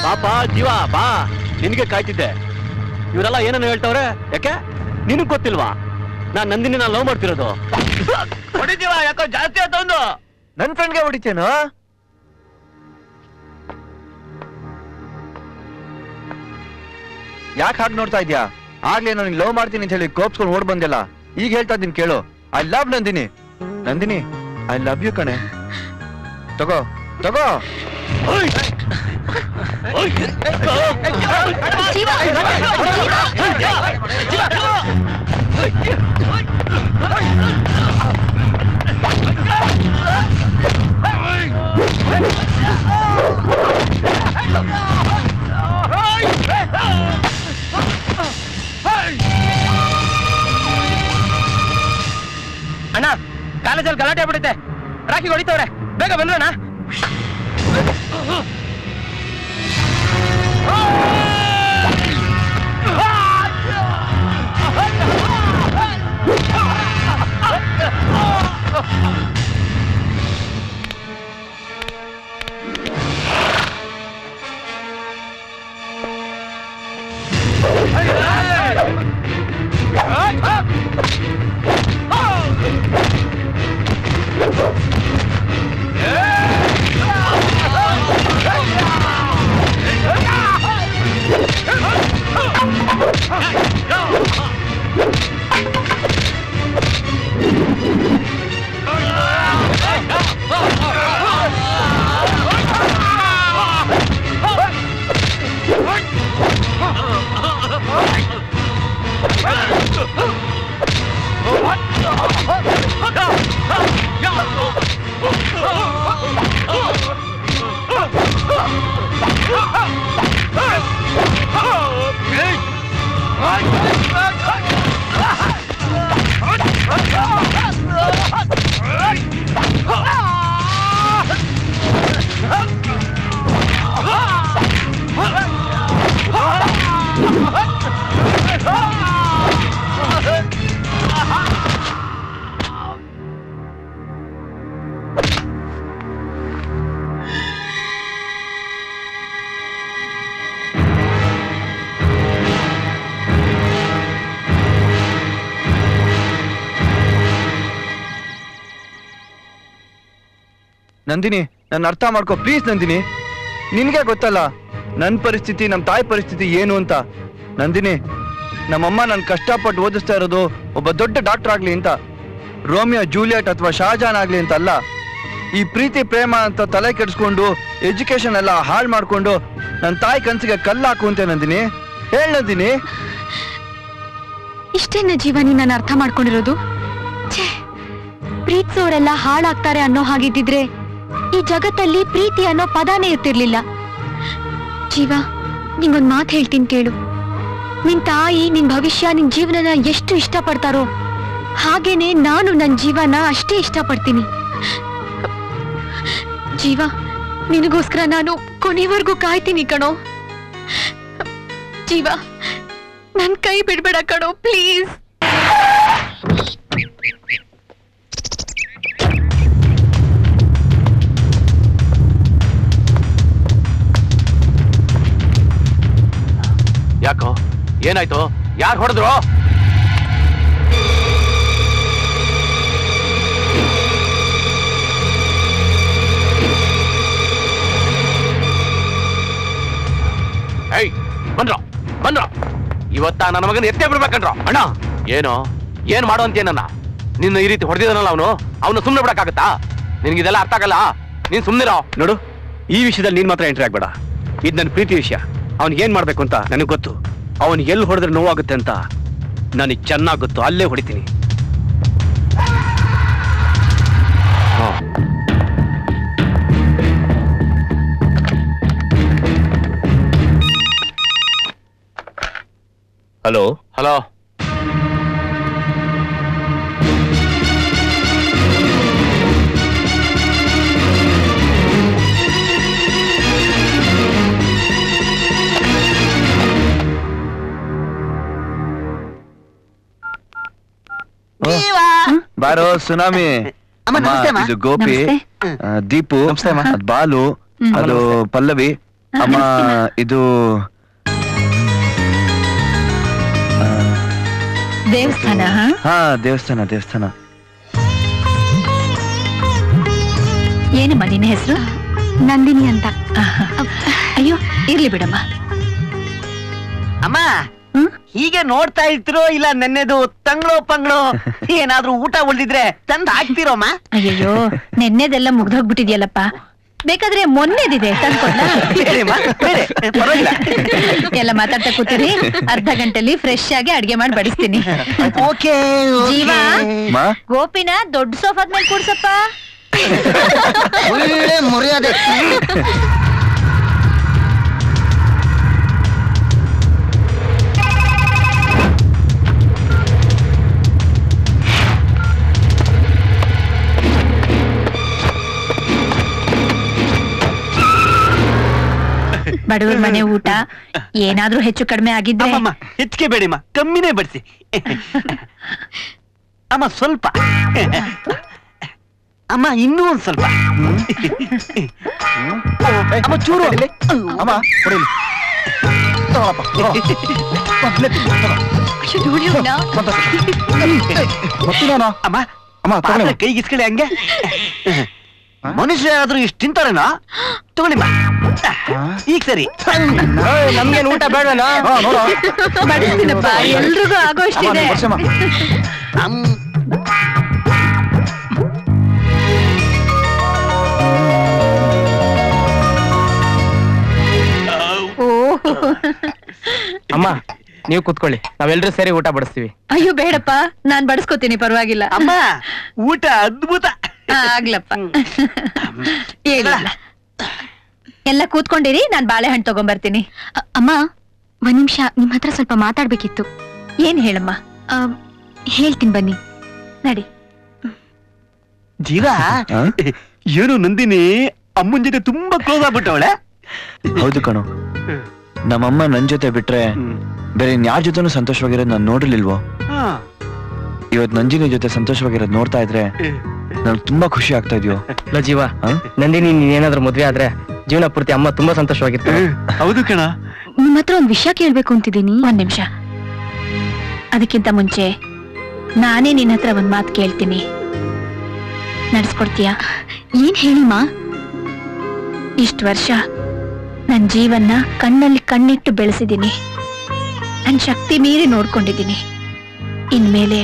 ಪಾಪ ಜೀವ ಬಾ, ನಿನ್ಗೆ ಕಾಯ್ತಿದ್ದೆ. ಇವರೆಲ್ಲ ಏನನ್ನು ಹೇಳ್ತವ್ರೆ? ಯಾಕೆ ನಿನಗ್ ಗೊತ್ತಿಲ್ವಾ ನಾನ್ ನಂದಿನಿನ ಲವ್ ಮಾಡ್ತಿರೋದು? ಹೊಡಿತೀವ ಯಾಕೋ ಜಾಸ್ತಿ ಆತೊಂದು. ನನ್ ಫ್ರೆಂಡ್ಗೆ ಹೊಡಿತೇನೋ? ಯಾಕೆ ಹಾಗೆ ನೋಡ್ತಾ ಇದ್ಯಾ? ಆಗ್ಲೇ ನಾನು ಲವ್ ಮಾಡ್ತೀನಿ ಅಂತ ಹೇಳಿ ಕೋಪ್ಸ್ಕೊಂಡು ಓಡ್ ಬಂದಿಲ್ಲ. ಈಗ ಹೇಳ್ತಾ ಇದ್ದೀನಿ ಕೇಳು. I love Nandini. Nandini I love you ಕಣೆ. ತಗೋ ತಗೋ. ಅಣ್ಣ, ಕಾಲೇಜಲ್ಲಿ ಗಲಾಟೆ ಆಗ್ಬಿಡುತ್ತೆ. ರಾಕಿ ಹೊಡಿತವ್ರೆ, ಬೇಗ ಬಂದ್ರಣ್ಣ. ನಂದಿನಿ, ನನ್ನ ಅರ್ಥ ಮಾಡ್ಕೋ ಪ್ಲೀಸ್. ನಂದಿನಿ, ನಿನ್ಗೆ ಗೊತ್ತಲ್ಲ ನನ್ನ ಪರಿಸ್ಥಿತಿ, ನಮ್ಮ ತಾಯಿ ಪರಿಸ್ಥಿತಿ ಏನು ಅಂತ. ನಂದಿನಿ, ನಮ್ಮಮ್ಮ ನನ್ ಕಷ್ಟಪಟ್ಟು ಓದಿಸ್ತಾ ಇರೋದು ಒಬ್ಬ ದೊಡ್ಡ ಡಾಕ್ಟರ್ ಆಗ್ಲಿ ಅಂತ, ರೋಮಿಯೋ ಜೂಲಿಯಟ್ ಅಥವಾ ಶಾಜಾನ್ ಆಗ್ಲಿ ಅಂತ ಅಲ್ಲ. ಈ ಪ್ರೀತಿ ಪ್ರೇಮ ಅಂತ ತಲೆ ಕೆಡಿಸ್ಕೊಂಡು ಎಜುಕೇಶನ್ ಎಲ್ಲ ಹಾಳು ಮಾಡ್ಕೊಂಡು ನನ್ನ ತಾಯಿ ಕನ್ಸಿಗೆ ಕಲ್ಲು ಹಾಕುವಂತೆ. ನಂದಿನಿ, ಹೇಳ್ ನಂದಿನಿ. ಇಷ್ಟೇನ ಜೀವ ನೀನ್ ಅರ್ಥ ಮಾಡ್ಕೊಂಡಿರೋದು? ಪ್ರೀತಿಸೋರೆಲ್ಲ ಹಾಳಾಗ್ತಾರೆ ಅನ್ನೋ ಹಾಗಿದ್ದಿದ್ರೆ ಈ ಜಗತ್ತಲ್ಲಿ ಪ್ರೀತಿ ಅನ್ನೋ ಪದಾನೇ ಇರ್ತಿರ್ಲಿಲ್ಲ. ಜೀವ, ನಿಂಗೊಂದ್ ಮಾತು ಹೇಳ್ತೀನಿ ಕೇಳು. ನಿನ್ ತಾಯಿ ನಿನ್ ಭವಿಷ್ಯ, ನಿನ್ ಜೀವನನ ಎಷ್ಟು ಇಷ್ಟಪಡ್ತಾರೋ ಹಾಗೇನೆ ನಾನು ನನ್ನ ಜೀವನ ಅಷ್ಟೇ ಇಷ್ಟಪಡ್ತೀನಿ. ಜೀವ, ನಿನಗೋಸ್ಕರ ನಾನು ಕೊನೆವರೆಗೂ ಕಾಯ್ತೀನಿ ಕಣೋ. ಜೀವ, ನನ್ ಕೈ ಬಿಡ್ಬೇಡ ಕಣೋ, ಪ್ಲೀಸ್. ಯಾಕೋ, ಏನಾಯ್ತು? ಯಾರು ಹೊಡೆದ್ರು? ಏಯ್, ಬಂದ್ರೋ ಇವತ್ತ ನನ್ನ ಮಗನ ಎತ್ತೇ ಬಿಡ್ಬೇಕಂಡ್ರ. ಅಣ್ಣ, ಏನೋ ಏನ್ ಮಾಡೋ ಅಂತೇನನ್ನ? ನಿನ್ನ ಈ ರೀತಿ ಹೊಡೆದಿದ್ದಾನಲ್ಲ ಅವನು ಸುಮ್ಮನೆ ಬಿಡಕ್ಕಾಗತ್ತಾ? ನಿನ್ಗಿದೆಲ್ಲ ಅರ್ಥ ಆಗಲ್ಲ. ನೀನ್ ಸುಮ್ಮನಿರೋ. ನೋಡು, ಈ ವಿಷಯದಲ್ಲಿ ನೀನ್ ಮಾತ್ರ ಎಂಟ್ರಿ ಆಗ್ಬೇಡ. ಇದು ನನ್ನ ಪ್ರೀತಿ ವಿಷಯ. ಅವ್ನಿಗೆ ಏನ್ ಮಾಡ್ಬೇಕು ಅಂತ ನನಗೆ ಗೊತ್ತು. ಅವನು ಎಲ್ಲಿ ಹೊಡೆದ್ರೆ ನೋವಾಗುತ್ತೆ ಅಂತ ನನಗೆ ಚೆನ್ನಾಗಿ ಗೊತ್ತು. ಅಲ್ಲೇ ಹೊಡಿತೀನಿ. ಹಲೋ ಹಲೋ, ಬಾರೋ ಸುನಾಮಿ. ಇದು ಗೋಪಿ, ದೀಪು, ಅದ್ ಬಾಲು, ಅದು ಪಲ್ಲವಿ. ಅಮ್ಮ, ಇದು ದೇವಸ್ಥಾನ. ಹಾ, ದೇವಸ್ಥಾನ. ಏನಮ್ಮ ನಿನ್ನ ಹೆಸರು? ನಂದಿನಿ ಅಂತ. ಅಯ್ಯೋ, ಇರ್ಲಿ ಬಿಡಮ್ಮ. ಅಮ್ಮ, ಹೀಗೆ ನೋಡ್ತಾ ಇರ್ತಿರೋ ಇಲ್ಲ ನೆನ್ನೆದು ತಂಗ್ಳೋ ಏನಾದ್ರೂ ಊಟ ಉಳಿದಿದ್ರೆ ತಂದು ಹಾಕ್ತಿರೋಮ್ಮ? ಅಯ್ಯಯ್ಯೋ, ನೆನ್ನೆದೆಲ್ಲ ಮುಗ್ದೋಗ್ಬಿಟ್ಟಿದ್ಯಲ್ಲಪ್ಪ. ಬೇಕಾದ್ರೆ ಮೊನ್ನೆದಿದೆ ತಂದ್ಕೊಡ್ಲಾ? ಎಲ್ಲ ಮಾತಾಡ್ತಾ ಕೂತೀರಿ. ಅರ್ಧ ಗಂಟೆಲಿ ಫ್ರೆಶ್ ಆಗಿ ಅಡ್ಗೆ ಮಾಡಿ ಬಡಿಸ್ತೀನಿ. ಜೀವ, ಗೋಪಿನ ದೊಡ್ಡ ಸೋಫಾದ ಮೇಲೆ ಕೂಡ್ಸಪ್ಪ. ಮುರಿಯೋದೆ. ಬಡವ್ರ ಮನೆ ಊಟ ಏನಾದ್ರೂ ಹೆಚ್ಚು ಕಡಿಮೆ ಆಗಿದ್ರೆ ಹೆಚ್ಚಿಗೆ ಬೇಡಿಮ್ಮ, ಕಮ್ಮಿನೇ ಬಡಿಸಿ. ಅಮ್ಮ ಸ್ವಲ್ಪ, ಅಮ್ಮ ಇನ್ನೂ ಒಂದ್ ಸ್ವಲ್ಪ. ಅಮ್ಮ ಚೂರು. ಅಮ್ಮ ಹೊಡಿಲಿ. ಅಮ್ಮ ಕೈಗಿಸ್ಕೊಳ್ಳಿ ಹಂಗೆ. ಮನುಷ್ಯ ಆದ್ರೂ ಇಷ್ಟು ತಿಂತಾರೇನಾ? ತಗೊಳ್ಳಿಮ್ಮ. ಈಗ ಸರಿ. ನಮ್ಗೇನು ಊಟ ಬೇಡನಾ? ಬಡಿಸ್ತೀನಪ್ಪ, ಎಲ್ರಿಗೂ ಆಗೋ ಅಷ್ಟಿದೆ. ಅಮ್ಮ, ನೀವು ಕೂತ್ಕೊಳ್ಳಿ, ನಾವೆಲ್ಲರೂ ಸೇರಿ ಊಟ ಬಡಿಸ್ತೀವಿ. ಅಯ್ಯೋ ಬೇಡಪ್ಪ, ನಾನ್ ಬಡಿಸ್ಕೋತೀನಿ, ಪರವಾಗಿಲ್ಲ. ಅಮ್ಮ, ಊಟ ಅದ್ಭುತ. ಆಗ್ಲಪ್ಪ. ಎಲ್ಲ ಕೂತ್ಕೊಂಡಿರಿ, ನಾನ್ ಬಾಳೆಹಣ್ಣು ತಗೊಂಡ್ಬರ್ತೀನಿ. ಅಮ್ಮ, ಒಂದ್ ನಿಮಿಷ ನಿಮ್ ಹತ್ರ ಸ್ವಲ್ಪ ಮಾತಾಡ್ಬೇಕಿತ್ತು. ಏನ್ ಹೇಳಮ್ಮ? ಹೇಳ್ತೀನಿ ಬನ್ನಿ. ನಡಿ. ಜೀವ, ಏನು ನಂದಿನಿ ಅಮ್ಮನ ಜೊತೆ ತುಂಬಾ ಕ್ಲೋಸ್ ಆಗ್ಬಿಟ್ಟವಳೆ. ಹೌದು ಕಣೋ, ನಮ್ಮಮ್ಮ ನನ್ ಜೊತೆ ಬಿಟ್ರೆ ಬೇರೆ ಇನ್ಯಾರ ಜೊತೆನೂ ಸಂತೋಷವಾಗಿರೋದು ನಾನು ನೋಡಿರ್ಲಿಲ್ವೋ. ಇವತ್ ನಂಜಿನಿ ಜೊತೆ ಸಂತೋಷವಾಗಿರೋದು ನೋಡ್ತಾ ಇದ್ರೆ ನನ್ಗೆ ತುಂಬಾ ಖುಷಿ ಆಗ್ತಾ ಇದೆಯೋ. ಜೀವ, ನಂದಿನಿ ನೀನೇನಾದ್ರೂ ಮದ್ವೆ ಆದ್ರೆ ಜೀವನ ಪೂರ್ತಿ ಅಮ್ಮ ತುಂಬಾ ಸಂತೋಷವಾಗಿರ್ತಾರೆ. ಹೌದು ಕಣ. ನಿಮ್ ಹತ್ರ ಒಂದ್ ವಿಷಯ ಕೇಳ್ಬೇಕು ಅಂತಿದ್ದೀನಿ. ಒಂದ್ ನಿಮಿಷ, ಅದಕ್ಕಿಂತ ಮುಂಚೆ ನಾನೇ ನಿನ್ನ ಹತ್ರ ಒಂದ್ ಮಾತು ಕೇಳ್ತೀನಿ, ನಡ್ಸ್ಕೊಡ್ತೀಯಾ? ಏನ್ ಹೇಳಿಮಾ? ಇಷ್ಟು ವರ್ಷ ನನ್ ಜೀವನ್ನ ಕಣ್ಣಲ್ಲಿ ಕಣ್ಣಿಟ್ಟು ಬೆಳೆಸಿದ್ದೀನಿ, ನನ್ ಶಕ್ತಿ ಮೀರಿ ನೋಡ್ಕೊಂಡಿದ್ದೀನಿ. ಇನ್ಮೇಲೆ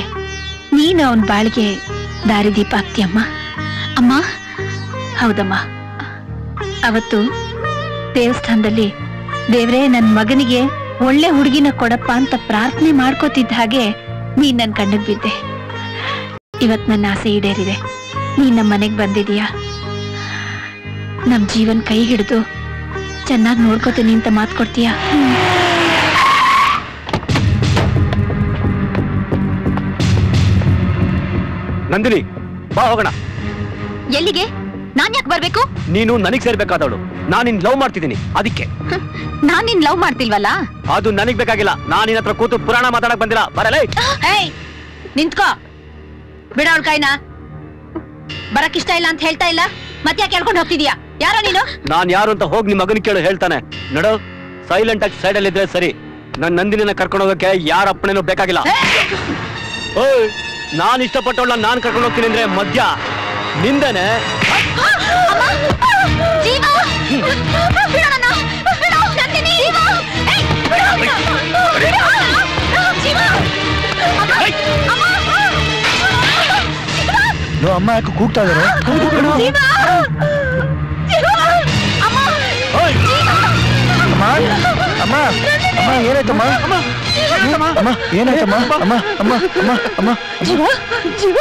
ನೀನು ಅವನ್ ಬಾಳಿಗೆ ದಾರಿದೀಪ ಆಗ್ತೀಯಮ್ಮ. ಅಮ್ಮ. ಹೌದಮ್ಮ. ಅವತ್ತು ದೇವಸ್ಥಾನದಲ್ಲಿ ದೇವ್ರೇ ನನ್ ಮಗನಿಗೆ ಒಳ್ಳೆ ಹುಡುಗಿನ ಕೊಡಪ್ಪ ಅಂತ ಪ್ರಾರ್ಥನೆ ಮಾಡ್ಕೋತಿದ್ದ ಹಾಗೆ ನೀನ್ ನನ್ ಕಣ್ಣಿಗೆ ಬಿದ್ದೆ. ಇವತ್ ನನ್ನ ಆಸೆ ಈಡೇರಿದೆ. ನೀನ್ ನಮ್ಮ ಮನೆಗ್ ಬಂದಿದೀಯಾ, ನಮ್ ಜೀವನ್ ಕೈ ಹಿಡಿದು ಚೆನ್ನಾಗಿ ನೋಡ್ಕೋತೀನಿ ಅಂತ ಮಾತು ಕೊಡ್ತೀಯಾ? ನಂದಿನಿ, ಬಾ ಹೋಗೋಣ. ಎಲ್ಲಿಗೆ? ನಾನ್ ಯಾಕೆ ಬರ್ಬೇಕು? ನೀನು ನನಗ್ ಸೇರ್ಬೇಕಾದವಳು. ನಾನು ನಿನ್ ಲವ್ ಮಾಡ್ತಿದ್ದೀನಿ, ಅದಕ್ಕೆ. ನಾನ್ ನಿನ್ ಲವ್ ಮಾಡ್ತಿಲ್ವಲ್ಲ? ಅದು ನನಗ್ ಬೇಕಾಗಿಲ್ಲ. ನಾನು ನಿನ್ನ ಹತ್ರ ಕೂತು ಪುರಾಣ ಮಾತಾಡಕ್ ಬಂದಿಲ್ಲ. ಬರಲೇ. ನಿಂತ್ಕೋ, ಬಿಡ ಅವಳ ಕೈನ. ಬರಕ್ ಇಷ್ಟ ಇಲ್ಲ ಅಂತ ಹೇಳ್ತಾ ಇಲ್ಲ, ಮತ್ತೆ ಯಾಕೆ ಹೇಳ್ಕೊಂಡು ಹೋಗ್ತಿದ್ಯಾ? ಯಾರೋ ನೀನು? ನಾನ್ ಯಾರು ಅಂತ ಹೋಗಿ ನಿಮ್ ಮಗನ ಕೇಳು, ಹೇಳ್ತಾನೆ. ನಡು, ಸೈಲೆಂಟ್ ಆಗಿ ಸೈಡ್ ಅಲ್ಲಿ ಇದ್ರೆ ಸರಿ. ನನ್ ನಂದಿನಿನ ಕರ್ಕೊಂಡು ಹೋಗಕ್ಕೆ ಯಾರ ಅಪ್ಪಣೆನೂ ಬೇಕಾಗಿಲ್ಲ. ಓಯ್, ನಾನ್ ಇಷ್ಟಪಟ್ಟವಳ ನಾನ್ ಕರ್ಕೊಂಡು ಹೋಗ್ತೀನಿ ಅಂದ್ರೆ ಮಧ್ಯ ನಿಂದನೆ. ಅಮ್ಮ ಯಾಕೆ ಕೂಗ್ತಾ ಇದಾರೆ? ಅಮ್ಮ, ಅಮ್ಮ, ಅಮ್ಮ, ಏನಾಯ್ತಮ್ಮ? ಅಮ್ಮ, ಏನಾಯ್ತಮ್ಮ? ಅಮ್ಮ, ಅಮ್ಮ, ಅಮ್ಮ, ಅಮ್ಮ, ಜೀವ, ಜೀವ,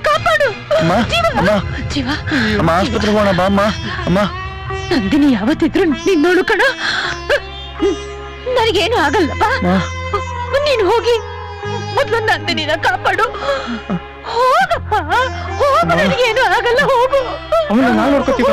ಕಾಪಾಡು. ಅಮ್ಮ, ಅಮ್ಮ, ಜೀವ, ಅಮ್ಮ, ಆಸ್ಪತ್ರೆಗೆ ಹೋಗೋಣ ಬಾ ಅಮ್ಮ. ಅಮ್ಮ, ನಂದಿನಿ ಯಾವತ್ತಿದ್ರು ನಿನ್ನೋಳು ಕಣ. ನನಗೇನು ಆಗಲ್ಲಪ್ಪ. ನೀನು ಹೋಗಿ ಮೊದ್ಲು ನಂದಿನಿನ ಕಾಪಾಡು. ಹೋಗಪ್ಪ, ಹೋಗು, ನನಗೇನು ಆಗಲ್ಲ, ಹೋಗು. ನಾನು ನೋಡ್ಕೊತೀವಿ.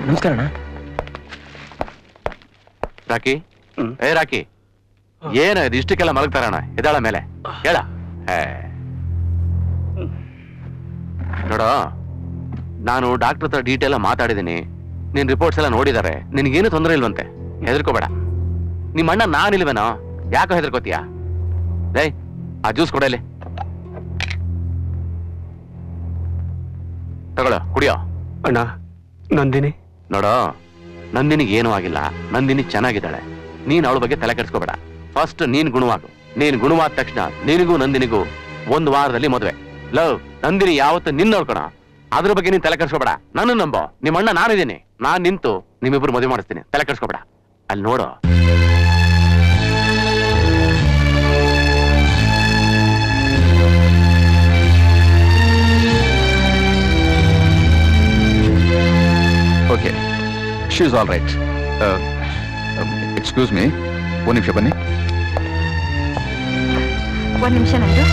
ನಮಸ್ಕಾರ ಅಣ್ಣ. ರಾಕಿ, ಏ ರಾಕಿ, ಏನ ಇಷ್ಟಕ್ಕೆಲ್ಲ ಮಲಗ್ತಾರಣ? ಎದಾಳ ಮೇಲೆ ಹೇಳ. ನೋಡ, ನಾನು ಡಾಕ್ಟರ್ ಹತ್ರ ಡೀಟೇಲ್ ಮಾತಾಡಿದ್ದೀನಿ. ನಿನ್ ರಿಪೋರ್ಟ್ಸ್ ಎಲ್ಲ ನೋಡಿದ್ದಾರೆ. ನಿನಗೇನು ತೊಂದರೆ ಇಲ್ವಂತೆ. ಹೆದರ್ಕೋಬೇಡ. ನಿಮ್ಮ ಅಣ್ಣ ನಾನಿಲ್ವೇನೋ, ಯಾಕೋ ಹೆದರ್ಕೋತೀಯ? ಲೇ, ಆ ಜ್ಯೂಸ್ ಕೊಡಲಿ, ತಗೊಳ್ಳೋ, ಕುಡಿಯೋ. ಅಣ್ಣ, ನಂದಿನಿ ನೋಡೋ, ನಂದಿನಿಗೆ ಏನೂ ಆಗಿಲ್ಲ. ನಂದಿನಿ ಚೆನ್ನಾಗಿದ್ದಾಳೆ. ನೀನ್ ಅವಳ ಬಗ್ಗೆ ತಲೆ ಕೆಡಿಸ್ಕೋಬೇಡ. ಫಸ್ಟ್ ನೀನ್ ಗುಣವಾಗು. ನೀನ್ ಗುಣವಾದ ತಕ್ಷಣ ನಿನಗೂ ನಂದಿನಿಗೂ 1 ವಾರದಲ್ಲಿ ಮದುವೆ. ಲವ್, ನಂದಿನಿ ಯಾವತ್ತು ನಿನ್ನ ನೋಡ್ಕೋಣ. ಅದ್ರ ಬಗ್ಗೆ ನೀನ್ ತಲೆ ಕೆಡಿಸ್ಕೋಬೇಡ. ನನ್ನ ನಂಬೋ. ನಿಮ್ಮ ಅಣ್ಣ ನಾನಿದ್ದೀನಿ. ನಾನ್ ನಿಂತು ನಿಮ್ಮಿಬ್ರು ಮದುವೆ ಮಾಡಿಸ್ತೀನಿ. ತಲೆ ಕೆಡಿಸ್ಕೋಬೇಡ. ಅಲ್ಲಿ ನೋಡು. Okay, she is all right. Excuse me, 1 ನಿಮಿಷ ಬನ್ನಿ. 1 ನಿಮಿಷ ನಂದು.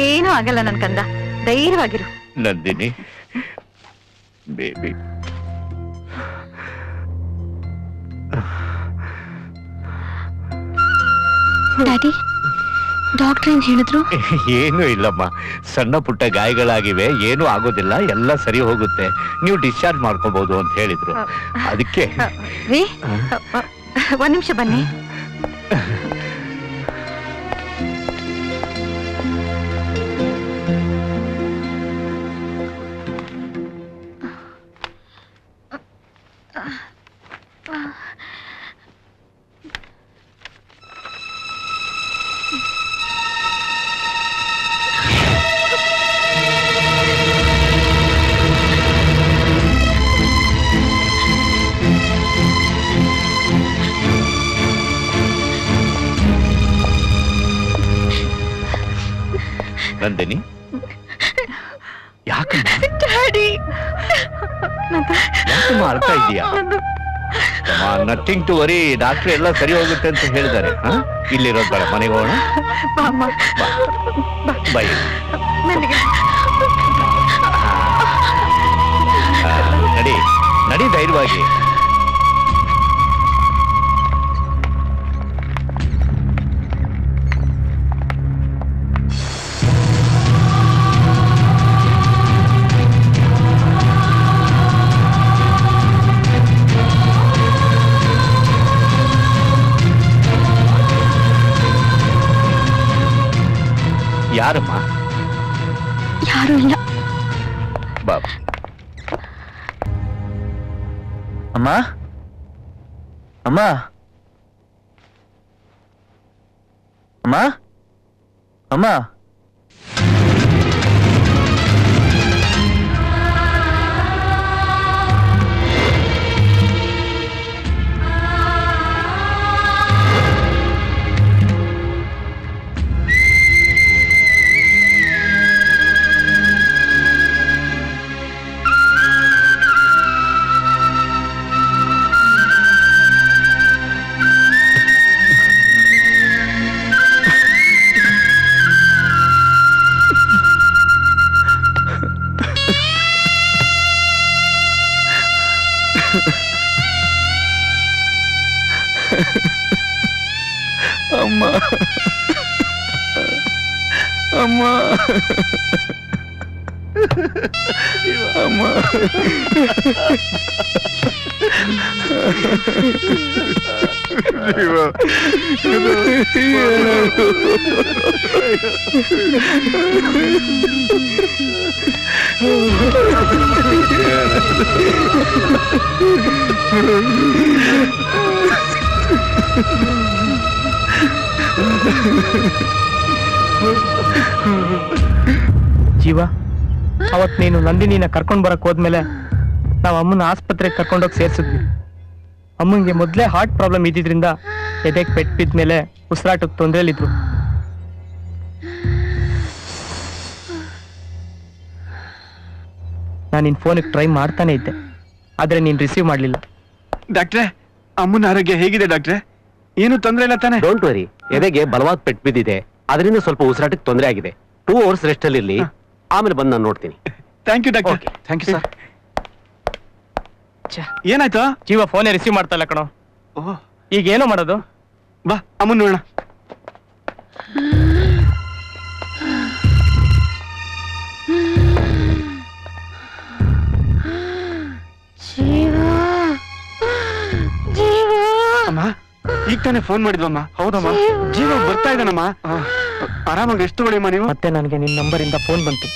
ಏನೂ ಆಗಲ್ಲ ನನ್ ಕಂದ, ಧೈರ್ಯವಾಗಿರು. ನಂದಿನಿ ಬೇಬಿ, ಡ್ಯಾಡಿ, ಡಾಕ್ಟರ್ ಏನ್ ಹೇಳಿದ್ರು? ಏನೂ ಇಲ್ಲಮ್ಮ, ಸಣ್ಣ ಪುಟ್ಟ ಗಾಯಗಳಾಗಿವೆ, ಏನೂ ಆಗೋದಿಲ್ಲ, ಎಲ್ಲ ಸರಿ ಹೋಗುತ್ತೆ, ನೀವು ಡಿಸ್ಚಾರ್ಜ್ ಮಾಡ್ಕೋಬಹುದು ಅಂತ ಹೇಳಿದ್ರು. ಅದಕ್ಕೆ ರೀ, 1 ನಿಮಿಷ ಬನ್ನಿ. ನಂದಿನಿ, ಯಾಕಮ್ಮ ಯಾಕಮ್ಮ ಅಳ್ತಾ ಇದೀಯಾ? ನಥಿಂಗ್ ಟು ವರಿ, ಡಾಕ್ಟರ್ ಎಲ್ಲ ಸರಿ ಹೋಗುತ್ತೆ ಅಂತ ಹೇಳಿದ್ದಾರೆ. ಇಲ್ಲಿರೋದು ಬೇಡ, ಮನೆಗೆ ಹೋಗೋಣ. ಬೈ. ನಡಿ ನಡಿ, ಧೈರ್ಯವಾಗಿ. ಯಾರಮ್ಮ? ಯಾರು ಇಲ್ಲ. ಬಾಬಾ. ಅಮ್ಮ, ಅಮ್ಮ, ಅಮ್ಮ, ಅಮ್ಮ. ಅಮ್ಮ, ಅಮ್ಮ, ಅಮ್ಮ. ಜೀವ, ಅವತ್ ನೀನು ನಂದಿನಿನ ಕರ್ಕೊಂಡ್ ಬರಕ್ ಹೋದ್ಮೇಲೆ ನಾವ್ ಅಮ್ಮನ ಆಸ್ಪತ್ರೆಗೆ ಕರ್ಕೊಂಡೋಗಿ ಸೇರ್ಸಿದ್ವಿ. ಅಮ್ಮಂಗೆ ಮೊದ್ಲೇ ಹಾರ್ಟ್ ಪ್ರಾಬ್ಲಮ್ ಇದ್ದಿದ್ರಿಂದ ಎದೆಗೆ ಪೆಟ್ಟು ಬಿದ್ಮೇಲೆ ಉಸಿರಾಟಕ್ಕೆ ತೊಂದ್ರೆಲಿದ್ರು. ನಾನು ನಿನ್ ಫೋನಿಗೆ ಟ್ರೈ ಮಾಡ್ತಾನೆ ಇದ್ದೆ, ಆದ್ರೆ ನೀನ್ ರಿಸೀವ್ ಮಾಡ್ಲಿಲ್ಲ. ಡಾಕ್ಟ್ರೆ, ಅಮ್ಮನ ಆರೋಗ್ಯ ಹೇಗಿದೆ ಡಾಕ್ಟ್ರೆ? ಏನು ತೊಂದ್ರೆ ಇಲ್ಲ ತಾನೆ? ಡೋಂಟ್ ವರಿ, ಎದೆಗೆ ಬಲವಾದ ಪೆಟ್ಟು ಬಿದ್ದಿದೆ, ಅದರಿಂದ ಸ್ವಲ್ಪ ಉಸಿರಾಟಕ್ಕೆ ತೊಂದರೆ ಆಗಿದೆ. 2 hours ರೆಸ್ಟ್ ಅಲ್ಲಿ ಇರ್ಲಿ, ಆಮೇಲೆ ಬಂದು ನಾನು ನೋಡ್ತೀನಿ. Thank you doctor. Thank you sir. ಏನಾಯ್ತು? ಜೀವ ಫೋನೇ ರಿಸೀವ್ ಮಾಡ್ತಾ ಇಲ್ಲ ಕಣೋ. ಈಗ ಏನೋ ಮಾಡೋದು? ಬಾ ಅಮ್ಮನ್ ನೋಡೋಣ. ಅಮ್ಮ ಈಗ ತಾನೇ ಫೋನ್ ಮಾಡಿದ್ವಮ್ಮ. ಹೌದಮ್ಮ. ಜೀವ ಬರ್ತಾ ಇದ್ದಾನಮ್ಮ. ಆರಾಮಾಗಿ ಎಷ್ಟು ತಗೊಳ್ಳಿಮ್ಮ ನೀವು. ಮತ್ತೆ ನನಗೆ ನಿನ್ನ ನಂಬರ್ ಇಂದ ಫೋನ್ ಬಂತು.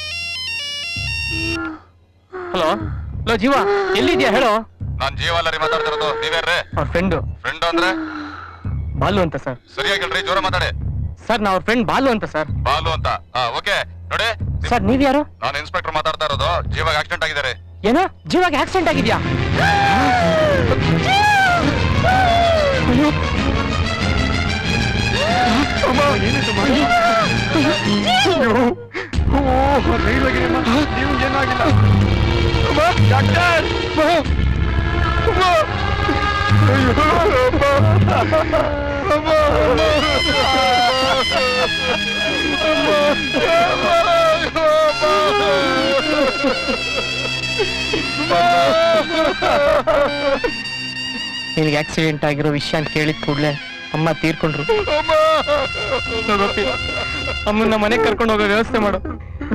ಹಲೋ ಹಲೋ ಜೀವ, ಎಲ್ಲಿದ್ಯಾ ಹೇಳೋ? ನಾನ್ ಜೀವ ಅಲ್ಲರಿ ಮಾತಾಡ್ತಿರೋದು, ನೀವ್ಯಾರ್ರೆ? ಅವ್ರ ಫ್ರೆಂಡ್ ಅಂದ್ರೆ ಬಾಲು ಅಂತ ಸರ್. ಸರಿಯಾಗಿಲ್ರಿ, ಜೋರ ಮಾತಾಡಿ. ಸರ್ ನಾ ಅವ್ರ ಫ್ರೆಂಡ್ ಬಾಲು ಅಂತ ಸರ್. ಬಾಲು ಅಂತ? ಓಕೆ ನೋಡಿ ಸರ್ ನೀವ್ಯಾರು? ನಾನು ಇನ್ಸ್ಪೆಕ್ಟರ್ ಮಾತಾಡ್ತಾ ಇರೋದು. ಜೀವಾಗ ಆಕ್ಸಿಡೆಂಟ್ ಆಗಿದ್ದಾರೆ. ಏನೋ ಜೀವಾಗ ಆಕ್ಸಿಡೆಂಟ್ ಆಗಿದ್ಯಾ? ಏನಾಗಿಲ್ಲ ಡಾಕ್ಟರ್. ನಿನಗೆ ಆಕ್ಸಿಡೆಂಟ್ ಆಗಿರೋ ವಿಷಯ ಅಂತ ಕೇಳಿದ ಕೂಡಲೇ ಅಮ್ಮ ತೀರ್ಕೊಂಡ್ರು. ಅಮ್ಮನ್ನ ಮನೆಗೆ ಕರ್ಕೊಂಡು ಹೋಗೋ ವ್ಯವಸ್ಥೆ ಮಾಡು.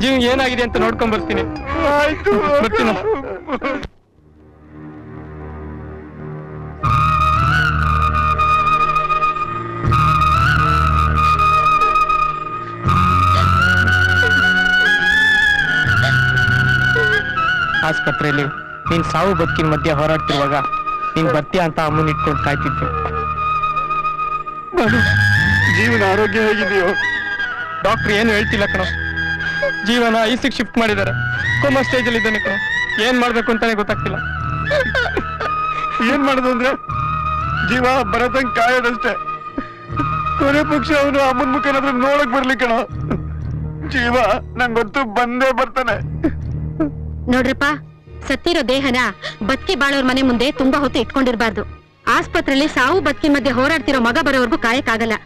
ಜೀವ ಏನಾಗಿದೆ ಅಂತ ನೋಡ್ಕೊಂಡ್ ಬರ್ತೀನಿ. ಬರ್ತೀನಿ. ಆಸ್ಪತ್ರೆಯಲ್ಲಿ ನೀನ್ ಸಾವು ಬದುಕಿನ ಮಧ್ಯೆ ಹೋರಾಡ್ತಿರುವಾಗ ನೀನ್ ಬರ್ತೀಯ ಅಂತ ಅಮ್ಮನ ಇಟ್ಕೊಂಡು ಕಾಯ್ತಿದ್ದೆ. ಜೀವನ ಆರೋಗ್ಯ ಹೇಗಿದೆಯೋ? ಡಾಕ್ಟರ್ ಏನು ಹೇಳ್ತಿಲ್ಲ ಕಣೋ. ಜೀವನ ಐಸಿಗೆ ಶಿಫ್ಟ್ ಮಾಡಿದ್ದಾರೆ. ಕೋಮಾ ಸ್ಟೇಜ್ ಅಲ್ಲಿ ಇದ್ದಾನೆ ಕಣೋ. ಏನ್ ಮಾಡ್ಬೇಕು ಅಂತಾನೆ ಗೊತ್ತಾಗ್ತಿಲ್ಲ. ಏನ್ ಮಾಡುದು ಅಂದ್ರೆ ಜೀವ ಬರತಂಗ್ ಕಾಯೋದಷ್ಟೇ. ಕೊನೆ ಪಕ್ಷ ಅವನು ಅಮ್ಮನ ಮುಖನಾದ್ರೂ ನೋಡಕ್ ಬರ್ಲಿ ಕಣ. ಜೀವ ನಂಗೊತ್ತು ಬಂದೇ ಬರ್ತಾನೆ. ನೋಡ್ರಪ್ಪ, ಸತ್ತಿರೋ ದೇಹನ ಬದುಕಿ ಬಾಳೋರ್ ಮನೆ ಮುಂದೆ ತುಂಬಾ ಹೊತ್ತು ಇಟ್ಕೊಂಡಿರ್ಬಾರ್ದು. ಆಸ್ಪತ್ರೆಯಲ್ಲಿ ಸಾವು ಬದುಕಿ ಮಧ್ಯೆ ಹೋರಾಡ್ತಿರೋ ಮಗ ಬರೋವರೆಗೂ ಕಾಯಕ್ಕಾಗಲ್ಲ.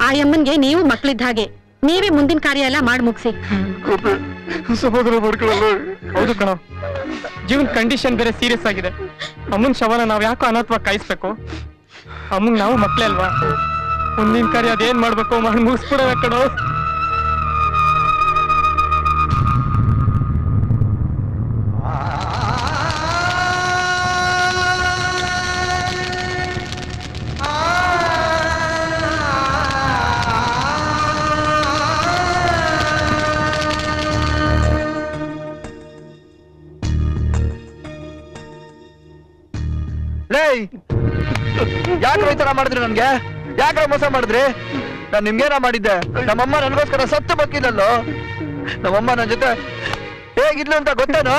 ಆ ಅಮ್ಮನ್ಗೆ ನೀವು ಮಕ್ಳಿದ್ದ ಹಾಗೆ, ನೀವೇ ಮುಂದಿನ ಕಾರ್ಯ ಎಲ್ಲ ಮಾಡಿ ಮುಗಿಸಿ. ಸಹೋದರ ಮಾಡ್ಕೊಳ್ಳಲ್ಲ. ಹೌದು ಕಣೋ, ಜೀವನ್ ಕಂಡೀಷನ್ ಬೇರೆ ಸೀರಿಯಸ್ ಆಗಿದೆ. ಅಮ್ಮನ್ ಶವನ ನಾವ್ ಯಾಕೋ ಅನಾಥವಾಗಿ ಕಾಯಿಸ್ಬೇಕು? ಅಮ್ಮನ್ ನಾವು ಮಕ್ಳೇ ಅಲ್ವಾ? ಮುಂದಿನ ಕಾರ್ಯ ಅದೇನ್ ಮಾಡ್ಬೇಕು ಮಾಡಿ ಮುಗಿಸ್ಬಿಡೋಣ ಕಣೋ. ಯಾಕ್ರ ಈ ತರ ಮಾಡಿದ್ರಿ? ನನ್ಗೆ ಯಾಕ್ರ ಮೋಸ ಮಾಡಿದ್ರಿ? ನಾನ್ ನಿಮ್ಗೇನ ಮಾಡಿದ್ದೆ? ನಮ್ಮಮ್ಮ ನನ್ಗೋಸ್ಕರ ಸತ್ತು ಬಕ್ಕಿದಲ್ಲೋ. ನಮ್ಮಮ್ಮ ನನ್ ಜೊತೆ ಹೇಗಿದ್ಲು ಅಂತ ಗೊತ್ತೇನೋ?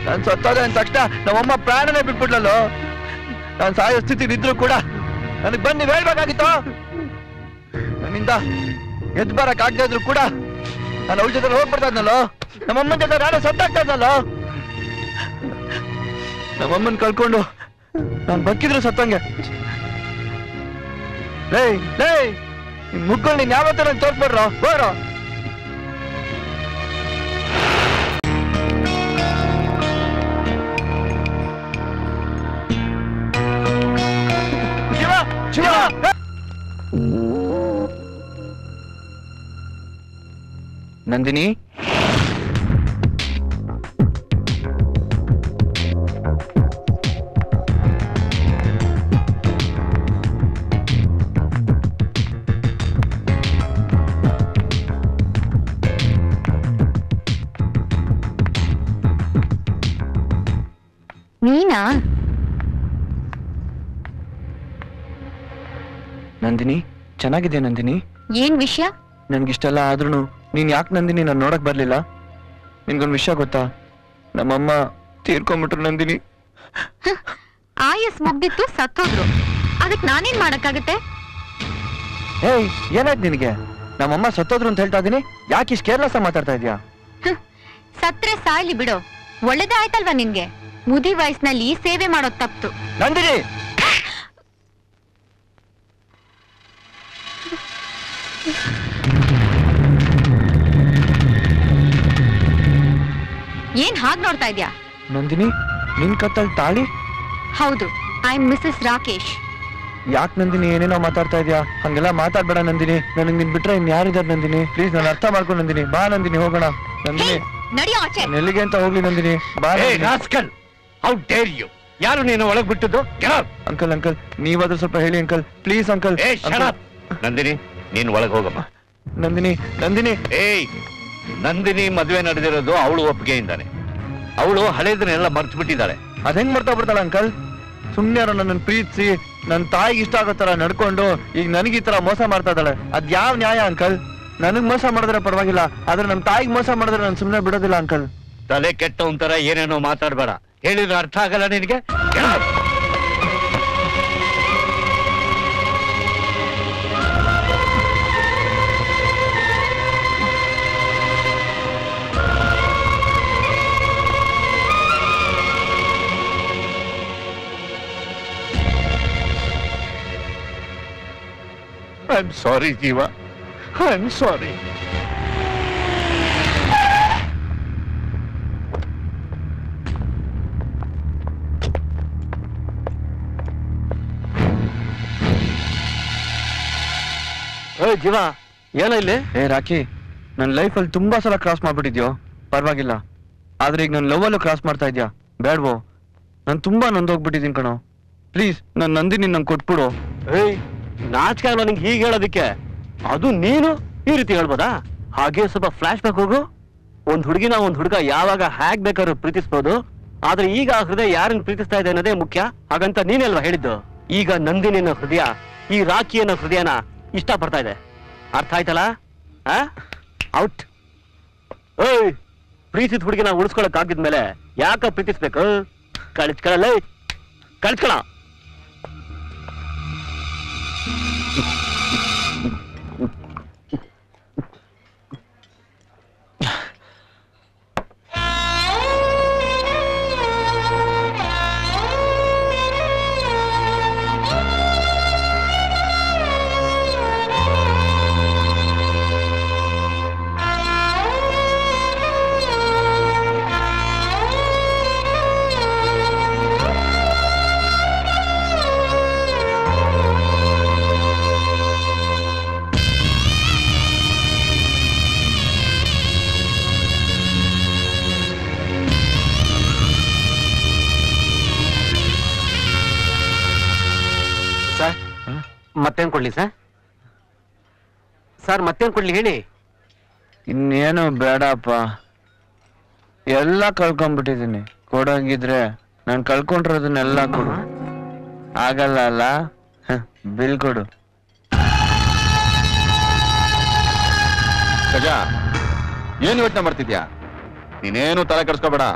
ನಾನ್ ಸತ್ತೋದೆ ಅಂದ ತಕ್ಷಣ ನಮ್ಮಮ್ಮ ಪ್ರಾಣನೇ ಬಿಟ್ಬಿಡ್ಲಲ್ಲೋ. ನಾನ್ ಸಾಯೋ ಸ್ಥಿತಿ ಇದ್ರು ಕೂಡ ನನಗ್ ಬಂದು ನೀವ್ ಹೇಳ್ಬೇಕಾಗಿತ್ತು. ನನ್ನಿಂದ ಎದ್ದು ಬರಕ್ ಆಗದೆ ಇದ್ರು ಕೂಡ ನಾನು ಅವಳ ಜೊತೆ ಹೋಗ್ಬಿಡ್ತಾ ಇದ್ನಲ್ಲೋ. ನಮ್ಮಮ್ಮನ ಜೊತೆ ನಾನೇ ಸತ್ತಾಗ್ತಾ ಇದ್ನಲ್ಲೋ. ನಮ್ಮಮ್ಮನ್ ಕಳ್ಕೊಂಡು ನಾನ್ ಬಕ್ಕಿದ್ರು ಸತ್ತಂಗೆ. ಲೇ ಲೇ, ನಿಮ್ ಮುಗ್ಗಳು ನೀನ್ ಯಾವತ್ತೂ ನಂಗೆ ತೋರ್ಸ್ಬಿಡ್ರೋ. ಬೋರೋ ಶಿವ ಶಿವ. ನಂದಿನಿ, ನೀನಾ? ನಂದಿನಿ ಚೆನ್ನಾಗಿದೆ. ನಂದಿನಿ, ಏನ್ ವಿಷಯ? ನನ್ಗಿಷ್ಟೆಲ್ಲ ಆದ್ರೂ ನೀನ್ ಯಾಕೆ ನಂದಿನಿ ನಾನು ನೋಡಕ್ ಬರ್ಲಿಲ್ಲ? ನಿನ್ಗೊಂದ್ ವಿಷಯ ಗೊತ್ತಾ? ನಮ್ಮಮ್ಮ ತೀರ್ಕೊಂಡ್ಬಿಟ್ರು ನಂದಿನಿ. ಆಯಸ್ ಮುಗ್ದಿತ್ತು, ಸತ್ತೋದ್ರು. ಅದಕ್ ನಾನೇನ್ ಮಾಡಕ್ಕಾಗತ್ತೆ? ಏಯ್, ಏನಾಯ್ತು ನಿನಗೆ? ನಮ್ಮಮ್ಮ ಸತ್ತೋದ್ರು ಅಂತ ಹೇಳ್ತಾ ಇದೀನಿ, ಯಾಕೆ ಇಷ್ಟು ಕೇರ್ಲೆಸ್ ಆಗಿ ಮಾತಾಡ್ತಾ ಇದ್ಯಾ? ಸತ್ರೆ ಸಾಯ್ಲಿ ಬಿಡು, ಒಳ್ಳೇದೇ ಆಯ್ತಲ್ವಾ ನಿನ್ಗೆ? ಮುದಿ ವಯಸ್ಸಿನಲ್ಲಿ ಸೇವೆ ಮಾಡೋದ್ ತಪ್ತು. ನಂದಿನಿ, ಏನ್ ಹಾಗ್ ನೋಡ್ತಾ ಇದ್ಯಾ? ನಂದಿನಿ, ನಿನ್ ಕತ್ತಲ್ ತಾಳಿ? ಹೌದು, ಐ ಆಮ್ ಮಿಸಸ್ ರಾಕೇಶ್. ಯಾಕೆ ನಂದಿನಿ ಏನೇನೋ ಮಾತಾಡ್ತಾ ಇದ್ಯಾ? ಹಂಗೆಲ್ಲ ಮಾತಾಡ್ಬೇಡ ನಂದಿನಿ. ನನಗ್ ನಿನ್ ಬಿಟ್ರೆ ಇನ್ ಯಾರಿದಾರ ನಂದಿನಿ? ಪ್ಲೀಸ್ ನಾನು ಅರ್ಥ ಮಾಡ್ಕೊ ನಂದಿನಿ. ಬಾ ನಂದಿನಿ, ಹೋಗೋಣ. ನಂದಿನಿ, ನಡಿಯೋ ಆಚೆ. ಎಲ್ಲಿಗೆ ಅಂತ ಹೋಗ್ಲಿ ನಂದಿನಿ, ಬಾ. How dare you? ಯಾರು ನೀನು ಒಳಗ್ ಬಿಟ್ಟದ್ದು? ಅಂಕಲ್ ಅಂಕಲ್, ನೀವಾದ್ರೂ ಸ್ವಲ್ಪ ಹೇಳಿ ಅಂಕಲ್, ಪ್ಲೀಸ್ ಅಂಕಲ್. ನಂದಿನಿ, ನೀನ್ ಒಳಗ್ ಹೋಗಮ್ಮ. ನಂದಿನಿ, ನಂದಿನಿ. ಏಯ್, ನಂದಿನಿ ಮದುವೆ ನಡೆದಿರೋದು ಅವಳು ಒಪ್ಪಿಗೆಯಿಂದಾನೆ. ಅವಳು ಹಳೇದನ್ನೆಲ್ಲ ಮರ್ತು ಬಿಟ್ಟಿದ್ದಾಳೆ. ಅದ್ ಹೆಂಗ್ ಮಾಡ್ತಾ ಬಿಡ್ತಾಳ ಅಂಕಲ್? ಸುಮ್ನೆ ಯಾರೋ ನನ್ನ ಪ್ರೀತಿಸಿ ನನ್ ತಾಯಿಗೆ ಇಷ್ಟ ಆಗೋ ತರ ನಡ್ಕೊಂಡು ಈಗ ನನಗೆ ಈ ತರ ಮೋಸ ಮಾಡ್ತಾ ಇದ್ದಾಳೆ. ಅದ್ ಯಾವ ನ್ಯಾಯ ಅಂಕಲ್? ನನಗ್ ಮೋಸ ಮಾಡಿದ್ರೆ ಪರವಾಗಿಲ್ಲ, ಆದ್ರೆ ನಮ್ ತಾಯಿಗೆ ಮೋಸ ಮಾಡಿದ್ರೆ ನಾನು ಸುಮ್ನೆ ಬಿಡೋದಿಲ್ಲ ಅಂಕಲ್. ತಲೆ ಕೆಟ್ಟ ಒಂಥರ ಏನೇನೋ ಮಾತಾಡ್ಬೇಡ. ಹೇಳಿದ್ರೆ ಅರ್ಥ ಆಗಲ್ಲ ನಿನಗೆ? I'm sorry, Jiva. I'm sorry. ಜೀವ, ಏನ ಇಲ್ಲಿ? ರಾಕಿ, ನನ್ ಲೈಫಲ್ಲಿ ತುಂಬಾ ಸಲ ಕ್ರಾಸ್ ಮಾಡ್ಬಿಟ್ಟಿದ್ಯೋ, ಪರವಾಗಿಲ್ಲ. ಆದ್ರೆ ಈಗ ನನ್ ಲವ್ ಅಲ್ಲೂ ಕ್ರಾಸ್ ಮಾಡ್ತಾ ಇದ್ಯಾ, ಬೇಡ್ವೋ? ನಾನ್ ತುಂಬಾ ನೊಂದೋಗ್ಬಿಟ್ಟಿದೀನಿ ಕಣೋ. ಪ್ಲೀಸ್ ನನ್ ನಂದಿನಿ ನಂಗೆ ಕೊಟ್ಬಿಡು. ನಾಚಿಕೆ ಆಗಲ್ಲ ನಿಂಗೆ ಹೀಗೆ ಹೇಳೋದಿಕ್ಕೆ? ಅದು ನೀನು ಈ ರೀತಿ ಹೇಳ್ಬೋದಾ? ಹಾಗೆ ಸ್ವಲ್ಪ ಫ್ಲಾಶ್ ಬ್ಯಾಕ್ ಹೋಗು. ಒಂದ್ ಹುಡುಗಿನ ಒಂದ್ ಹುಡುಗ ಯಾವಾಗ ಹ್ಯಾಕ್ ಬೇಕಾದ್ರೂ ಪ್ರೀತಿಸ್ಬೋದು, ಆದ್ರೆ ಈಗ ಆ ಹೃದಯ ಯಾರನ್ನ ಪ್ರೀತಿಸ್ತಾ ಇದೆ ಅನ್ನೋದೇ ಮುಖ್ಯ. ಹಾಗಂತ ನೀನೆಲ್ವಾ ಹೇಳಿದ್ದು? ಈಗ ನಂದಿನಿನ ಹೃದಯ ಈ ರಾಖಿಯನ್ನ ಹೃದಯನ ಇಷ್ಟ ಪಡ್ತಾ ಇದೆ. ಅರ್ಥ ಆಯ್ತಲ್ಲ? ಔಟ್. ಏಯ್, ಪ್ರೀತಿಸಿದ ಹುಡುಗಿನ ಉಳಿಸ್ಕೊಳಕ್ ಆಗಿದ್ಮೇಲೆ ಯಾಕ ಪ್ರೀತಿಸ್ಬೇಕು? ಕಳಿಸ್ಕೊಳ್ಳಲ್ಲ, ಕಳಿಸ್ಕೊಳ. ಮತ್ತೇನ್ ಕೊಡ್ಲಿ ಸರ್? ಸರ್ ಮತ್ತೇನ್ ಕೊಡ್ಲಿ ಹೇಳಿ? ಇನ್ನೇನು ಬೇಡಪ್ಪ, ಎಲ್ಲ ಕಳ್ಕೊಂಡ್ಬಿಟ್ಟಿದೀನಿ. ಕೊಡಂಗಿದ್ರೆ ನಾನು ಕಳ್ಕೊಂಡಿರೋದನ್ನೆಲ್ಲ ಕೊಡು. ಆಗಲ್ಲ ಅಲ್ಲ? ಬಿಲ್ ಕೊಡು. ಗಜ, ಏನ್ ಯೋಚನೆ ಮಾಡ್ತಿದ್ಯಾ? ನೀನೇನು ತಲೆ ಕೆಡ್ಸ್ಕೋಬೇಡ.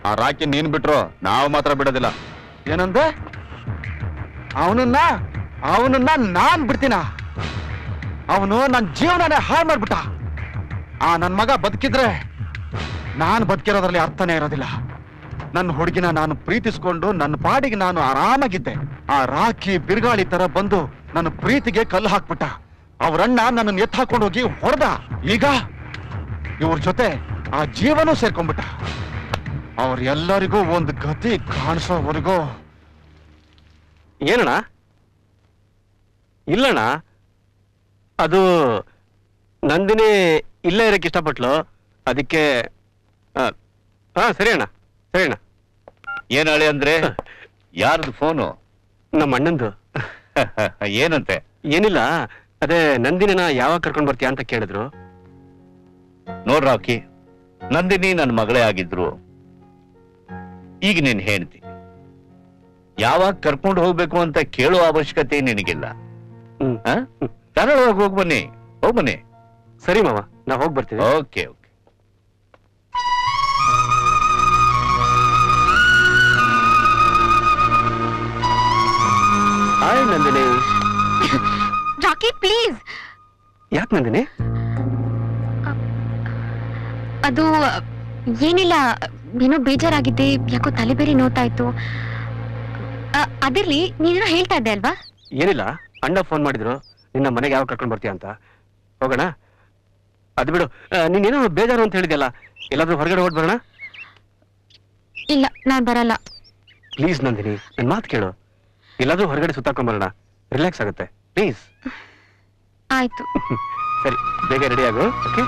ಆ ರಾಕಿ ನೀನ್ ಬಿಟ್ರು ನಾವು ಮಾತ್ರ ಬಿಡೋದಿಲ್ಲ. ಏನಂದೆ? ಅವನನ್ನ ನಾನ್ ಬಿಡ್ತೀನ? ಅವನು ನನ್ನ ಜೀವನನೇ ಹಾಳು ಮಾಡ್ಬಿಟ್ಟ. ಆ ನನ್ ಮಗ ಬದುಕಿದ್ರೆ ನಾನು ಬದುಕಿರೋದ್ರಲ್ಲಿ ಅರ್ಥನೇ ಇರೋದಿಲ್ಲ. ನನ್ನ ಹುಡುಗಿನ ನಾನು ಪ್ರೀತಿಸ್ಕೊಂಡು ನನ್ನ ಪಾಡಿಗೆ ನಾನು ಆರಾಮಾಗಿದ್ದೆ. ಆ ರಾಖಿ ಬಿರುಗಾಳಿ ತರ ಬಂದು ನನ್ನ ಪ್ರೀತಿಗೆ ಕಲ್ಲು ಹಾಕ್ಬಿಟ್ಟ. ಅವರಣ್ಣ ನನ್ನನ್ನು ಎತ್ತು ಹಾಕೊಂಡು ಹೋಗಿ ಹೊಡೆದ. ಈಗ ಇವ್ರ ಜೊತೆ ಆ ಜೀವನೂ ಸೇರ್ಕೊಂಡ್ಬಿಟ್ಟ. ಅವ್ರೆಲ್ಲರಿಗೂ ಒಂದು ಗತಿ ಕಾಣಿಸೋವರೆಗೂ. ಏನಣ್ಣ? ಇಲ್ಲಣ್ಣ, ಅದು ನಂದಿನಿ ಇಲ್ಲೇ ಇರಕ್ಕೆ ಇಷ್ಟಪಟ್ಲು, ಅದಕ್ಕೆ. ಹಾ ಸರಿ ಅಣ್ಣ, ಸರಿ ಅಣ್ಣ. ಏನ್ ಹೇಳಿ ಅಂದ್ರೆ? ಯಾರ್ದು ಫೋನು? ನಮ್ಮ ಅಣ್ಣಂದು. ಏನಂತೆ? ಏನಿಲ್ಲ, ಅದೇ ನಂದಿನಿನ ಯಾವಾಗ ಕರ್ಕೊಂಡ್ ಬರ್ತೀಯಾ ಅಂತ ಕೇಳಿದ್ರು. ನೋಡ್ರಾಕಿ, ನಂದಿನಿ ನನ್ನ ಮಗಳೇ ಆಗಿದ್ರು, ಈಗ ನೀನ್ ಹೇಳ್ತಿ. ಯಾವಾಗ ಕರ್ಕೊಂಡು ಹೋಗ್ಬೇಕು ಅಂತ ಕೇಳೋ ಅವಶ್ಯಕತೆ ನಿನಗಿಲ್ಲ. ಧಾರಾಳವಾಗಿ ಹೋಗ್ಬನ್ನಿ, ಹೋಗ್ಬನ್ನಿ. ಸರಿ ಮಾವ, ನಾ ಹೋಗಿ ಬರ್ತೀವಿ. Okay okay. Hi Nandini. Rocky please. ಯಾಕೆ ನಂದಿನಿ? ಅದು ಏನಿಲ್ಲ, ಏನೋ ಬೇಜಾರಾಗಿದ್ದೆ, ಯಾಕೋ ತಲೆ ಬೇರೆ ನೋಡ್ತಾ ಇತ್ತು. ಅದಿರ್ಲಿ, ನೀನೇನೋ ಹೇಳ್ತಾ ಇದ್ದೆ ಅಲ್ವಾ? ಏನಿಲ್ಲ, ಅಣ್ಣ ಫೋನ್ ಮಾಡಿದ್ರು ನಿನ್ನ ಮನೆಗೆ ಯಾವಾಗ ಕರ್ಕೊಂಡ್ ಬರ್ತೀಯ ಅಂತ. ಹೋಗೋಣ. ಅದು ಬಿಡು, ನೀನೇನೋ ಬೇಜಾರು ಅಂತ ಹೇಳಿದ್ಯಲ್ಲ, ಎಲ್ಲಾದ್ರೂ ಹೊರಗಡೆ ಹೊರಡ್ಬರೋಣ? ಇಲ್ಲ, ನಾನ್ ಬರಲ್ಲ. ಪ್ಲೀಸ್ ನಂದಿನಿ, ನನ್ ಮಾತು ಕೇಳು. ಎಲ್ಲಾದ್ರೂ ಹೊರಗಡೆ ಸುತ್ತಾಕೊಂಬರೋಣ, ರಿಲ್ಯಾಕ್ಸ್ ಆಗುತ್ತೆ ಪ್ಲೀಸ್. ಆಯ್ತು. ಸರಿ, ಬೇಗ ರೆಡಿ ಆಗು. ಓಕೆ.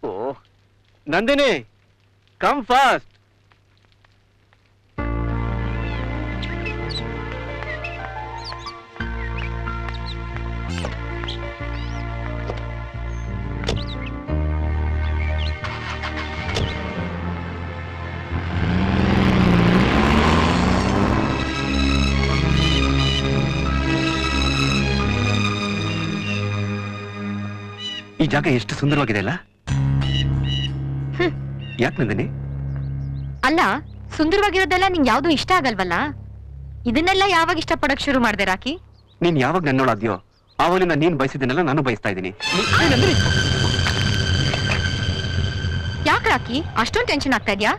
ಓ ನಂದಿನಿ, ಕಮ್ ಫಾಸ್ಟ್. ಈ ಜಾಗ ಎಷ್ಟು ಸುಂದರವಾಗಿದೆ ಅಲ್ಲ? ಯಾಕೆ ನಂದಿನಿ? ಅಲ್ಲ, ಸುಂದರವಾಗಿರೋದೆಲ್ಲ ನಿಂಗೆ ಯಾವ್ದು ಇಷ್ಟ ಆಗಲ್ವಲ್ಲ? ಇದನ್ನೆಲ್ಲ ಯಾವಾಗ ಇಷ್ಟಪಡಕ್ ಶುರು ಮಾಡ್ದೆ ರಾಕಿ? ನೀನ್ ಯಾವಾಗ ನನ್ನೋಳಾದ್ಯೋ ಆವಲಿಂದ ನೀನ್ ಬಯಸಿದ್ದನ್ನೆಲ್ಲ ನಾನು ಬಯಸ್ತಾ ಇದ್ದೀನಿ. ಯಾಕೆ ರಾಕಿ ಅಷ್ಟೊಂದು ಟೆನ್ಷನ್ ಆಗ್ತಾ ಇದ್ಯಾ?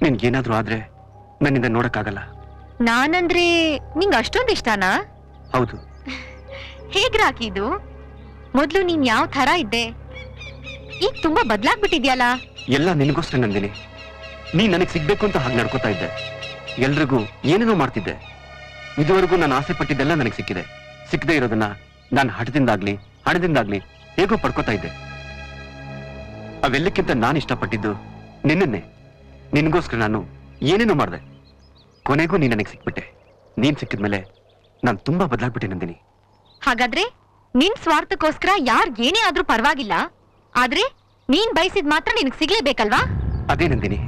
ನಿನ್ಗೇನಾದ್ರೂ ಆದ್ರೆ ನನ್ನಿಂದ ನೋಡಕ್ಕಾಗಲ್ಲ. ನಾನಂದ್ರೆ ನಿಂಗ್ ಅಷ್ಟೊಂದು ಇಷ್ಟನಾ? ಹೌದು. ಹೇಗ್ ರಾಕಿ ಇದು? ಮೊದ್ಲು ನೀನ್ ಯಾವ ತರ ಇದ್ದೆ, ಈಗ ತುಂಬಾ ಬದ್ಲಾಗ್ಬಿಟ್ಟಿದ್ಯಲ್ಲ. ಎಲ್ಲ ನಿನಗೋಸ್ಕರ ನಂದಿನಿ. ನೀನ್ ನನಗ್ ಸಿಗ್ಬೇಕು ಅಂತ ಹಾಗೆ ನಡ್ಕೋತಾ ಇದ್ದೆ. ಎಲ್ರಿಗೂ ಏನೇನೋ ಮಾಡ್ತಿದ್ದೆ. ಇದುವರೆಗೂ ನಾನು ಆಸೆ ಪಟ್ಟಿದ್ದೆಲ್ಲ ನನಗೆ ಸಿಕ್ಕಿದೆ. ಸಿಕ್ಕದೆ ಇರೋದನ್ನ ನಾನು ಹಣದಿಂದಾಗ್ಲಿ ಹೇಗೋ ಪಡ್ಕೋತಾ ಇದ್ದೆ. ಅವೆಲ್ಲಕ್ಕಿಂತ ನಾನು ಇಷ್ಟಪಟ್ಟಿದ್ದು ನಿನ್ನನ್ನೇ. ನಿನ್ಗೋಸ್ಕರ ನಾನು ಏನೇನೋ ಮಾಡ್ದೆ. ಕೊನೆಗೂ ನೀನ್ ನನಗೆ ಸಿಕ್ಬಿಟ್ಟೆ. ನೀನ್ ಸಿಕ್ಕಿದ್ಮೇಲೆ ನಾನು ತುಂಬಾ ಬದಲಾಗ್ಬಿಟ್ಟೆ ನಂದಿನಿ. ಹಾಗಾದ್ರೆ ನಿನ್ ಸ್ವಾರ್ಥಕ್ಕೋಸ್ಕರ ಯಾರ್ ಏನೇ ಆದ್ರೂ ಪರವಾಗಿಲ್ಲ, ಆದ್ರೆ ನೀನ್ ಬಯಸಿದ್ ಮಾತ್ರ ನಿನಗ್ ಸಿಗ್ಲೇಬೇಕಲ್ವಾ? ಅದೇ ನಂದಿನಿ,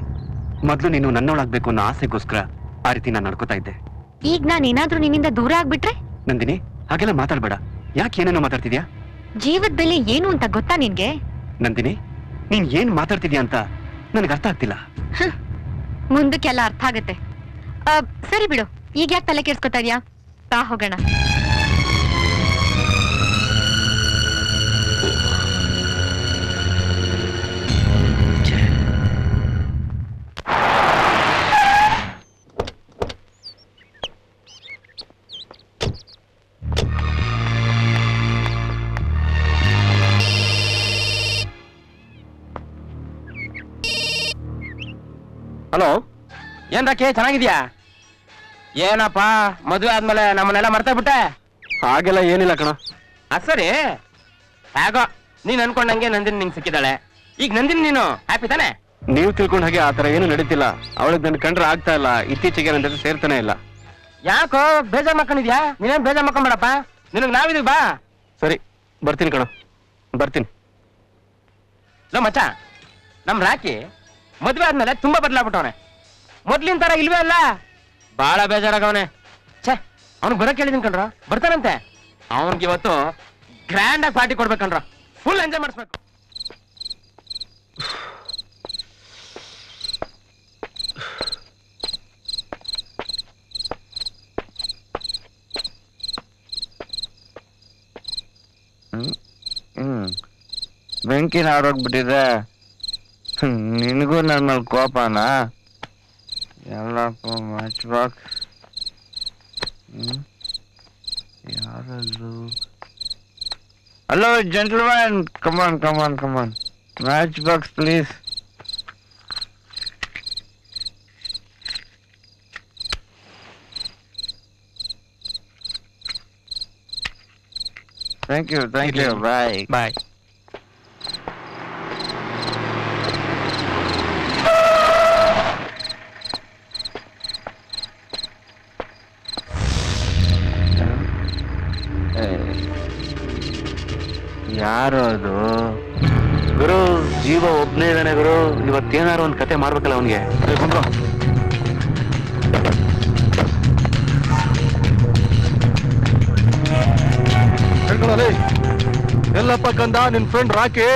ಮೊದ್ಲು ನೀನು ನನ್ನೋಳಾಗ್ಬೇಕು ಅನ್ನೋ ಆಸೆಗೋಸ್ಕರ ಆ ರೀತಿ ನಾನು ನಡ್ಕೋತಾ ಇದ್ದೆ. ಈಗ ನಾನ್ ಏನಾದ್ರೂ ನಿನ್ನಿಂದ ದೂರ ಆಗ್ಬಿಟ್ರೆ? ನಂದಿನಿ, ಹಾಗೆಲ್ಲ ಮಾತಾಡ್ಬೇಡ. ಯಾಕೆ ಏನೇನೋ ಮಾತಾಡ್ತಿದ್ಯಾ? ಜೀವದ ಬೆಲೆ ಏನು ಅಂತ ಗೊತ್ತಾ ನಿನ್ಗೆ? ನಂದಿನಿ, ನೀನ್ ಏನ್ ಮಾತಾಡ್ತಿದ್ಯಾ ಅಂತ ನನಗೆ ಅರ್ಥ ಆಗ್ತಿಲ್ಲ. ಮುಂದಕ್ಕೆಲ್ಲ ಅರ್ಥ ಆಗತ್ತೆ. ಸರಿ ಬಿಡು, ಈಗ ಯಾಕೆ ತಲೆ ಕೆಡ್ಸ್ಕೊತಾ ಇದ್ಯಾ? ಬಾ ಹೋಗೋಣ. ಹಲೋ, ಏನ್ ರಾಕಿ, ಚೆನ್ನಾಗಿದ್ಯಾ? ಏನಪ್ಪ ಮದುವೆ ಆದ್ಮೇಲೆ ನಮ್ಮನ್ನೆಲ್ಲ ಮರ್ತಾ ಬಿಟ್ಟೆ? ಹಾಗೆಲ್ಲ ಏನಿಲ್ಲ ಕಣ. ಸರಿ, ಹೇಗೋ ನೀನ್ ಅನ್ಕೊಂಡಂಗೆ ನಂದಿನಿ ನಿಂಗೆ ಸಿಕ್ಕಿದಾಳೆ. ಈಗ ನಂದಿನಿ ನೀನು ಹ್ಯಾಪಿ ತಾನೆ? ನೀವು ತಿಳ್ಕೊಂಡ ಹಾಗೆ ಆತರ ಏನು ನಡೀತಿಲ್ಲ. ಅವಳಿಗೆ ನನ್ ಕಂಡ್ರೆ ಆಗ್ತಾ ಇಲ್ಲ. ಇತ್ತೀಚೆಗೆ ನನ್ನ ಜೊತೆ ಸೇರ್ತಾನೆ ಇಲ್ಲ. ಯಾಕೋ ಬೇಜಾರ್ ಮಾಡ್ಕೊಂಡಿದ್ಯಾ? ನೀನೇನ್ ಬೇಜಾರ್ ಮಾಡ್ಕೊಂಬೇಡಪ್ಪ, ನಿನಗ್ ನಾವಿದೀವಿ, ಬಾ. ಸರಿ, ಬರ್ತೀನಿ ಕಣ, ಬರ್ತೀನಿ. ಲೋ ಮಚ್ಚ, ನಮ್ ರಾಕಿ ಮದ್ವೆ ಆದ್ಮೇಲೆ ತುಂಬಾ ಬದಲಾಗ್ಬಿಟ್ಟವನೆ. ಮೊದ್ಲಿನ ತರ ಇಲ್ವೇ ಅಲ್ಲ, ಬಾಳ ಬೇಜಾರಾಗವನೆ. ಛೇ, ಅವ್ನಿಗೆ ಬರಕ್ ಹೇಳಿದೀನಿ ಕಣ್ರ, ಬರ್ತಾನಂತೆ. ಅವನ್ಗೆ ಇವತ್ತು ಗ್ರ್ಯಾಂಡ್ ಆಗಿ ಪಾರ್ಟಿ ಕೊಡ್ಬೇಕಣ್ರ, ಫುಲ್ ಎಂಜಾಯ್ ಮಾಡಿಸ್ಬೇಕು. ಬೆಂಕಿನ ಆರೋಗ್ಬಿಟ್ಟಿದೆ. ನಿನಗೂ ನನ್ನ ಮೇಲೆ ಕೋಪನಾ? ಎಲ್ಲಪ್ಪ ಮ್ಯಾಚ್ ಬಾಕ್ಸ್. ಯಾರದು? Hello gentleman, come on match box please. Thank you boy. ಯಾರು ಅದು? ಗುರು, ಜೀವ ಒಬ್ನೇ ಇದ್ದಾನೆ ಗುರು. ಇವತ್ತೇನಾರು ಒಂದ್ ಕತೆ ಮಾಡ್ಬೇಕಲ್ಲ ಅವನ್ಗೆ. ಬಂದ್ರು ಎಲ್ಲಪ್ಪ ಕಂದ, ನಿನ್ ಫ್ರೆಂಡ್ ರಾಕಿ.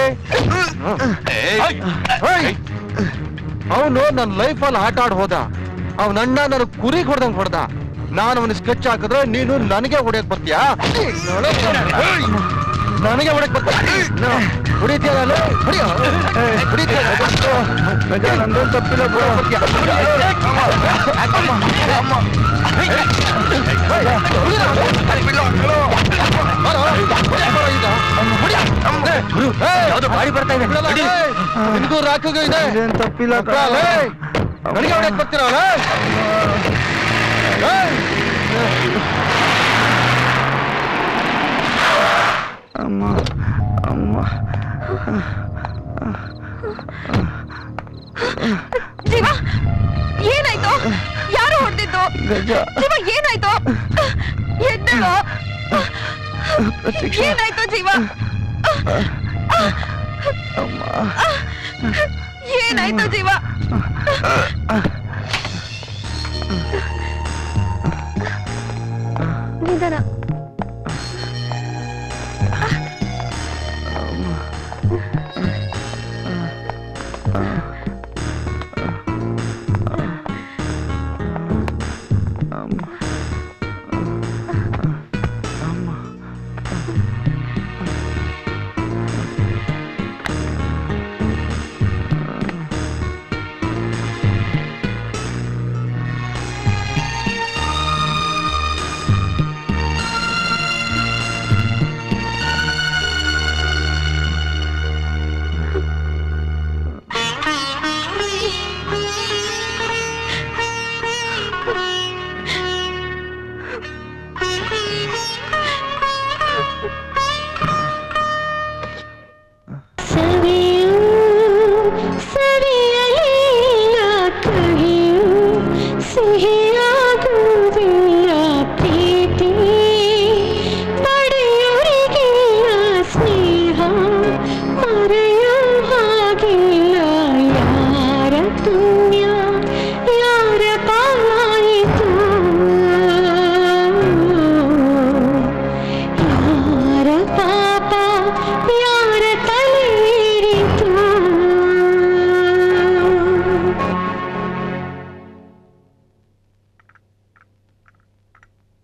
ಅವನು ನನ್ನ ಲೈಫಲ್ಲಿ ಆಟ ಆಡ್ ಹೋದ. ಅವನಣ್ಣ ನನಗ್ ಕುರಿ ಹೊಡೆದಂಗ್ ಹೊಡೆದ. ನಾನು ಅವನಿಗೆ ಸ್ಕೆಚ್ ಹಾಕಿದ್ರೆ ನೀನು ನನಗೆ ಹೊಡೆಯಕ್ ಬರ್ತೀಯಾ? ನನಗೆ ಹೊಡಕ್ ಹೊಡಿತೀಯಲ್ಲ ನಂದೇನು ತಪ್ಪಿಲ್ಲ ಯಾವ್ದು ಗಾಡಿ ಬರ್ತಾ ಇದೆ ನಿನ್ಗೂ ರಾಕಿಗೂ ಇದೆ ಇದೇನ್ ತಪ್ಪಿಲ್ಲ ನನಗೆ ಹೊಡಕ್ ಬರ್ತೀರಲ್ಲ ಅಮ್ಮ ಅಮ್ಮ ಜೀವ ಏನಾಯ್ತು? ಯಾರು ಹೊಡೆದಿದ್ದು? ಜೀವ ಏನಾಯ್ತು? ಎದ್ದೇಳು. ಏನಾಯ್ತು ಜೀವ? ಏನಾಯ್ತು ಜೀವ? ನಿಧಾನ.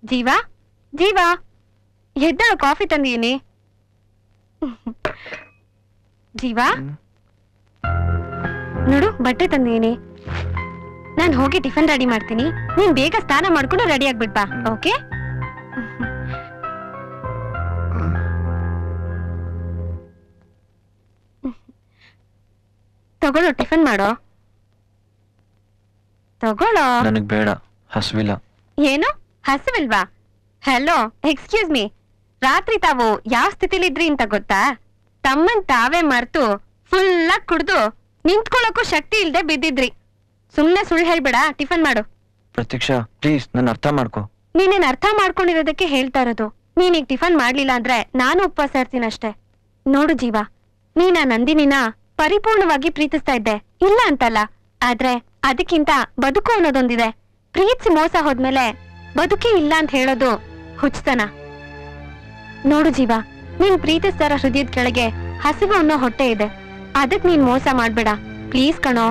ಜೀವ ಜೀವ ಎದ್ದೇಳು, ಕಾಫಿ ತಂದೀನಿ. ಜೀವ ನೋಡು, ಬಟ್ಟೆ ತಂದೀನಿ. ನಾನು ಹೋಗಿ ಟಿಫನ್ ರೆಡಿ ಮಾಡ್ತೀನಿ. ನೀನ್ ಬೇಗ ಸ್ನಾನ ಮಾಡ್ಕೊಂಡು ರೆಡಿ ಆಗ್ಬಿಡ್ಬಾ. ಓಕೆ? ತಗೊಳ್ಳೋ, ಟಿಫನ್ ಮಾಡೋ. ತಗೊಳ್ಳೋ. ನನಗ್ ಬೇಡ, ಹಸುವಿಲ್ಲ. ಏನು ಹಸಿವಿಲ್ವಾ? Hello, excuse me. ರಾತ್ರಿ ತಾವು ಯಾವ ಸ್ಥಿತಿಲಿದ್ರಿ ಅಂತ ಗೊತ್ತಾ? ತಮ್ಮನ್ ತಾವೇ ಮರ್ತು ಫುಲ್ ಆಗಿ ಕುಡ್ದು ನಿಂತ್ಕೊಳ್ಳೋಕ್ಕೂ ಶಕ್ತಿ ಇಲ್ದೆ ಬಿದ್ದಿದ್ರಿ. ಸುಮ್ನೆ ಸುಳ್ಳು ಹೇಳ್ಬೇಡ, ಟಿಫನ್ ಮಾಡು. ಪ್ರತೀಕ್ಷಾ ಪ್ಲೀಸ್, ನನ್ನ ಅರ್ಥ ಮಾಡ್ಕೊ. ನೀನೇನ್ ಅರ್ಥ ಮಾಡ್ಕೊಂಡಿರೋದಕ್ಕೆ ಹೇಳ್ತಾ ಇರೋದು. ನೀನೀಗ ಟಿಫನ್ ಮಾಡ್ಲಿಲ್ಲ ಅಂದ್ರೆ ನಾನು ಉಪವಾಸ ಇರ್ತೀನಿ ಅಷ್ಟೇ. ನೋಡು ಜೀವ, ನೀನ ನಂದಿನಿನ ಪರಿಪೂರ್ಣವಾಗಿ ಪ್ರೀತಿಸ್ತಾ ಇದ್ದೆ, ಇಲ್ಲ ಅಂತಲ್ಲ. ಆದ್ರೆ ಅದಕ್ಕಿಂತ ಬದುಕು ಅನ್ನೋದೊಂದಿದೆ. ಪ್ರೀತಿಸಿ ಮೋಸ ಹೋದ್ಮೇಲೆ ಬದುಕೇ ಇಲ್ಲ ಅಂತ ಹೇಳೋದು ಹುಚ್ಚತನ. ನೋಡು ಜೀವ, ನೀನ್ ಪ್ರೀತಿಸ್ತಾರ ಹೃದಯದ ಕೆಳಗೆ ಹಸಿವು ಅನ್ನೋ ಹೊಟ್ಟೆ ಇದೆ. ಅದಕ್ ನೀನ್ ಮೋಸ ಮಾಡ್ಬೇಡ ಪ್ಲೀಸ್ ಕಣೋ.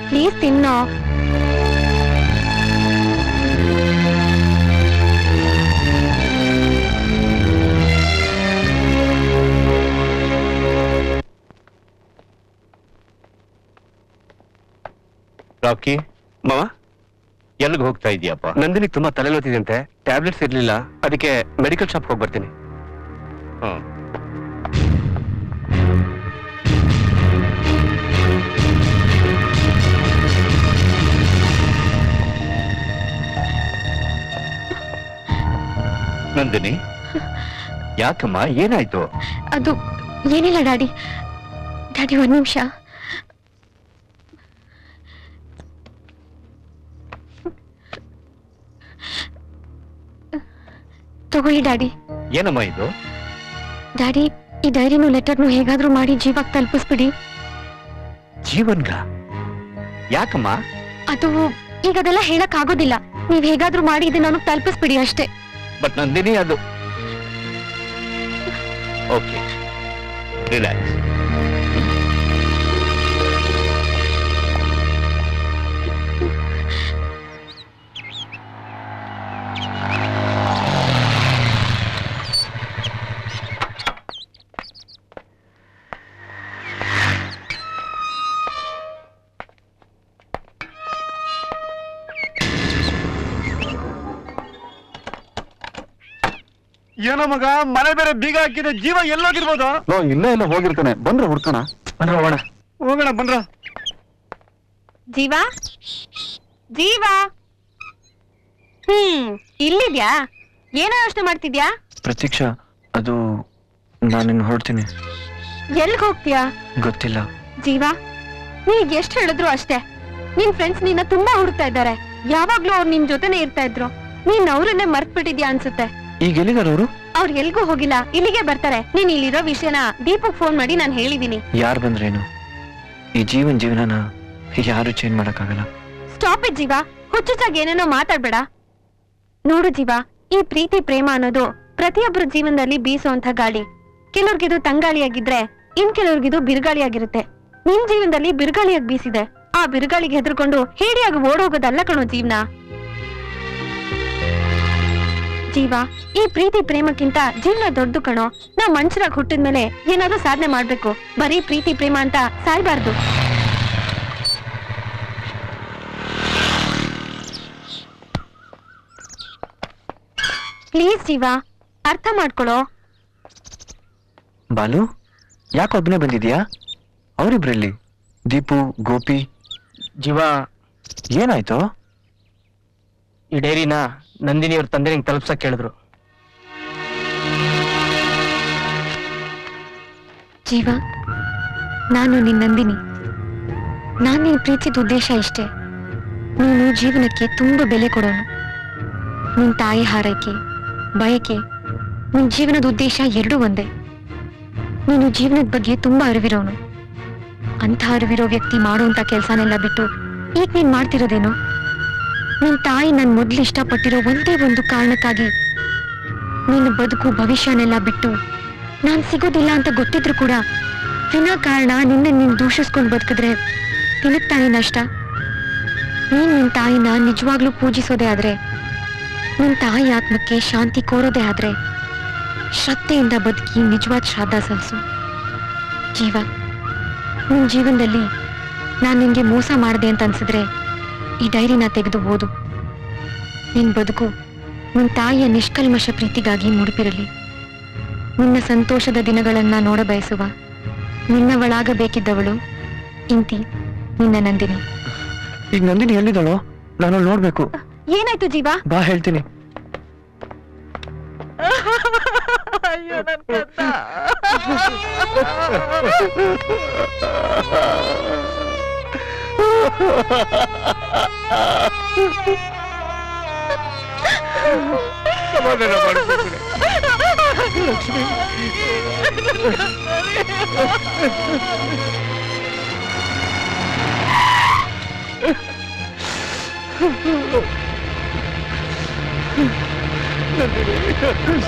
ಪ್ಲೀಸ್ ತಿನ್ನೋ. ರಾಕಿ ಮಾವ, ಎಲ್ಲಿಗೆ ಹೋಗ್ತಾ ಇದೀಯಪ್ಪ? ನಂದಿನಿಗೆ ತುಂಬಾ ತಲೆನೋತಿದೆ, ಟ್ಯಾಬ್ಲೆಟ್ಸ್ ಇರ್ಲಿಲ್ಲ, ಅದಕ್ಕೆ ಮೆಡಿಕಲ್ ಶಾಪ್ ಹೋಗಿ ಬರ್ತೀನಿ. ನಂದಿನಿ, ಯಾಕಮ್ಮ, ಏನಾಯ್ತು? ಅದು ಏನಿಲ್ಲ ಡ್ಯಾಡಿ. ಡ್ಯಾಡಿ ಒಂದ್ ನಿಮಿಷ. ತಗೊಳ್ಳಿ ಡ್ಯಾಡಿ. ಏನಮ್ಮ ಇದು? ಡ್ಯಾಡಿ, ಈ ಡೈರಿನೂ ಲೆಟರ್ನು ಹೇಗಾದ್ರೂ ಮಾಡಿ ಜೀವಕ್ಕೆ ತಲುಪಿಸ್ಬಿಡಿ. ಜೀವನ್ಗ? ಯಾಕಮ್ಮ? ಅದು ಈಗ ಅದೆಲ್ಲ ಹೇಳಕ್ ಆಗೋದಿಲ್ಲ. ನೀವ್ ಹೇಗಾದ್ರೂ ಮಾಡಿ ಇದನ್ನ ನನಗ್ ತಲುಪಿಸ್ಬಿಡಿ ಅಷ್ಟೇ. ಬಟ್ ನಂದಿನಿ, ಅದು ಓಕೆ, ರಿಲ್ಯಾಕ್ಸ್. ಏನೋ ಮಗ, ಮನೆ ಬೇರೆ ಬೀಗ ಹಾಕಿದ್ರೆ ಜೀವ ಎಲ್ಲೋಗಿರ್ಬೋದು. ಇಲ್ಲೇ ಇಲ್ಲ ಹೋಗಿರ್ತಾನೆ. ಬಂದ್ರೆ ಹುಡ್ಕೋಣ. ಹೋಗೋಣ ಬಂದ್ರ. ಜೀವ ಜೀವ, ಇಲ್ಲಿದ್ಯಾ? ಏನೋ ಯೋಚನೆ ಮಾಡ್ತಿದ್ಯಾ? ಪ್ರತೀಕ್ಷಾ, ಅದು ನಾನು ಹೊರಡ್ತೀನಿ. ಎಲ್ಗ್ ಹೋಗ್ತೀಯಾ? ಗೊತ್ತಿಲ್ಲ. ಜೀವ, ನೀಗ್ ಎಷ್ಟು ಹೇಳಿದ್ರು ಅಷ್ಟೇ. ನಿನ್ ಫ್ರೆಂಡ್ಸ್ ನಿನ್ನ ತುಂಬಾ ಹುಡುಕ್ತಾ ಇದ್ದಾರೆ. ಯಾವಾಗ್ಲೂ ಅವ್ರು ನಿನ್ ಜೊತೆನೆ ಇರ್ತಾ ಇದ್ರು. ನೀನ್ ಅವ್ರನ್ನೇ ಮರ್ತ್ ಬಿಟ್ಟಿದ್ಯಾ ಅನ್ಸುತ್ತೆ. ಈಗ ಎಲ್ಲಿದಾರ ಅವರು? ಅವ್ರು ಎಲ್ಗೂ ಹೋಗಿಲ್ಲ, ಇಲ್ಲಿಗೆ ಬರ್ತಾರೆ. ನೀನ್ ಇಲ್ಲಿರೋ ವಿಷಯನ ದೀಪಕ್ ಫೋನ್ ಮಾಡಿ ನಾನು ಹೇಳಿದೀನಿ. ಯಾರು ಬಂದ್ರೇನು? ಈ ಜೀವನನ ಯಾರು ಚೇಂಜ್ ಮಾಡಕ್ಕಾಗಲ್ಲ. ಸ್ಟಾಪ್ ಇಟ್ ಜೀವ, ಹುಚ್ಚುಚ್ಚಾಗಿ ಏನೇನೋ ಮಾತಾಡ್ಬೇಡ. ನೋಡು ಜೀವ, ಈ ಪ್ರೀತಿ ಪ್ರೇಮ ಅನ್ನೋದು ಪ್ರತಿಯೊಬ್ಬರ ಜೀವನದಲ್ಲಿ ಬೀಸುವಂತ ಗಾಳಿ. ಕೆಲವ್ರಿಗಿದು ತಂಗಾಳಿಯಾಗಿದ್ರೆ ಇನ್ ಕೆಲವ್ರಿಗಿದು ಬಿರುಗಾಳಿಯಾಗಿರುತ್ತೆ. ನಿನ್ ಜೀವನದಲ್ಲಿ ಬಿರುಗಾಳಿಯಾಗಿ ಬೀಸಿದೆ. ಆ ಬಿರುಗಾಳಿಗೆ ಹೆದರ್ಕೊಂಡು ಹೇಡಿಯಾಗಿ ಓಡೋಗೋದಲ್ಲ ಕಣೋ ಜೀವನ. ಜೀವ, ಈ ಪ್ರೀತಿ ಪ್ರೇಮಕ್ಕಿಂತ ಜೀವನ ದೊಡ್ಡದು ಕಣೋ. ನಾವ್ ಮನುಷ್ಯರಾಗಿ ಹುಟ್ಟಿದ್ಮೇಲೆ ಏನಾದ್ರೂ ಸಾಧನೆ ಮಾಡ್ಬೇಕು. ಬರೀ ಪ್ರೀತಿ ಪ್ರೇಮ ಅಂತ ಸಾಯ್ಬಾರ್ದು. ಪ್ಲೀಸ್ ಜೀವ, ಅರ್ಥ ಮಾಡ್ಕೊಳ್ಳೋ. ಬಾಲು, ಯಾಕೆ ಒಬ್ಬನೇ ಬಂದಿದ್ಯಾ? ಅವರಿಬ್ರಲ್ಲಿ ದೀಪು, ಗೋಪಿ. ಜೀವ, ಏನಾಯ್ತು? ಈ ಡೈರಿನ ನಂದಿನಿ ಅವ್ರ ತಂದೆ ನಿಂಗೆ ತಲುಪ್ಸಕ್ ಕೇಳಿದ್ರು. ಜೀವ, ನಾನು ನಿನ್ ನಂದಿನಿ. ನಾನ್ ನಿನ್ ಪ್ರೀತಿದ ಉದ್ದೇಶ ಇಷ್ಟೇ. ನೀನು ಜೀವನಕ್ಕೆ ತುಂಬಾ ಬೆಲೆ ಕೊಡೋನು. ನಿನ್ ತಾಯಿ ಹಾರೈಕೆ, ಬಯಕೆ, ನಿನ್ ಜೀವನದ ಉದ್ದೇಶ ಎರಡೂ ಒಂದೇ. ನೀನು ಜೀವನದ ಬಗ್ಗೆ ತುಂಬಾ ಅರಿವಿರೋನು. ಅಂತ ಅರಿವಿರೋ ವ್ಯಕ್ತಿ ಮಾಡುವಂತ ಕೆಲ್ಸನೆಲ್ಲ ಬಿಟ್ಟು ಈಗ ನೀನ್ ಮಾಡ್ತಿರೋದೇನು? ನಿನ್ ತಾಯಿ ನನ್ ಮೊದ್ಲು ಇಷ್ಟಪಟ್ಟಿರೋ ಒಂದೇ ಒಂದು ಕಾರಣಕ್ಕಾಗಿ ನಿನ್ನ ಬದುಕು ಭವಿಷ್ಯನೆಲ್ಲ ಬಿಟ್ಟು ನಾನ್ ಸಿಗೋದಿಲ್ಲ ಅಂತ ಗೊತ್ತಿದ್ರು ಕೂಡ ವಿನಾಕಾರಣ ನೀನ್ ದೂಷಿಸ್ಕೊಂಡು ಬದುಕಿದ್ರೆ ನಿನಗ್ ತಾನೇ ನಷ್ಟ. ನೀನ್ ನಿನ್ ತಾಯಿನ ನಿಜವಾಗ್ಲೂ ಪೂಜಿಸೋದೇ ಆದ್ರೆ, ನಿನ್ ತಾಯಿ ಆತ್ಮಕ್ಕೆ ಶಾಂತಿ ಕೋರೋದೇ ಆದ್ರೆ ಶ್ರದ್ಧೆಯಿಂದ ಬದುಕಿ ನಿಜವಾದ ಶ್ರಾದ್ದ ಸಲ್ಲಿಸು. ಜೀವ, ನಿನ್ ಜೀವನದಲ್ಲಿ ನಾನ್ ನಿನ್ಗೆ ಮೋಸ ಮಾಡಿದೆ ಅಂತ ಅನ್ಸಿದ್ರೆ ಈ ಡೈರಿನ ತೆಗೆದು ಓದು. ನಿನ್ ಬದುಕು ನಿನ್ ತಾಯಿಯ ನಿಷ್ಕಲ್ಮಶ ಪ್ರೀತಿಗಾಗಿ ಮುಡುಪಿರಲಿ. ನಿನ್ನ ಸಂತೋಷದ ದಿನಗಳನ್ನ ನೋಡ ಬಯಸುವ ನಿನ್ನವಳಾಗಬೇಕಿದ್ದವಳು ಇಂತಿ ನಿನ್ನ ನಂದಿನಿ. ಈಗ ನಂದಿನಿ ಎಲ್ಲಿದ್ದಾಳೋ? ನಾನು ನೋಡ್ಬೇಕು. ಏನಾಯ್ತು ಜೀವ? ಬಾ ಹೇಳ್ತೀನಿ. ಅಯ್ಯೋ ನನ್ ಕತ್ತ. ಸಮಾಧಾನ ಮಾಡ್ಬೇಕು ಲಕ್ಷ್ಮಿ.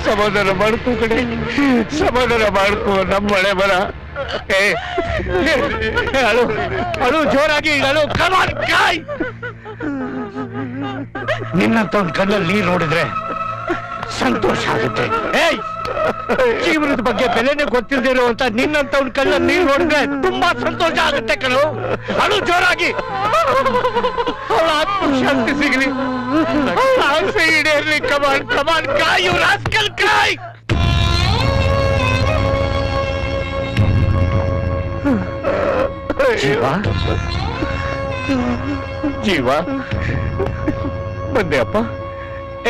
ಸಮಾಧಾನ ಮಾಡ್ಕೋ ಕಡೆ, ಸಮಾಧಾನ ಮಾಡ್ಕೋ. ನಮ್ಮ ಮಳೆ ಬರ ಅಳು ಅಳು ಜೋರಾಗಿ ಅಳು. ಕಮಾನ್ ಕಾಯ್. ನಿನ್ನಂತ ಒಂದು ಕಣ್ಣಲ್ಲಿ ನೀರು ನೋಡಿದ್ರೆ ಸಂತೋಷ ಆಗುತ್ತೆ. ಏಯ್, ಜೀವನದ ಬಗ್ಗೆ ಬೆಲೆನೆ ಗೊತ್ತಿಲ್ಲದೆ ಇರುವಂತ ನಿನ್ನಂತ ಒಂದು ಕಣ್ಣಲ್ಲಿ ನೀರು ನೋಡಿದ್ರೆ ತುಂಬಾ ಸಂತೋಷ ಆಗುತ್ತೆ ಕಣು. ಅಳು ಜೋರಾಗಿ. ಅವಳ ಆತ್ಮಶಾಂತಿ ಸಿಗಲಿ, ಆಸೆ ಈಡೇರ್ಲಿ. ಕಮಾನ್ ಕಮಾನ್ ಕಾಯ್, ಯು ರಾಸ್ಕಲ್ ಕಾಯ್. ಜೀವ ಜೀವ ಬಂದೆ ಅಪ್ಪ.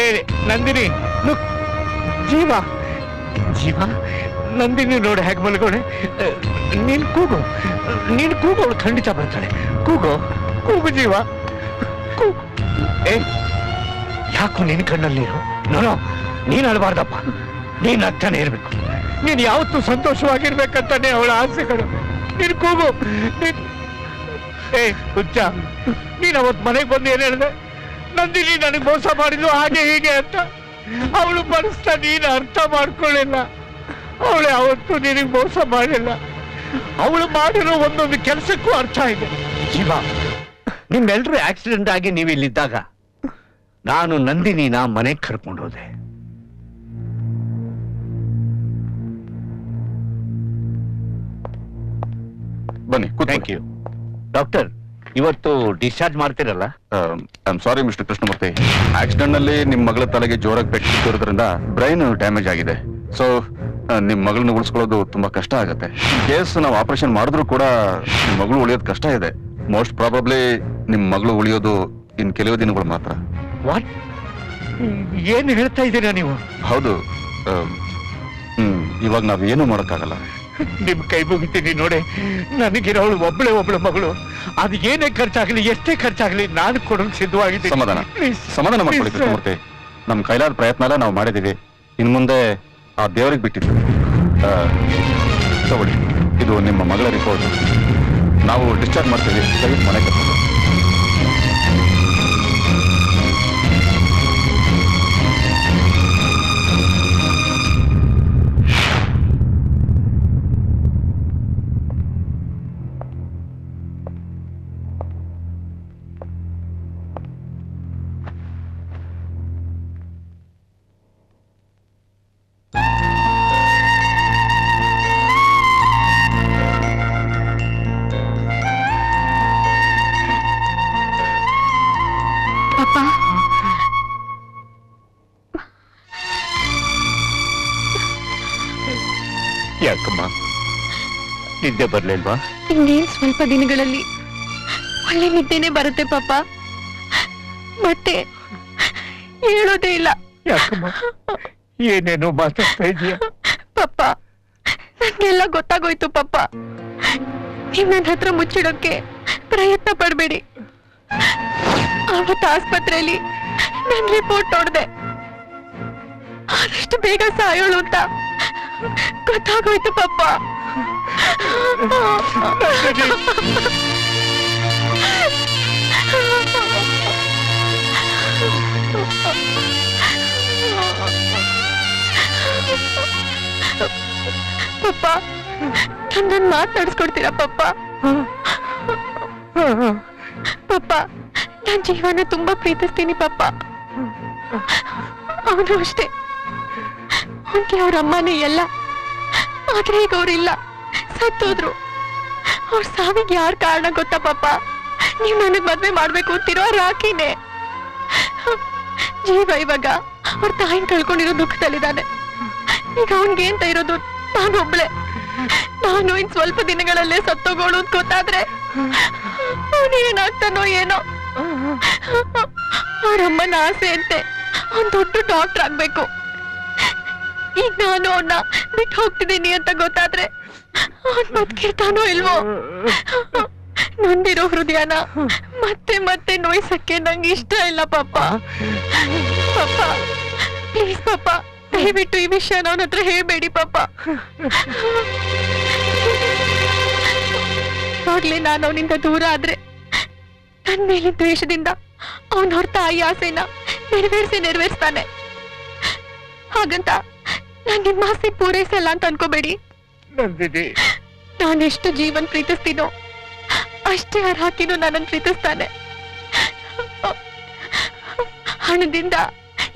ಏ ನಂದಿನಿ, ಜೀವ ಜೀವ ನಂದಿನಿ ನೋಡಿ ಹೇಗೆ ಮಲ್ಗೋಣೆ. ನೀನ್ ಕೂಗು, ನೀನ್ ಕೂಗು, ಅವಳು ಖಂಡಿತ ಬರ್ತಾಳೆ. ಕೂಗು ಕೂಗು ಜೀವ, ಕೂಗು. ಏ ಯಾಕೋ ನಿನ್ ಕಣ್ಣಲ್ಲಿ ನೀರು? ನೋನೋ, ನೀನ್ ಅಳಬಾರ್ದಪ್ಪ, ನೀನ್ ಅರ್ಥನೇ ಇರ್ಬೇಕು. ನೀನ್ ಯಾವತ್ತೂ ಸಂತೋಷವಾಗಿರ್ಬೇಕಂತಾನೆ ಅವಳ ಆಸೆಗಳು. ನೀನ್ ಕೂಗು. ಏ ಹುಚ್ಚ, ನೀನ್ ಅವತ್ ಮನೆಗೆ ಬಂದು ಏನ್ ಹೇಳಿದೆ? ನಂದಿನಿ ನನಗೆ ಮೋಸ ಮಾಡಿದ್ಲು ಹಾಗೆ ಹೀಗೆ ಅಂತ. ಅವಳು ಮನಸ್ಸನ್ನ ನೀನು ಅರ್ಥ ಮಾಡ್ಕೊಳ್ಳಿಲ್ಲ. ಅವಳು ಯಾವತ್ತೂ ನಿನಗೆ ಮೋಸ ಮಾಡಿಲ್ಲ. ಅವಳು ಮಾಡಿರೋ ಒಂದೊಂದು ಕೆಲಸಕ್ಕೂ ಅರ್ಥ ಇದೆ. ಜೀವ, ನಿಮ್ಮೆಲ್ಲರೂ ಆಕ್ಸಿಡೆಂಟ್ ಆಗಿ ನೀವು ಇಲ್ಲಿದ್ದಾಗ ನಾನು ನಂದಿನಿನ ಮನೆಗೆ ಕರ್ಕೊಂಡು ಹೋದೆ. ಬನ್ನಿ. Thank you doctor. ಇವತ್ತು ಡಿಸ್ಚಾರ್ಜ್ ಮಾಡ್ತಿರಲ್ಲ? I am sorry mister Krishnamurthy, accident ನಲ್ಲಿ ನಿಮ್ ಮಗಳ ತಲೆಗೆ ಜೋರಾಗಿ ಪೆಟ್ಟಿರೋದ್ರಿಂದ ಬ್ರೈನ್ ಡ್ಯಾಮೇಜ್ ಆಗಿದೆ. ಸೊ ನಿಮ್ ಮಗಳನ್ನ ಉಳಿಸ್ಕೊಳ್ಳೋದು ತುಂಬಾ ಕಷ್ಟ ಆಗುತ್ತೆ. ಕೇಸ್ ನಾವು ಆಪರೇಷನ್ ಮಾಡಿದ್ರು ಕೂಡ ನಿಮ್ ಮಗಳು ಉಳಿಯೋದು ಕಷ್ಟ ಇದೆ. ಮೋಸ್ಟ್ ಪ್ರಾಬಬ್ಲಿ ನಿಮ್ ಮಗಳು ಉಳಿಯೋದು ಇನ್ ಕೆಲವು ದಿನಗಳು ಮಾತ್ರ. ವಾಟ್? ಏನ್ ಹೇಳ್ತಾ ಇದ್ದೀರಾ ನೀವು? ಹೌದು. ಇವಾಗ ನಾವೇನು ಮಾಡೋಕ್ಕಾಗಲ್ಲ. ನಿಮ್ ಕೈ ಮುಗಿತೀನಿ ನೋಡಿ, ನನಗಿರೋಳು ಒಬ್ಳೆ ಮಗಳು. ಅದು ಏನೇ ಖರ್ಚಾಗ್ಲಿ, ಎಷ್ಟೇ ಖರ್ಚಾಗ್ಲಿ ನಾನು ಕೊಡೋದು ಸಿದ್ಧವಾಗಿದ್ದೀನಿ. ಸಮಾಧಾನ ಮಾಡ್ಕೊಳ್ಳಿ ಕೃಷ್ಣಮೂರ್ತಿ. ನಮ್ ಕೈಲಾದ ಪ್ರಯತ್ನ ಎಲ್ಲ ನಾವು ಮಾಡಿದೀವಿ. ಇನ್ ಮುಂದೆ ಆ ದೇವರಿಗೆ ಬಿಟ್ಟಿದ್ದು. ತಗೊಳ್ಳಿ, ಇದು ನಿಮ್ಮ ಮಗಳ ರಿಪೋರ್ಟ್. ನಾವು ಡಿಸ್ಚಾರ್ಜ್ ಮಾಡ್ತೀವಿ. ದಯವಿಟ್ಟು ಮನೆ ಕರ್ಕೊಂಡು. ಯಾಕಮ್ಮ ನಿದ್ದೆ ಬರ್ಲಿಲ್ವಾ? ಇನ್ನೇನ್ ಸ್ವಲ್ಪ ದಿನಗಳಲ್ಲಿ ಒಳ್ಳೆ ನಿದ್ದೆನೆ ಬರುತ್ತೆ ಪಾಪ. ಮತ್ತೆ ಹೇಳೋದೇ ಇಲ್ಲ. ಯಾಕಮ್ಮ ಏನೇನೋ ಮಾತಾಡ್ತಾ ಇದೀಯ? ಪಾಪ ನನ್ಗೆಲ್ಲ ಗೊತ್ತಾಗೋಯ್ತು ಪಾಪ. ನೀವ್ ನನ್ನ ಹತ್ರ ಮುಚ್ಚಿಡೋಕೆ ಪ್ರಯತ್ನ ಪಡ್ಬೇಡಿ. ಅವತ್ತು ಆಸ್ಪತ್ರೆಯಲ್ಲಿ ನನ್ ರಿಪೋರ್ಟ್ ನೋಡ್ದೆ. ಆದಷ್ಟು ಬೇಗ ಸಾಯೋಳು ಅಂತ ಗೊತ್ತಾಗೋಯ್ತು ಪಾಪ. ಪಪ್ಪ ನನ್ನ ಮಾತಾಡಿಸ್ಕೊಡ್ತೀರಾ ಪಪ್ಪ? ಪಪ್ಪ ನಾನ್ ಜೀವನ ತುಂಬಾ ಪ್ರೀತಿಸ್ತೀನಿ ಪಪ್ಪ. ಅವನು ಅಷ್ಟೇ. ಅವನ್ಗೆ ಅವ್ರ ಅಮ್ಮನೇ ಎಲ್ಲ. ಆದ್ರೆ ಈಗ ಅವ್ರಿಲ್ಲ, ಸತ್ತೋದ್ರು. ಅವ್ರ ಸಾವಿಗೆ ಯಾರ ಕಾರಣ ಗೊತ್ತಾ ಪಾಪ? ನೀವ್ ನನಗ್ ಮದ್ವೆ ಮಾಡ್ಬೇಕು ಅಂತಿರೋ ರಾಕಿನೇ. ಜೀವ ಇವಾಗ ಅವ್ರ ತಾಯಿನ ಕಳ್ಕೊಂಡಿರೋ ದುಃಖದಲ್ಲಿದ್ದಾನೆ. ಈಗ ಅವನ್ಗೆ ಅಂತ ಇರೋದು ನಾನೊಬ್ಳೆ. ನಾನು ಇನ್ ಸ್ವಲ್ಪ ದಿನಗಳಲ್ಲೇ ಸತ್ತೋಗೋಳು ಅಂತ ಗೊತ್ತಾದ್ರೆ ಅವನೇನಾಗ್ತಾನೋ ಏನೋ. ಅವ್ರಮ್ಮನ ಆಸೆ ಅಂತೆ ಅವ್ನ್ ದೊಡ್ಡ ಡಾಕ್ಟರ್ ಆಗ್ಬೇಕು. ಈಗ ನಾನು ಅವನ್ನ ಬಿಟ್ಟು ಹೋಗ್ತಿದ್ದೀನಿ ಅಂತ ಗೊತ್ತಾದ್ರೆ ಅವನ್ ಬದುಕಿರ್ತಾನೋ ಇಲ್ವೋ? ನೊಂದಿರೋ ಹೃದಯನ ಮತ್ತೆ ಮತ್ತೆ ನೋಯ್ಸಕ್ಕೆ ನಂಗೆ ಇಷ್ಟ ಇಲ್ಲ ಪಾಪ. ಪಾಪ ಪ್ಲೀಸ್ ಪಾಪ, ದಯವಿಟ್ಟು ಈ ವಿಷಯ ಅವನ ಹತ್ರ ಹೇಳ್ಬೇಡಿ ಪಾಪ. ಆಗ್ಲೇ ನಾನು ಅವನಿಂದ ದೂರ ಆದ್ರೆ ನನ್ ಮೇಲಿನ ದ್ವೇಷದಿಂದ ಅವನ ಹೊರ ತಾಯಿ ಆಸೆನ ನೆರವೇರಿಸ್ತಾನೆ. ಹಾಗಂತ ನಾನ್ ನಿಮ್ಮ ಆಸೆ ಪೂರೈಸಲ್ಲ ಅಂತ ಅನ್ಕೋಬೇಡಿ. ನಾನೆಷ್ಟು ಜೀವನ್ ಪ್ರೀತಿಸ್ತೀನೋ ಅಷ್ಟೇ ಹಾಕಿನೂ ನನ್ನನ್ನು ಪ್ರೀತಿಸ್ತಾನೆ. ಹಣದಿಂದ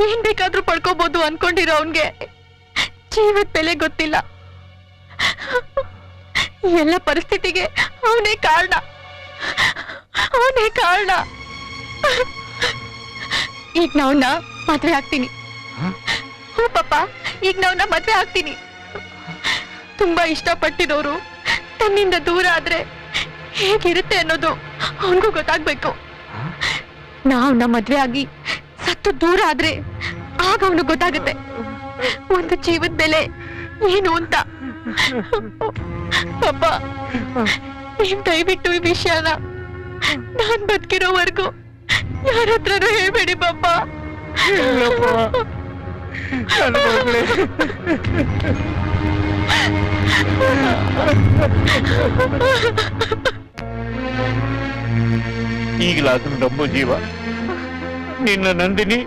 ಏನ್ ಬೇಕಾದ್ರೂ ಪಡ್ಕೋಬಹುದು ಅನ್ಕೊಂಡಿರೋ ಅವನ್ಗೆ ಜೀವದ ಬೆಲೆ ಗೊತ್ತಿಲ್ಲ. ಎಲ್ಲ ಪರಿಸ್ಥಿತಿಗೆ ಅವನೇ ಕಾರಣ. ಈಗ ನಾವನ್ನ ಮದ್ವೆ ಆಗ್ತೀನಿ. ಹ್ಞೂ ಪಾಪ, ಈಗ ನಾವನ್ನ ಮದ್ವೆ ಆಗ್ತೀನಿ. ತುಂಬಾ ಇಷ್ಟಪಟ್ಟಿರೋರು ತನ್ನಿಂದ ದೂರ ಆದ್ರೆ ಹೇಗಿರುತ್ತೆ ಅನ್ನೋದು ಅವನಿಗೂ ಗೊತ್ತಾಗ್ಬೇಕು. ನಾವನ್ನ ಮದ್ವೆ ಆಗಿ ಸತ್ತು ದೂರ ಆದ್ರೆ ಆಗ ಅವನಿಗೆ ಗೊತ್ತಾಗುತ್ತೆ ಒಂದು ಜೀವದ ಬೆಲೆ ಏನು ಅಂತ. ಪಾಪ ನೀವ್ ದಯವಿಟ್ಟು ಈ ವಿಷಯನ ನಾನ್ ಬದುಕಿರೋವರೆಗೂ ಯಾರ ಹತ್ರನೂ ಹೇಳ್ಬೇಡಿ ಪಾಪ. ಈಗಲಾದ್ರೂ ನಂಬು ಜೀವ, ನಿನ್ನ ನಂದಿನಿ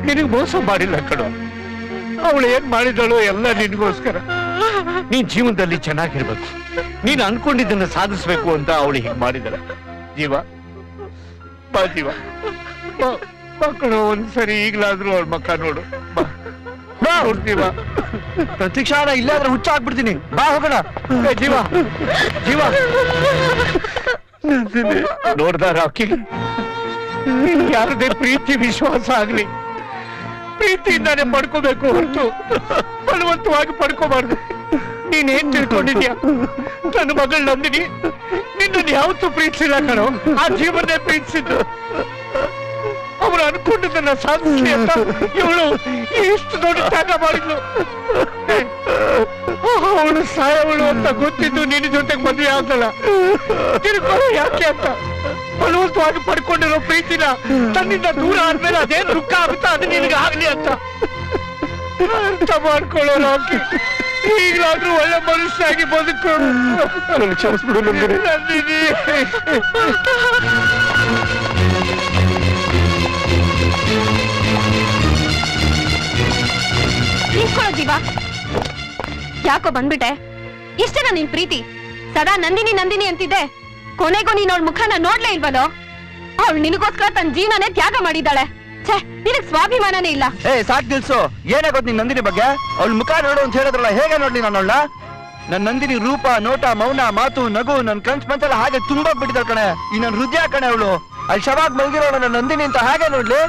ನಿನಗೆ ಮೋಸ ಮಾಡಿಲ್ಲ ಕಣೋ. ಅವಳು ಏನ್ ಮಾಡಿದಳು ಎಲ್ಲ ನಿನ್ಗೋಸ್ಕರ. ನೀನ್ ಜೀವನದಲ್ಲಿ ಚೆನ್ನಾಗಿರ್ಬೇಕು, ನೀನ್ ಅನ್ಕೊಂಡಿದ್ದನ್ನ ಸಾಧಿಸ್ಬೇಕು ಅಂತ ಅವಳು ಹೀಗೆ ಮಾಡಿದಳ. ಜೀವ ಬಾ ಜೀವ, ಮಕ್ಕಳು ಒಂದ್ಸರಿ ಈಗಲಾದ್ರೂ ಅವಳ ಮಕ್ಕ ನೋಡು. ಬಾ ಜೀವ. ಪ್ರತೀಕ್ಷಾ ಇಲ್ಲಾದ್ರೆ ಹುಚ್ಚ ಆಗ್ಬಿಡ್ತೀನಿ. ಬಾ ಹೋಗೋಣ. ಜೀವ ಜೀವ ನೋಡ್ದ ರಾಕಿ, ಯಾರದೇ ಪ್ರೀತಿ ವಿಶ್ವಾಸ ಆಗ್ಲಿ ಪ್ರೀತಿಯಿಂದಾನೆ ಪಡ್ಕೋಬೇಕು ಹೊರತು ಬಲವಂತವಾಗಿ ಪಡ್ಕೋಬಾರ್ದು. ನೀನೇನ್ ತಿಳ್ಕೊಂಡಿದ್ಯಾ? ನನ್ನ ಮಗಳು ನಂದಿನಿ ನಿನ್ನನ್ನು ಯಾವತ್ತೂ ಪ್ರೀತಿಸಿಲ್ಲ ಕಣೋ, ಆ ಜೀವನೇ ಪ್ರೀತಿಸಿದ್ದು. ಅವಳು ಅನ್ಕೊಂಡಿದ್ದನ್ನ ಸಾಧಿಸ್ಲಿ ಅಂತ ಇವಳು ಎಷ್ಟು ದೊಡ್ಡ ತ್ಯಾಗ ಮಾಡಿದ್ಲು. ಅವಳು ಸಾಯವಳು ಅಂತ ಗೊತ್ತಿದ್ದು ನಿನ್ನ ಜೊತೆಗೆ ಮದುವೆ ಆಗಲ್ಲ. ತಿಳ್ಕೊಳ್ಳೋ ಯಾಕೆ ಅಂತ ಬಲವಂತವಾಗಿ ಪಡ್ಕೊಂಡಿರೋ ಪ್ರೀತಿನ ತನ್ನಿಂದ ದೂರ ಆದ್ಮೇಲೆ ಅದೇನ್ ದುಃಖ ಆಗುತ್ತಾ ಅದು ನಿನಗೆ ಆಗ್ಲಿ ಅಂತ ಅರ್ಥ ಮಾಡ್ಕೊಳ್ಳೋ ರಾಕಿ. ಈಗಲಾದ್ರೂ ಒಳ್ಳೆ ಮನುಷ್ಯಾಗಿ ಬದುಕು. ಕ್ಷಮಿಸ್ಬಿಡು ನಂದಿನಿ. ನಿಂತ್ಕೊಳ್ಳೋ ಜೀವ, ಯಾಕೋ ಬಂದ್ಬಿಟ್ಟೆ? ಇಷ್ಟೇನಾ ನಿನ್ ಪ್ರೀತಿ? ಸದಾ ನಂದಿನಿ ನಂದಿನಿ ಅಂತಿದ್ದೆ, ಕೊನೆಗೂ ನೀನ್ ಅವಳ ಮುಖನ ನೋಡ್ಲೇ ಇಲ್ವಲ್ಲೋ? ಅವಳು ನಿನಗೋಸ್ಕರ ತನ್ನ ಜೀವನನೇ ತ್ಯಾಗ ಮಾಡಿದ್ದಾಳೆ. ಛೇ, ನಿನಗ್ ಸ್ವಾಭಿಮಾನನೇ ಇಲ್ಲ. ಸಾಕ್ ನಿಲ್ಸು. ಏನಾಗೋದ್ ನಿನ್ ನಂದಿನಿ ಬಗ್ಗೆ? ಅವಳ ಮುಖ ನೋಡು ಅಂತ ಹೇಳಿದ್ರಲ್ಲ, ಹೇಗೆ ನೋಡ್ಲಿ ನಾನು ಅವಳ? ನನ್ ನಂದಿನಿ ರೂಪ, ನೋಟ, ಮೌನ, ಮಾತು, ನಗು, ನನ್ ಕನ್ಸ್ ಮಂಚಲ್ಲ ಹಾಗೆ ತುಂಬಾ ಬಿಟ್ಟಿದ್ದಾಳ ಕಣೆ. ಈ ನನ್ ಹೃದಯ ಕಣೆ ಅವಳು. ಅಲ್ಲಿ ಶವಾಗ್ ಮಲ್ಗಿರೋಳ ನನ್ನ ನಂದಿನಿ ಅಂತ ಹಾಗೆ ನೋಡ್ಲಿ.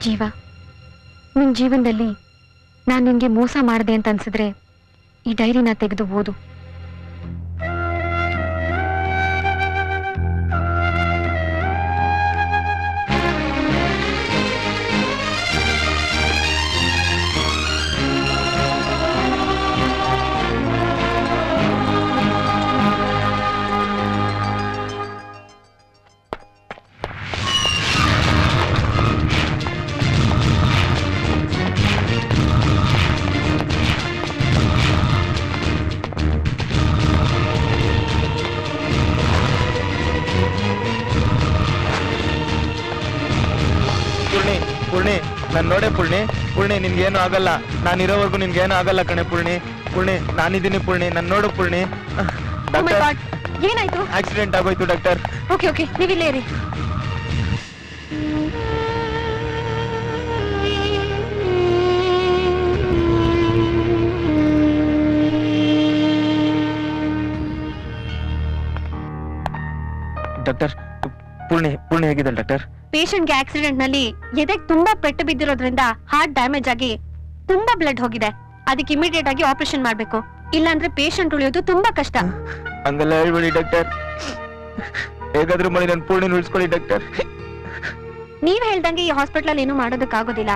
ಜೀವ, ನಿನ್ ಜೀವನದಲ್ಲಿ ನಾನು ನಿನ್ಗೆ ಮೋಸ ಮಾಡಿದೆ ಅಂತ ಅನ್ಸಿದ್ರೆ ಈ ಡೈರಿನ ತೆಗೆದು ಓದು. ನಾನ್ ನೋಡೆ ಪುಳ್ಣಿ, ಪುಳ್ಣಿ ನಿನ್ಗೇನು ಆಗಲ್ಲ. ನಾನಿರೋವರೆಗೂ ನಿನ್ಗೇನು ಆಗಲ್ಲ ಕಣೆ ಪುಳ್ಣಿ. ಪುಳ್ಣಿ ನಾನಿದ್ದೀನಿ ಪುಳ್ಣಿ, ನನ್ ನೋಡು ಪುಳ್ಣಿ. ಏನಾಯ್ತು? ಆಕ್ಸಿಡೆಂಟ್ ಆಗೋಯ್ತು ಡಾಕ್ಟರ್. ಓಕೆ ಓಕೆ, ನೀವಿಲ್ಲೇ ಇರಿ. ಡಾಕ್ಟರ್, ಪುಳ್ಣಿ ಪುಳ್ಣಿ ಹೇಗಿದ್ದಾಳೆ ಡಾಕ್ಟರ್? ಪೇಷಂಟ್ಗೆ ಆಕ್ಸಿಡೆಂಟ್ ನಲ್ಲಿ ಎದೆಗೆ ತುಂಬಾ ಪೆಟ್ಟು ಬಿದ್ದಿರೋದ್ರಿಂದ ಹಾರ್ಟ್ ಡ್ಯಾಮೇಜ್ ಆಗಿ ತುಂಬಾ ಬ್ಲಡ್ ಹೋಗಿದೆ. ಅದಕ್ಕೆ ಇಮಿಡಿಯೇಟ್ ಆಗಿ ಆಪರೇಷನ್ ಮಾಡ್ಬೇಕು, ಇಲ್ಲಾಂದ್ರೆ ಪೇಷಂಟ್ ಉಳಿಯೋದು ತುಂಬಾ ಕಷ್ಟ. ಹಂಗೆಲ್ಲ ಹೇಳ್ಬೇಡಿ ಡಾಕ್ಟರ್, ಹೇಗಾದ್ರೂ ಮಾಡಿ ನನ್ ಪೂರ್ಣಿನ ಉಳಿಸ್ಕೊಳ್ಳಿ ಡಾಕ್ಟರ್. ನೀವ್ ಹೇಳ್ದಂಗೆ ಈ ಹಾಸ್ಪಿಟಲ್ ಏನು ಮಾಡೋದಕ್ಕಾಗೋದಿಲ್ಲ.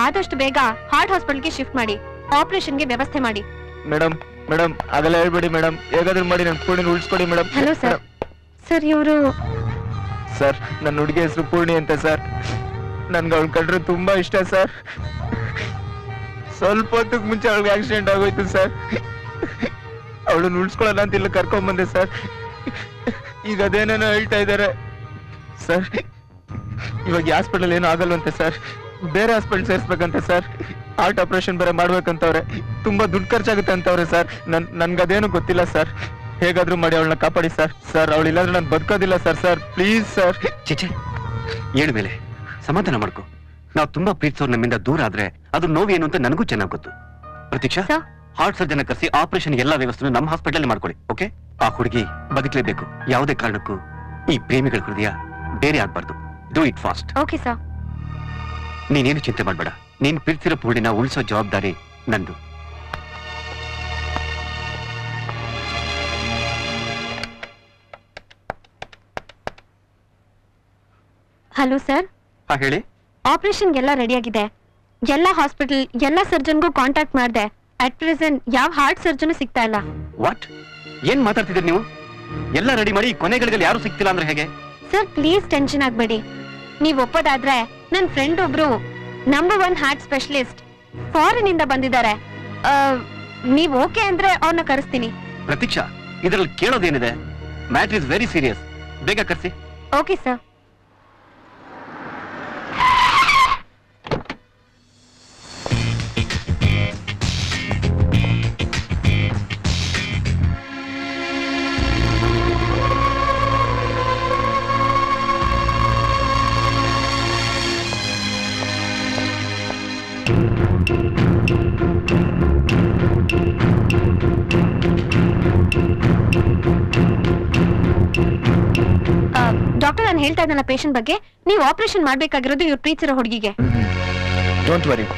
ಆದಷ್ಟು ಬೇಗ ಹಾರ್ಟ್ ಹಾಸ್ಪಿಟಲ್ಗೆ ಶಿಫ್ಟ್ ಮಾಡಿ ಆಪರೇಷನ್ಗೆ ವ್ಯವಸ್ಥೆ ಮಾಡಿ. ಮೇಡಮ್ ಮೇಡಮ್ ಅದೆಲ್ಲ ಹೇಳ್ಬೇಡಿ ಮೇಡಮ್, ಹೇಗಾದ್ರೂ ಮಾಡಿ ನನ್ ಪೂರ್ಣಿನ ಉಳಿಸ್ಕೊಳ್ಳಿ ಮೇಡಮ್. Hello sir. ಸರ್ ಇವರು ಸರ್, ನನ್ನ ಹುಡುಗಿ ಹೆಸರು ಪೂರ್ಣಿ ಅಂತ ಸರ್. ನನ್ಗೆ ಅವಳು ಕಂಡ್ರೆ ತುಂಬಾ ಇಷ್ಟ ಸರ್. ಸ್ವಲ್ಪ ಹೊತ್ತಿಗೆ ಮುಂಚೆ ಅವಳಿಗೆ ಆಕ್ಸಿಡೆಂಟ್ ಆಗೋಯ್ತು ಸರ್. ಅವಳನ್ನ ಉಳಿಸ್ಕೊಳ್ಳೋಣ ಅಂತ ಇಲ್ಲ ಕರ್ಕೊಂಡ್ ಬಂದೆ ಸರ್. ಈಗ ಅದೇನೇನೋ ಹೇಳ್ತಾ ಇದ್ದಾರೆ ಸರ್. ಇವಾಗ ಈ ಹಾಸ್ಪಿಟಲ್ ಏನೂ ಆಗಲ್ವಂತೆ ಸರ್, ಬೇರೆ ಹಾಸ್ಪಿಟಲ್ ಸೇರಿಸ್ಬೇಕಂತೆ ಸರ್. ಹಾರ್ಟ್ ಆಪರೇಷನ್ ಬೇರೆ ಮಾಡ್ಬೇಕಂತವ್ರೆ, ತುಂಬಾ ದುಡ್ಡು ಖರ್ಚಾಗುತ್ತೆ ಅಂತವ್ರೆ ಸರ್. ನನ್ಗದೇನು ಗೊತ್ತಿಲ್ಲ ಸರ್, ಹೇಗಾದ್ರೂ ಮಾಡಿ ಅವಳನ್ನ ಕಾಪಾಡಿ ಸರ್. ಸರ್ ಅವಳಿಲ್ಲಾಂದ್ರೆ ನಾನು ಬದುಕೋದಿಲ್ಲ ಸರ್. Sir please sir. ಚಿಚೆ, ಏಳು ಮೇಲೆ ಸಮಾಧಾನ ಮಾಡ್ಕೊ. ನಾವು ತುಂಬಾ ಪ್ರೀತಿಸೋರು ನಮ್ಮಿಂದ ದೂರ ಆದ್ರೆ ಅದು ನೋವೇನು ಅಂತ ನನಗೂ ಚೆನ್ನಾಗಿ ಗೊತ್ತು. ಪ್ರತೀಕ್ಷಾ, ಹಾರ್ಟ್ ಸರ್ಜನ್ ಕರೆಸಿ ಆಪರೇಷನ್ ಎಲ್ಲಾ ವ್ಯವಸ್ಥೆ ನಮ್ಮ ಹಾಸ್ಪಿಟಲ್ ಮಾಡ್ಕೊಳ್ಳಿ. ಓಕೆ? ಆ ಹುಡುಗಿ ಬದುಕಲೇಬೇಕು. ಯಾವುದೇ ಕಾರಣಕ್ಕೂ ಈ ಪ್ರೇಮಿಗಳ ಹೃದಯ ಬೇರೆ ಆಗ್ಬಾರ್ದು. Do it fast. Okay sir. ನೀನೇನು ಚಿಂತೆ ಮಾಡ್ಬೇಡ. ನೀನ್ ಪ್ರೀತಿಸಿರೋ ಪೂರ್ಣಿನ ಉಳಿಸೋ ಜವಾಬ್ದಾರಿ ನಂದು. Hello sir. ಹಾ ಹೇಳಿ. ಆಪರೇಷನ್ ಎಲ್ಲ ರೆಡಿ ಆಗಿದೆ. ಎಲ್ಲ ಹಾಸ್ಪಿಟಲ್ ಎಲ್ಲ ಸರ್ಜನ್ಗೂ ಕಾಂಟ್ಯಾಕ್ಟ್ ಮಾಡಿದೆ. ಅಟ್ ಪ್ರೆಸೆಂಟ್ ಯಾವ ಹಾರ್ಟ್ ಸರ್ಜನ್ ಸಿಗ್ತಾ ಇಲ್ಲ. ವಾಟ್? ಏನ್ ಮಾತಾಡ್ತಿದ್ದೀರಿ ನೀವು? ಎಲ್ಲ ರೆಡಿ ಮಾಡಿ ಕೊನೆಗಳಿಗೆ ಯಾರು ಸಿಗ್ತಿಲ್ಲ ಅಂದ್ರೆ ಹೇಗೆ? ಸರ್ ಪ್ಲೀಸ್ ಟೆನ್ಷನ್ ಆಗ್ಬೇಡಿ. ನೀವ್ ಒಪ್ಪೋದಾದ್ರೆ ನನ್ನ ಫ್ರೆಂಡ್ ಒಬ್ರು ನಂಬರ್ 1 ಹಾರ್ಟ್ ಸ್ಪೆಷಲಿಸ್ಟ್ ಫಾರಿನ್ ಇಂದ ಬಂದಿದ್ದಾರೆ. ನೀವ್ ಓಕೆ ಅಂದ್ರೆ ಅವ್ರನ್ನ ಕರೆಸ್ತೀನಿ. ಪ್ರತೀಕ್ಷಾ, ಇದರಲ್ಲಿ ಕೇಳೋದೇನಿದೆ? Matter is very serious. ಬೇಗ ಕರ್ಸಿ. Okay sir. ಡಾಕ್ಟರ್, ನಾನು ಹೇಳ್ತಾ ಇದ್ದಲ್ಲ ಪೇಷಂಟ್ ಬಗ್ಗೆ, ನೀವು ಆಪರೇಷನ್ ಮಾಡ್ಬೇಕಾಗಿರೋದು ಇವ್ರು ಪ್ರೀತಿಸಿರೋ ಹುಡುಗಿಗೆ. Don't worry.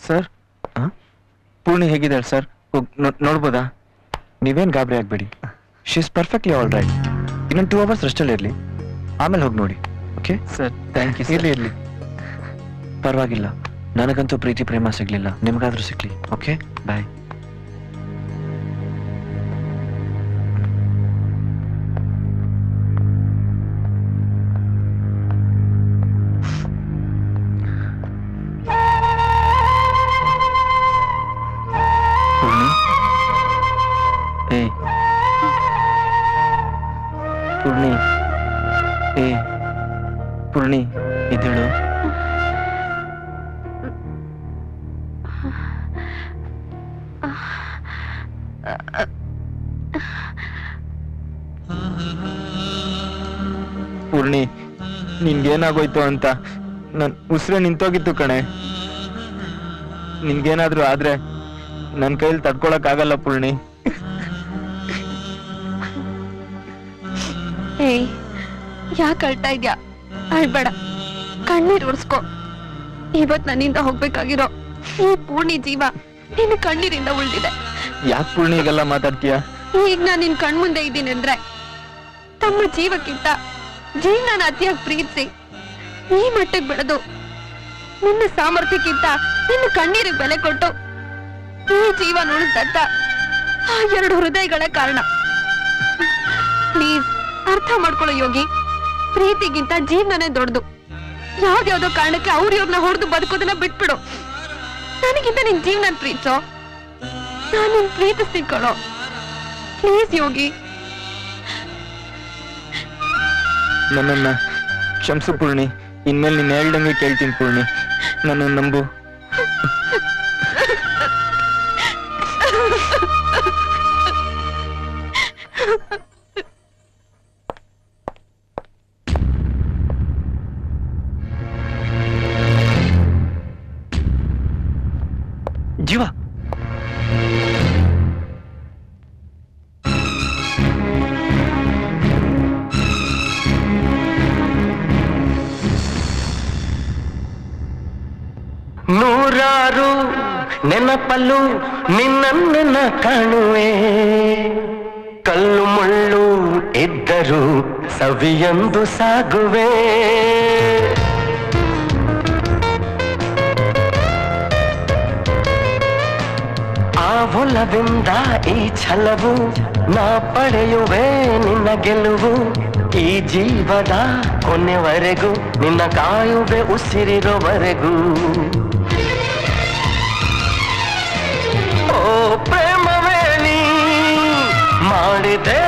ಸರ್, ಪೂರ್ಣಿ ಹೇಗಿದ್ದಾಳೆ ಸರ್? ನೋಡ್ಬೋದಾ? ನೀವೇನ್ ಗಾಬರಿ ಆಗ್ಬೇಡಿ. She is perfectly all right. ಇನ್ನೊಂದು 2 hours ರೆಸ್ಟಲ್ಲಿ ಇರಲಿ, ಆಮೇಲೆ ಹೋಗಿ ನೋಡಿ. Okay sir? Thank you. ಇರ್ಲಿ ಪರವಾಗಿಲ್ಲ. ನನಗಂತೂ ಪ್ರೀತಿ ಪ್ರೇಮ ಸಿಗ್ಲಿಲ್ಲ, ನಿಮ್ಗಾದ್ರೂ ಸಿಗ್ಲಿ. Okay, bye. ಪೂರ್ಣಿ, ಇದೇಳು. ಪೂರ್ಣಿ, ನಿನ್ಗೇನಾಗೋಯ್ತು ಅಂತ ನನ್ ಉಸಿರೇ ನಿಂತೋಗಿತ್ತು ಕಣೆ. ನಿನ್ಗೇನಾದ್ರೂ ಆದ್ರೆ ನನ್ ಕೈಲಿ ತಡ್ಕೊಳಕ್ ಆಗಲ್ಲ ಪೂರ್ಣಿ. ಯಾಕೆ ಅಳ್ತಾ ಇದ್ಯಾ? ಅಳ್ಬೇಡ, ಕಣ್ಣೀರ್ ಉರ್ಸ್ಕೊ. ಇವತ್ ನನ್ನಿಂದ ಹೋಗ್ಬೇಕಾಗಿರೋ ಈ ಪೂರ್ಣಿ ಜೀವ ನಿನ್ನ ಕಣ್ಣೀರಿಂದ ಉಳ್ದಿದೆ. ಯಾಕೆ ಪೂರ್ಣಿ ಈಗೆಲ್ಲ ಮಾತಾಡ್ತೀಯ? ಈಗ ನಾನ್ ನಿನ್ ಕಣ್ಮುಂದೆ ಇದ್ದೀನಿ ಅಂದ್ರೆ ತಮ್ಮ ಜೀವಕ್ಕಿಂತ ಜೀವನ ಅತಿಯಾಗಿ ಪ್ರೀತಿಸಿ ಈ ಮಟ್ಟಿಗೆ ಬೆಳೆದು ನಿನ್ನ ಸಾಮರ್ಥ್ಯಕ್ಕಿಂತ ನಿನ್ನ ಕಣ್ಣೀರಿಗೆ ಬೆಲೆ ಕೊಟ್ಟು ಈ ಜೀವ ನುಡಿದಂತ ಆ 2 ಹೃದಯಗಳ ಕಾರಣ. ಪ್ಲೀಸ್ ಅರ್ಥ ಮಾಡ್ಕೊಳ್ಳೋ ಯೋಗಿ. ಪ್ರೀತಿಗಿಂತ ಜೀವನನೇ ದೊಡ್ಡದು. ಯಾವ್ದ್ಯಾವ್ದೋ ಕಾರಣಕ್ಕೆ ಅವ್ರನ್ನ ಹೊಡೆದು ಬದುಕೋದನ್ನ ಬಿಟ್ಬಿಡು. ನನಗಿಂತ ನಿನ್ ಜೀವನ ಪ್ರೀತಿಸೋ, ನಾನು ನಿನ್ ಪ್ರೀತಿಸ್ತಿಕೊಳ್ಳೋ. ಪ್ಲೀಸ್ ಯೋಗಿ. ನನ್ನನ್ನ ಕ್ಷಮಿಸು ಪೂರ್ಣಿ. ಇನ್ಮೇಲೆ ನೀನ್ ಹೇಳ್ದಂಗೆ ಕೇಳ್ತೀನಿ ಪೂರ್ಣಿ. ನನ್ನ ನಂಬು. ಜೀವ, ನೂರಾರು ನೆನಪಲ್ಲು ನಿನ್ನ ಕಾಣುವೆ. ಕಲ್ಲು ಮುಳ್ಳು ಇದ್ದರೂ ಸವಿಯೊಂದು ಸಾಗುವೆ. ಆ ಒಲವಿಂದ ಈ ಛಲವು ನಾ ಪಡೆಯುವೆ ನಿನ್ನ ಗೆಲುವು. ಈ ಜೀವದ ಕೊನೆವರೆಗೂ ನಿನ್ನ ಕಾಯುವೆ ಉಸಿರಿರೋವರೆಗೂ. ಓ ಪ್ರೇಮವೇ ನೀ ಮಾಡಿದೆ